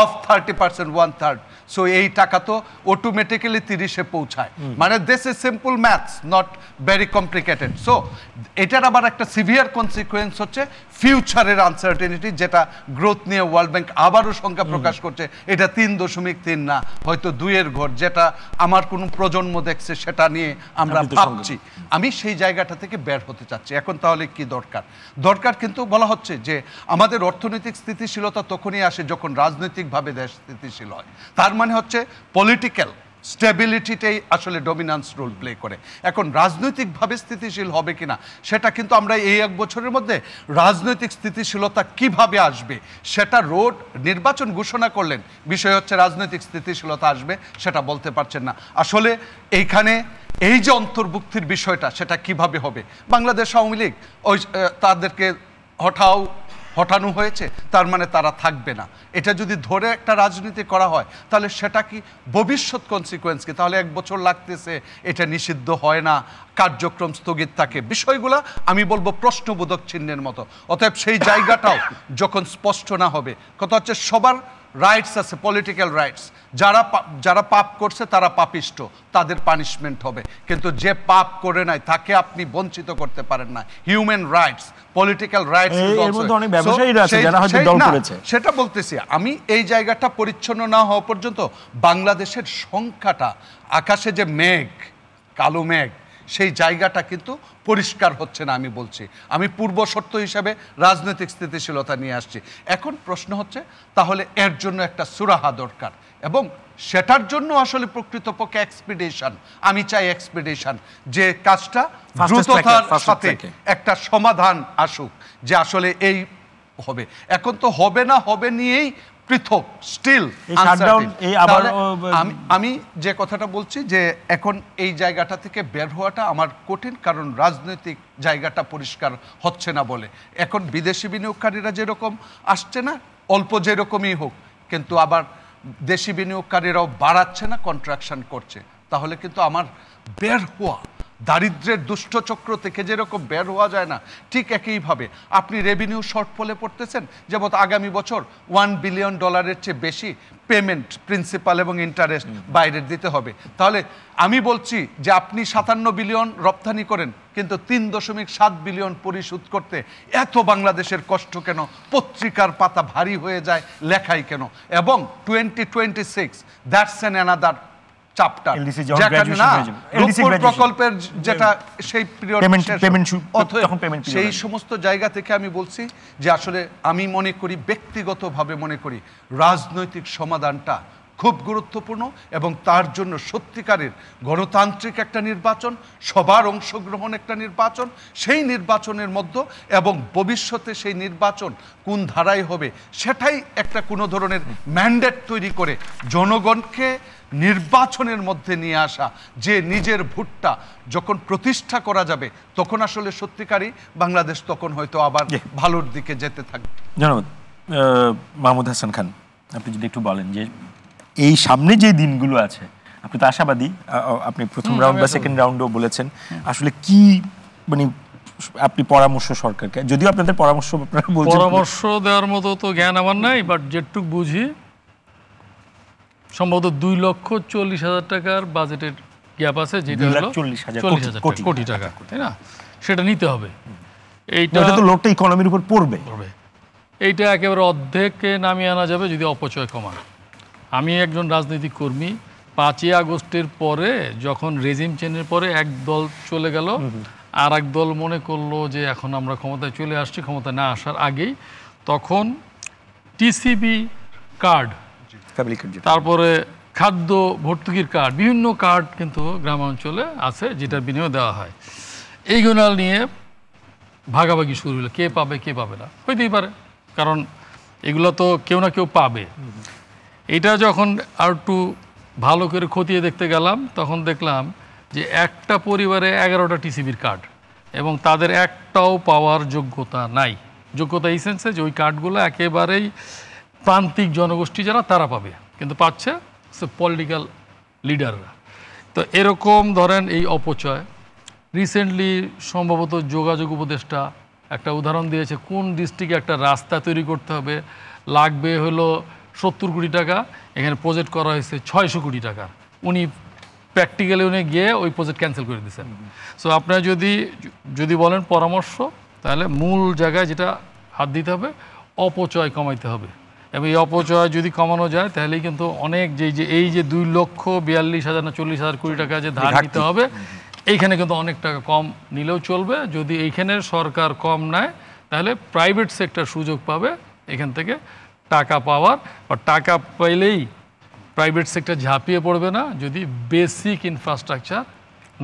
অফ 30%, 1/3। সো এই টাকা তো অটোমেটিক্যালি 30-এ পৌঁছায়, মানে this is simple maths, not very complicated. So এটার আবার একটা সিভিয়ার কনসিকুয়েন্স হচ্ছে ফিউচারের আনসার্টেনিটি, যেটা গ্রোথ নিয়ে ওয়ার্ল্ড ব্যাংক আবারও সংখ্যা প্রকাশ করছে, এটা 3.3 না, হয়তো 2-এর ঘর, যেটা আমার কোনো প্রজন্ম দেখছে সেটা নিয়ে আমরা ভাবছি। আমি সেই জায়গাটা থেকে বের হতে চাচ্ছি। এখন তাহলে কি দরকার কিন্তু বলা হচ্ছে যে আমাদের অর্থনৈতিক স্থিতিশীলতা তখনই আসে যখন রাজনৈতিকভাবে দেশ স্থিতিশীল হয়। তার মানে হচ্ছে পলিটিক্যাল স্টেবিলিটিটাই আসলে ডমিনেন্স রোল প্লে করে। এখন রাজনৈতিকভাবে স্থিতিশীল হবে কিনা সেটা কিন্তু আমরা এই 1 বছরের মধ্যে রাজনৈতিক স্থিতিশীলতা কিভাবে আসবে সেটা নির্বাচন ঘোষণা করলেন, বিষয় হচ্ছে রাজনৈতিক স্থিতিশীলতা আসবে সেটা বলতে পারছেন না। আসলে এইখানে এই যে অন্তর্ভুক্তির বিষয়টা সেটা কিভাবে হবে, বাংলাদেশ আওয়ামী লীগ তাদেরকে হটানো হয়েছে, তার মানে তারা থাকবে না, এটা যদি ধরে একটা রাজনীতি করা হয় তাহলে সেটা কি ভবিষ্যৎ কনসিকুয়েন্স কি? তাহলে 1 বছর লাগতেছে, এটা নিষিদ্ধ হয় না, কার্যক্রম স্থগিত থাকে, বিষয়গুলো আমি বলবো প্রশ্নবোধক চিহ্নের মতো। অতএব সেই জায়গাটাও যখন স্পষ্ট না হবে, কথা হচ্ছে সবার রাইটস আছে, পলিটিক্যাল রাইটস, যারা পাপ করছে তারা পাপিষ্ট, তাদের পানিশমেন্ট হবে, কিন্তু যে পাপ করে নাই তাকে আপনি বঞ্চিত করতে পারেন না। হিউম্যান রাইটস, পলিটিক্যাল রাইটস, সেটা বলতেছি আমি। এই জায়গাটা পরিচ্ছন্ন না হওয়া পর্যন্ত বাংলাদেশের সংখ্যাটা, আকাশে যে মেঘ, কালো মেঘ, সেই জায়গাটা কিন্তু পরিষ্কার হচ্ছে না। আমি বলছি, আমি পূর্ব শর্ত হিসাবে রাজনৈতিক স্থিতিশীলতা নিয়ে আসছি। এখন প্রশ্ন হচ্ছে তাহলে এর জন্য একটা সুরাহা দরকার, এবং সেটার জন্য আসলে প্রকৃতপক্ষে এক্সপিডিশন, আমি চাই এক্সপিডিশন, যে কাজটা দ্রুততার সাথে একটা সমাধান আসুক, যে আসলে এই হবে। এখন তো হবে না হবে নিয়েই পৃথক, স্টিল আমি যে কথাটা বলছি যে এখন এই জায়গাটা থেকে বের হওয়াটা আমার কঠিন, কারণ রাজনৈতিক জায়গাটা পরিষ্কার হচ্ছে না বলে। এখন বিদেশি বিনিয়োগকারীরা যেরকম আসছে না, অল্প যেরকমই হোক, কিন্তু আবার দেশি বিনিয়োগকারীরাও বাড়াচ্ছে না, কন্ট্রাকশন করছে। তাহলে কিন্তু আমার বের হওয়া, দারিদ্র্যের দুষ্টচক্র থেকে যেরকম বের হওয়া যায় না, ঠিক একইভাবে আপনি রেভিনিউ শর্টফলে পড়তেছেন, যেমন আগামী বছর $1 বিলিয়ন চেয়ে বেশি পেমেন্ট, প্রিন্সিপাল এবং ইন্টারেস্ট বাইরের দিতে হবে। তাহলে আমি বলছি যে আপনি 57 বিলিয়ন রপ্তানি করেন, কিন্তু 3.7 বিলিয়ন পরিশোধ করতে এত বাংলাদেশের কষ্ট কেন? পত্রিকার পাতা ভারী হয়ে যায় লেখাই কেন? এবং 2026 দ্যাটস অ্যান অ্যানাদার চ্যাপ্টার, প্রকল্পের যেটা সেই সেই সমস্ত জায়গা থেকে আমি বলছি যে আসলে আমি মনে করি, ব্যক্তিগতভাবে মনে করি রাজনৈতিক সমাধানটা খুব গুরুত্বপূর্ণ, এবং তার জন্য সত্যিকারের গণতান্ত্রিক একটা নির্বাচন, সবার অংশগ্রহণ একটা নির্বাচন, সেই নির্বাচনের মধ্যে এবং ভবিষ্যতে সেই নির্বাচন কোন ধারায় হবে সেটাই একটা কোনো ধরনের ম্যান্ডেট তৈরি করে জনগণকে নির্বাচনের মধ্যে নিয়ে আসা, যে নিজের ভোটটা যখন প্রতিষ্ঠা করা যাবে তখন আসলে সত্যিকারই বাংলাদেশ তখন হয়তো আবার ভালোর দিকে যেতে থাকবে। ধন্যবাদ। মাহমুদ হাসান খান, আপনি যদি একটু বলেন যে এই সামনে যে দিনগুলো আছে, আপনি তো আশাবাদী, আপনি প্রথম রাউন্ড বা সেকেন্ড রাউন্ডও বলেছেন, আসলে কি মানে আপনি পরামর্শ সরকারকে, যদিও আপনাদের পরামর্শ পরামর্শ দেওয়ার মতো তো জ্ঞান আমার নাই, বাট যেটুক বুঝি সম্ভবত 2,40,000 টাকার বাজেটের গ্যাপ আছে, যেটা হলো 40,000 কোটি টাকা, তাই না? সেটা নিতে হবে। এইটা তো লোকটা ইকোনমির উপর পড়বে, এইটা একেবারে অর্ধেকে নামিয়ে আনা যাবে যদি অপচয় কমায়। আমি একজন রাজনৈতিক কর্মী, 5ই আগস্টের পরে যখন রেজিম চেঞ্জের পরে এক দল চলে গেল, আর এক দল মনে করলো যে এখন আমরা ক্ষমতায় চলে আসছি, ক্ষমতায় না আসার আগেই, তখন টিসিবি কার্ড, ফ্যামিলি কার্ড, তারপরে খাদ্য ভর্তুকির কার্ড, বিভিন্ন কার্ড কিন্তু গ্রামাঞ্চলে আছে যেটার বিনিয়োগ দেওয়া হয়। এইগুলো নিয়ে ভাগাভাগি শুরু হলো, কে পাবে কে পাবে না, হইতেই পারে, কারণ এগুলো তো কেউ না কেউ পাবে। এটা যখন আর একটু ভালো করে খতিয়ে দেখতে গেলাম, তখন দেখলাম যে একটা পরিবারে 11টা টিসিবির কার্ড এবং তাদের একটাও পাওয়ার যোগ্যতা নাই। যোগ্যতা এই সেন্সে যে ওই কার্ডগুলো একেবারেই প্রান্তিক জনগোষ্ঠী যারা তারা পাবে, কিন্তু পাচ্ছে পলিটিক্যাল লিডাররা। তো এরকম ধরেন এই অপচয় রিসেন্টলি সম্ভবত যোগাযোগ উপদেষ্টা একটা উদাহরণ দিয়েছে, কোন ডিস্ট্রিক্টে একটা রাস্তা তৈরি করতে হবে, লাগবে হলো 70 কোটি টাকা, এখানে প্রজেক্ট করা হয়েছে 600 কোটি টাকা। উনি প্র্যাকটিক্যালি উনি গিয়ে ওই প্রজেক্ট ক্যান্সেল করে দিয়েছেন। সো আপনার যদি বলেন পরামর্শ, তাহলে মূল জায়গায় যেটা হাত দিতে হবে, অপচয় কমাইতে হবে। এবং এই অপচয় যদি কমানো যায় তাহলেই কিন্তু অনেক এই যে 2,42,000 না 40,000 কোটি টাকা যে ধার নিতে হবে, এইখানে কিন্তু অনেক টাকা কম নিলেও চলবে। যদি এইখানে সরকার কম নেয় তাহলে প্রাইভেট সেক্টর সুযোগ পাবে এখান থেকে টাকা পাওয়ার, বা টাকা পাইলেই প্রাইভেট সেক্টর ঝাঁপিয়ে পড়বে না যদি বেসিক ইনফ্রাস্ট্রাকচার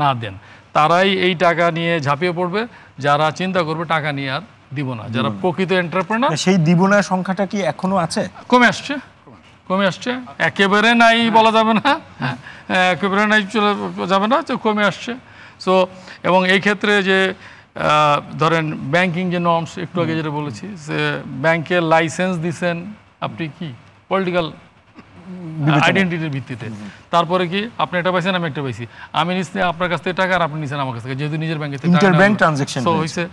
না দেন। তারাই এই টাকা নিয়ে ঝাঁপিয়ে পড়বে যারা চিন্তা করবে টাকা নিয়ে আর দিব না, যারা প্রকৃত এন্টারপ্রেনার। সেই দিব না সংখ্যাটা কি এখনো আছে? কমে আসছে, একেবারে নাই বলা যাবে না, একেবারে নাই চলে যাবে না, তো কমে আসছে। সো এবং এই ক্ষেত্রে যে ধরেন ব্যাংকিং যে নর্মস, একটু আগে যেটা বলেছি, যে ব্যাংকের লাইসেন্স দিচ্ছেন আপনি কি পলিটিক্যাল আইডেন্টিটির ভিত্তিতে, তারপরে কি আপনি এটা পাইছেন আমি একটা পাইছি, আমি নিচ্ছি আপনার কাছ থেকে টাকা আর আপনি নিচ্ছেন আমার কাছ থেকে, যেহেতু নিজের ব্যাংকে ইন্টারব্যাংক ট্রানজাকশন হয়েছে।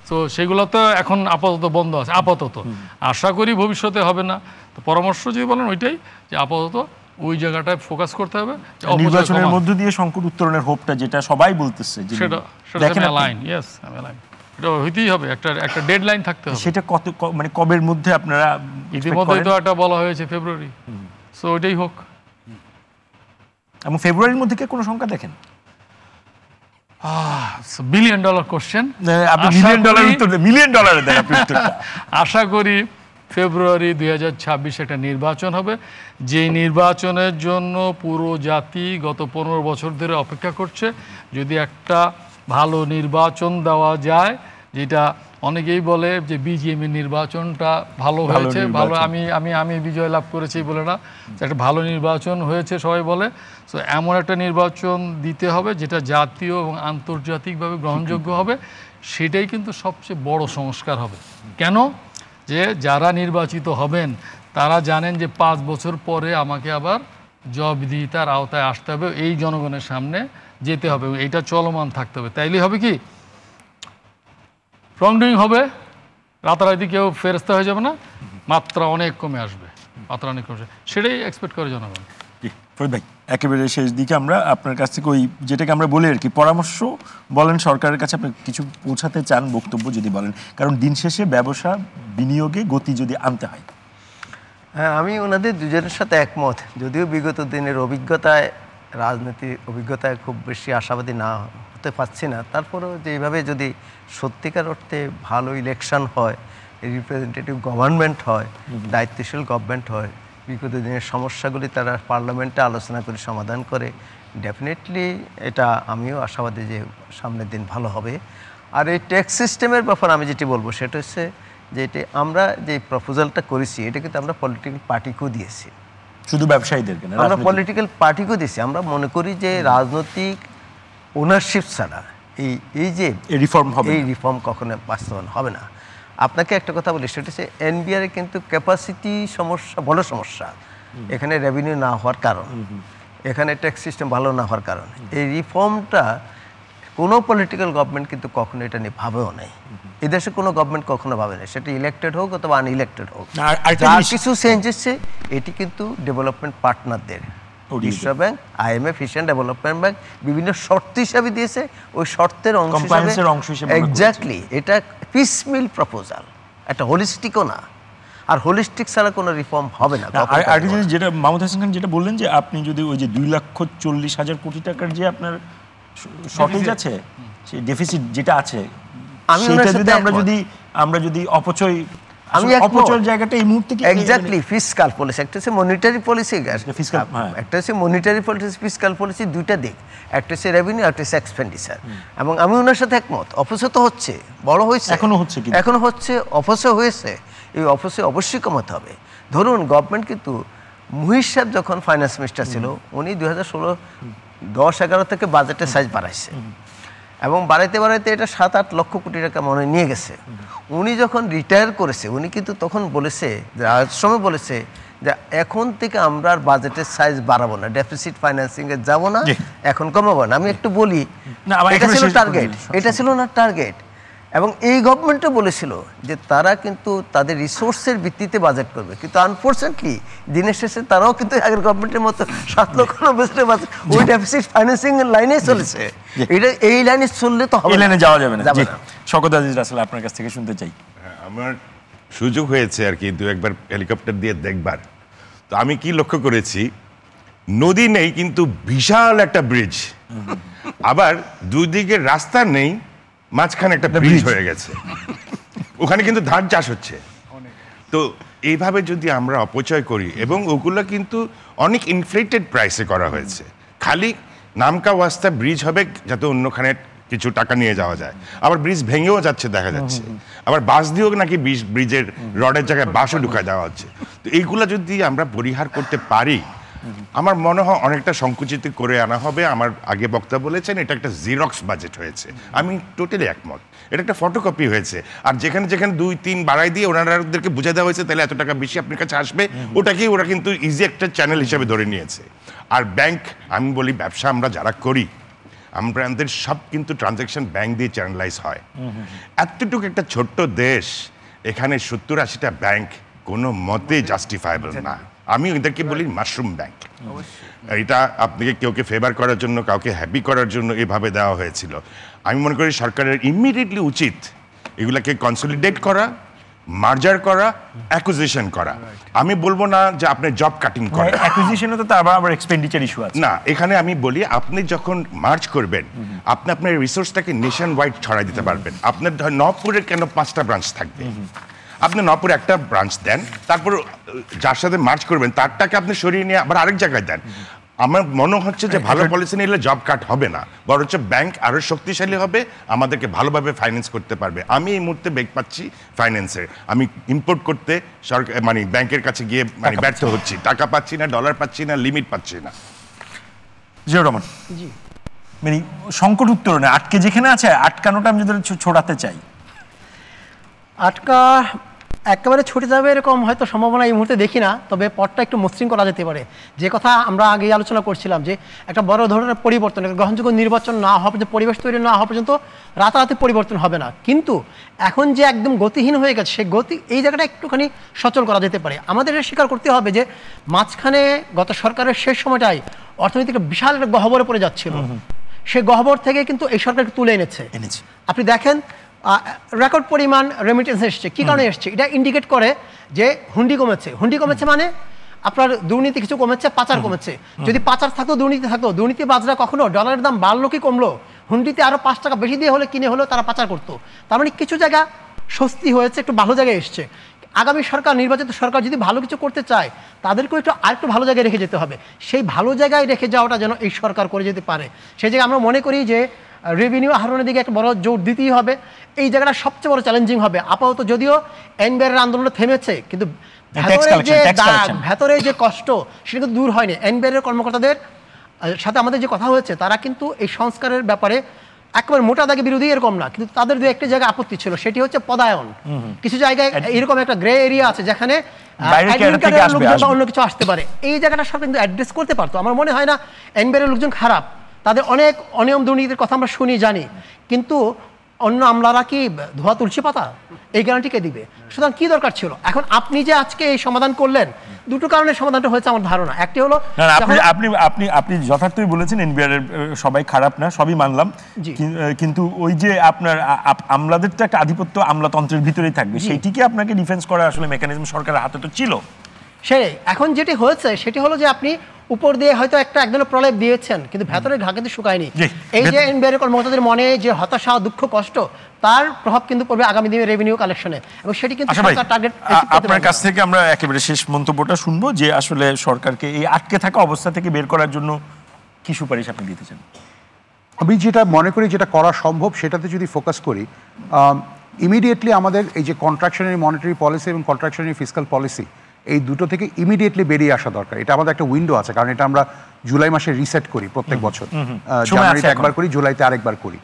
তো সেগুলো তো এখন আপাতত বন্ধ আছে, আপাতত। আশা করি ভবিষ্যতে হবে না। তো পরামর্শ যদি বলেন ওইটাই, যে আপাতত ওই জায়গাটায় ফোকাস করতে হবে। নির্বাচনের মধ্য দিয়ে সংকট উত্তরণের হোপটা যেটা সবাই বলতেছে, সেটা অ্যালাইন, ইয়েস আমি অ্যালাইন, এটা হইতেই হবে, একটা ডেডলাইন থাকতে হবে। সেটা কত, মানে কবের মধ্যে আপনারা? ইতিমধ্যেই তো একটা বলা হয়েছে ফেব্রুয়ারি, সো ওইটাই হোক। এবং ফেব্রুয়ারির মধ্যে কি কোনো সংখ্যা দেখেন? বিলিয়ন ডলার কোশ্চেন, আপনি মিলিয়ন ডলার উত্তর দেন, মিলিয়ন ডলারে দেন আপনি উত্তরটা। আশা করি ফেব্রুয়ারি 2026 একটা নির্বাচন হবে, যে নির্বাচনের জন্য পুরো জাতি গত 15 বছর ধরে অপেক্ষা করছে। যদি একটা ভালো নির্বাচন দেওয়া যায়, যেটা অনেকেই বলে যে বিজিএমের নির্বাচনটা ভালো হয়েছে, ভালো আমি বিজয় লাভ করেছি বলে না, একটা ভালো নির্বাচন হয়েছে সবাই বলে। সো এমন একটা নির্বাচন দিতে হবে যেটা জাতীয় এবং আন্তর্জাতিকভাবে গ্রহণযোগ্য হবে, সেটাই কিন্তু সবচেয়ে বড় সংস্কার হবে। কেন? যে যারা নির্বাচিত হবেন তারা জানেন যে 5 বছর পরে আমাকে আবার জবাবদিহিতার আওতায় আসতে হবে, এই জনগণের সামনে যেতে হবে, এইটা চলমান থাকতে হবে। তাইলে হবে কি, রংডুইং হবে, রাতারাতি কেউ ফেরস্তা হয়ে যাবে না, মাত্রা অনেক কমে আসবে, মাত্রা অনেক কমে আসবে, সেটাই এক্সপেক্ট করে জনগণ। ফরিদ ভাই, একেবারে শেষ দিকে আমরা আপনার কাছ থেকে ওই যেটাকে আমরা বলি আর কি পরামর্শ বলেন, সরকারের কাছে আপনি কিছু পৌঁছাতে চান, বক্তব্য যদি বলেন, কারণ দিন শেষে ব্যবসা বিনিয়োগে গতি যদি আনতে হয়। হ্যাঁ, আমি ওনাদের দুজনের সাথে একমত, যদিও বিগত দিনের অভিজ্ঞতায়, রাজনীতির অভিজ্ঞতায় খুব বেশি আশাবাদী না হতে পারছি না। তারপরেও যেভাবে যদি সত্যিকার অর্থে ভালো ইলেকশন হয়, রিপ্রেজেন্টেটিভ গভর্নমেন্ট হয়, দায়িত্বশীল গভর্নমেন্ট হয়, বিগত দিনের সমস্যাগুলি তারা পার্লামেন্টে আলোচনা করে সমাধান করে, ডেফিনেটলি এটা আমিও আশাবাদী যে সামনের দিন ভালো হবে। আর এই ট্যাক্স সিস্টেমের ব্যাপারে আমি যেটি বলবো সেটা হচ্ছে যে এটা আমরা যে প্রপোজালটা করেছি, এটা কিন্তু আমরা পলিটিক্যাল পার্টিকেও দিয়েছি, শুধু ব্যবসায়ীদেরকে না, আমরা পলিটিক্যাল পার্টিকেও দিয়েছি। আমরা মনে করি যে রাজনৈতিক ওনারশিপ ছাড়া এই যে রিফর্ম কখনো বাস্তবায়ন হবে না। আপনাকে একটা কথা বলি, সেটা হচ্ছে এনবিআর কিন্তু ক্যাপাসিটি সমস্যা, বড় সমস্যা এখানে, রেভিনিউ না হওয়ার কারণ, এখানে ট্যাক্স সিস্টেম ভালো না হওয়ার কারণ। এই রিফর্মটা কোনো পলিটিক্যাল গভর্নমেন্ট কিন্তু কখনো এটা নিয়ে ভাবেও নাই, এদেশে কোনো গভর্নমেন্ট কখনো ভাবে না, সেটা ইলেক্টেড হোক অথবা আনইলেক্টেড হোক। যা কিছু চেঞ্জ এসছে এটি কিন্তু ডেভেলপমেন্ট পার্টনারদের, বিশ্ব bank, IMF, Asian development bank বিভিন্ন শর্ত হিসাবে দিয়েছে, ওই শর্তের অংশ হিসাবে এক্স্যাক্টলি এটা পিসমিল প্রপোজাল, একটা হোলিস্টিকও না। আর হোলিস্টিক ছাড়া কোনো রিফর্ম হবে না। আর জিনিস যেটা মাহমুদ হাসান খান যেটা বললেন, যে আপনি যদি ওই যে 2,40,000 কোটি টাকার যে আপনার শর্টেজ আছে, সেই ডেফিসিট যেটা আছে, সেটা যদি আমরা যদি অপচয় আমি অপচয়ের জায়গাটা এই মুহূর্তে কি এক্স্যাক্টলি ফিসকাল পলিসি, একটা হচ্ছে মনিটারি পলিসি, একটা হচ্ছে মনিটারি পলিসি, ফিসকাল পলিসি, দুইটা দিক, একটা হচ্ছে রেভিনিউ, একটা হচ্ছে এক্সপেন্ডিচার। এবং আমি ওনার সাথে একমত, অপচয় তো হচ্ছে, বড় হয়েছে, এখনো হচ্ছে, অপচয় হয়েছে, এই অপচয় অবশ্যই কমাতে হবে। ধরুন গভর্নমেন্ট কিন্তু মুহির সাহেব যখন ফাইন্যান্স মিনিস্টার ছিল, উনি 2016-10-11 থেকে বাজেটের সাইজ বাড়াইছে এবং বাড়াইতে বাড়াইতে এটা 7-8 লক্ষ কোটি টাকা মনে নিয়ে গেছে। উনি যখন রিটায়ার করেছে, উনি কিন্তু তখন বলেছে, সময় বলেছে যে এখন থেকে আমরা আর বাজেটের সাইজ বাড়াবো না, ডেফিসিট ফাইন্যান্সিং এ যাবো না, এখন কমাবো না। আমি একটু বলি, এটা ছিল টার্গেট, এটা ছিল না টার্গেট। এবং এই গভর্নমেন্টও বলেছিল যে তারা কিন্তু তাদের রিসোর্সের ভিত্তিতে বাজেট করবে, কিন্তু আনফর্চুনেটলি দিনের শেষে তারাও কিন্তু আগের গভর্নমেন্টের মতো 7 লক্ষ বাজেট ওই ডেফিসিট ফাইন্যান্সিং এর লাইনে চলেছে। এটা এই লাইনে চললে তো হবে, লাইনে যাওয়া যাবে না। শওকত আজিজ রাসেল, আপনার কাছ থেকে শুনতে চাই। আমার সুযোগ হয়েছে আর কি 2-1 বার হেলিকপ্টার দিয়ে দেখবার, তো আমি কি লক্ষ্য করেছি, নদী নেই কিন্তু বিশাল একটা ব্রিজ, আবার দুই দিকে রাস্তা নেই, মাঝখানে একটা ব্রিজ হয়ে গেছে, ওখানে কিন্তু ধান চাষ হচ্ছে। তো এইভাবে যদি আমরা অপচয় করি, এবং ওগুলো কিন্তু অনেক ইনফ্লেটেড প্রাইসে করা হয়েছে, খালি নামকা ওয়াস্তা ব্রিজ হবে যাতে অন্যখানে কিছু টাকা নিয়ে যাওয়া যায়, আবার ব্রিজ ভেঙেও যাচ্ছে দেখা যাচ্ছে, আবার বাঁশ দিয়েও নাকি ব্রিজের রডের জায়গায় বাঁশও ঢুকায় দেওয়া হচ্ছে। তো এইগুলো যদি আমরা পরিহার করতে পারি, আমার মনে হয় অনেকটা সংকুচিত করে আনা হবে। আমার আগে বক্তা বলেছেন এটা একটা জিরক্স বাজেট হয়েছে, আমি টোটালি একমত, এটা একটা ফটোকপি হয়েছে। আর যেখানে যেখানে 2-3 বাড়াই দিয়ে ওনাদেরকে বুঝে দেওয়া হয়েছে তাহলে এত টাকা বেশি আপনার কাছে আসবে, ওটাকেই ওরা কিন্তু ইজি একটা চ্যানেল হিসেবে ধরে নিয়েছে। আর ব্যাংক, আমি বলি ব্যবসা আমরা যারা করি, আমাদের সব কিন্তু ট্রানজ্যাকশন ব্যাংক দিয়ে চ্যানেলাইজ হয়। এতটুকু একটা ছোট্ট দেশ, এখানে 70-80টা ব্যাংক কোনো মতে জাস্টিফাইবল না। আমি এদেরকে বলি মাশরুম ব্যাংক। এটা আপনাকে কেউকে ফেভার করার জন্য, কাউকে হ্যাপি করার জন্য এভাবে দেওয়া হয়েছিল। আমি মনে করি সরকারের ইমিডিয়েটলি উচিত এগুলাকে কনসলিডেট করা, মার্জার করা, অ্যাকুইজিশন করা। আমি বলবো না যে আপনি জব কাটিং করেন, অ্যাকুইজিশনে তো আবার এক্সপেন্ডিচার ইস্যু আছে না। এখানে আমি বলি আপনি যখন মার্জ করবেন, আপনি আপনার রিসোর্সটাকে নেশন ওয়াইড ছড়াই দিতে পারবেন। আপনার নবপুরের কেন 5টা ব্রাঞ্চ থাকবে? আপনি নবপুরে একটা ব্রাঞ্চ দেন, তারপর যার সাথে মার্চ করবেন তারটাকে আপনি সরিয়ে নিয়ে আবার আরেক জায়গায় দেন। আমার মনে হচ্ছে যে ভালো পলিসি নিলে জব কাট হবে না, বরঞ্চ ব্যাংক আরো শক্তিশালী হবে, আমাদেরকে ভালোভাবে ফাইন্যান্স করতে পারবে। আমি এই মুহূর্তে বেগ পাচ্ছি ফাইন্যান্সের, আমি ইম্পোর্ট করতে সরকার মানে ব্যাংকের কাছে গিয়ে মানে ব্যর্থ হচ্ছি, টাকা পাচ্ছি না, ডলার পাচ্ছি না, লিমিট পাচ্ছি না। জিয়াউর রহমান, জি, মানে সংকট উত্তরণে আটকে যেখানে আছে আটকানোটা আমি যদি ছোড়াতে চাই, একেবারে ছুটে যাবে এরকম হয়তো সম্ভাবনা এই মুহূর্তে দেখি না, তবে পথটা একটু মসৃণ করা যেতে পারে। যে কথা আমরা আগে আলোচনা করছিলাম যে একটা বড় ধরনের পরিবর্তন, একটা গ্রহণযোগ্য নির্বাচন না হওয়া পর্যন্ত, পরিবেশ তৈরি না হওয়া পর্যন্ত রাতারাতি পরিবর্তন হবে না। কিন্তু এখন যে একদম গতিহীন হয়ে গেছে, সেই গতি এই জায়গাটা একটুখানি সচল করা যেতে পারে। আমাদের স্বীকার করতে হবে যে মাঝখানে গত সরকারের শেষ সময়টাই অর্থনীতি একটা বিশাল একটা গহ্বরে পড়ে যাচ্ছিল, সেই গহ্বর থেকে কিন্তু এই সরকারকে তুলে এনেছে। আপনি দেখেন রেকর্ড পরিমাণ রেমিটেন্স এসছে। কী কারণে এসছে? এটা ইন্ডিকেট করে যে হুন্ডি কমেছে। হুন্ডি কমেছে মানে আপনার দুর্নীতি কিছু কমেছে, পাচার কমেছে। যদি পাচার থাকতো, দুর্নীতি থাকতো, দুর্নীতিবাজরা কখনো ডলারের দাম বাড়লো কি কমলো? হুন্ডিতে আরও 5 টাকা বেশি দিয়ে হলে কিনে হলেও তারা পাচার করতো। তার মানে কিছু জায়গা স্বস্তি হয়েছে, একটু ভালো জায়গায় এসছে। আগামী সরকার, নির্বাচিত সরকার যদি ভালো কিছু করতে চায়, তাদেরকেও একটু আরেকটু ভালো জায়গায় রেখে যেতে হবে। সেই ভালো জায়গায় রেখে যাওয়াটা যেন এই সরকার করে যেতে পারে। সেই জায়গায় আমরা মনে করি যে রেভিনিউ আহরণের দিকে একটা বড় জোর দিতেই হবে। এই জায়গাটা সবচেয়ে বড় চ্যালেঞ্জিং হবে। আপাতত যদিও এনবিআর আন্দোলন থেমেছে, কিন্তু ভেতরে যে কষ্ট সেটা কিন্তু দূর হয়নি। এনবিআর কর্মকর্তাদের সাথে আমাদের যে কথা হয়েছে, তারা কিন্তু এই সংস্কারের ব্যাপারে একেবারে মোটা দাগে বিরোধী এরকম না, কিন্তু তাদের দু একটা জায়গায় আপত্তি ছিল, সেটি হচ্ছে পদায়ন। কিছু জায়গায় এরকম একটা গ্রে এরিয়া আছে যেখানে অন্য কিছু আসতে পারে। এই জায়গাটা সব কিন্তু অ্যাড্রেস করতে পারতো। আমার মনে হয় না এনবিআর লোকজন খারাপ, তাদের অনেক অনিয়ম দুর্নীতির কথা আমরা শুনি জানি, কিন্তু অন্য আমলারা কি ধোয়া তুলসী পাতা? এই গ্যারান্টি কে দিবে? সুতরাং কি দরকার ছিল? এখন আপনি যে আজকে এই সমাধান করলেন, দুটো কারণে সমাধানটা হয়েছে আমার ধারণা। একটি হলো আপনি যথার্থই বলেছেন, এনবিআর সবাই খারাপ না, সবই মানলাম, কিন্তু ওই যে আপনার আমলাদের তো একটা আধিপত্য আমলাতন্ত্রের ভিতরেই থাকবে, সেইটিকে আপনাকে ডিফেন্স করা আসলে মেকানিজম সরকারের হাতে তো ছিল। সেই এখন যেটি হয়েছে সেটি হলো যে আপনি উপর দিয়ে হয়তো একটা একদম প্রলেপ দিয়েছেন, কিন্তু ভেতরে ঘা কিন্তু শুকায়নি। এই যে এনবিআর কর্মকর্তাদের মনে যে হতাশা, দুঃখ, কষ্ট, তার প্রভাব কিন্তু পড়বে আগামী দিনে রেভিনিউ কালেকশনে, এবং সেটি কিন্তু সরকার টার্গেট। আপনার কাছ থেকে আমরা একেবারে শেষ মন্তব্যটা শুনবো যে আসলে সরকারকে এই আটকে থাকা অবস্থা থেকে বের করার জন্য কি সুপারিশ আপনি দিতে চান? আমি যেটা মনে করি যেটা করা সম্ভব সেটাতে যদি ফোকাস করি, ইমিডিয়েটলি আমাদের এই যে কন্ট্রাকশনারি মনিটারি পলিসি এবং কন্ট্রাকশনারি ফিসকাল পলিসি, এই দুটো থেকে ইমিডিয়েটলি বেরিয়ে আসা দরকার। এটা আমাদের একটা উইন্ডো আছে, কারণ এটা আমরা জুলাই মাসে রিসেট করি প্রত্যেক বছর, জানুয়ারিতে একবার করি, জুলাইতে আরেকবার করি।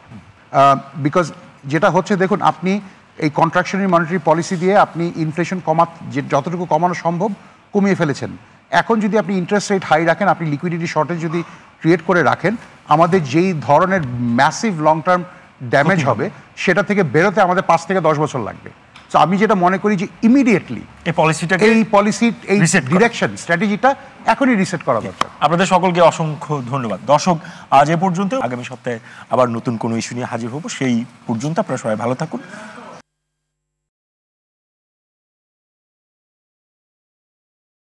বিকজ যেটা হচ্ছে দেখুন, আপনি এই কন্ট্রাকশনারি মনিটারি পলিসি দিয়ে আপনি ইনফ্লেশন যতটুকু কমানো সম্ভব কমিয়ে ফেলেছেন। এখন যদি আপনি ইন্টারেস্ট রেট হাই রাখেন, আপনি লিকুইডিটি শর্টেজ যদি ক্রিয়েট করে রাখেন, আমাদের যেই ধরনের ম্যাসিভ লং টার্ম ড্যামেজ হবে সেটা থেকে বেরোতে আমাদের 5 থেকে 10 বছর লাগবে। তো আমি যেটা মনে করি যে ইমিডিয়েটলি এই পলিসির এই ডিরেকশন স্ট্র্যাটেজিটা এখনই রিসেট করা দরকার। আপনাদের সকলকে অসংখ্য ধন্যবাদ। দর্শক, আজ এ পর্যন্ত। আগামী সপ্তাহে আবার নতুন কোনো ইস্যু নিয়ে হাজির হব। সেই পর্যন্ত আপনারা সবাই ভালো থাকুন।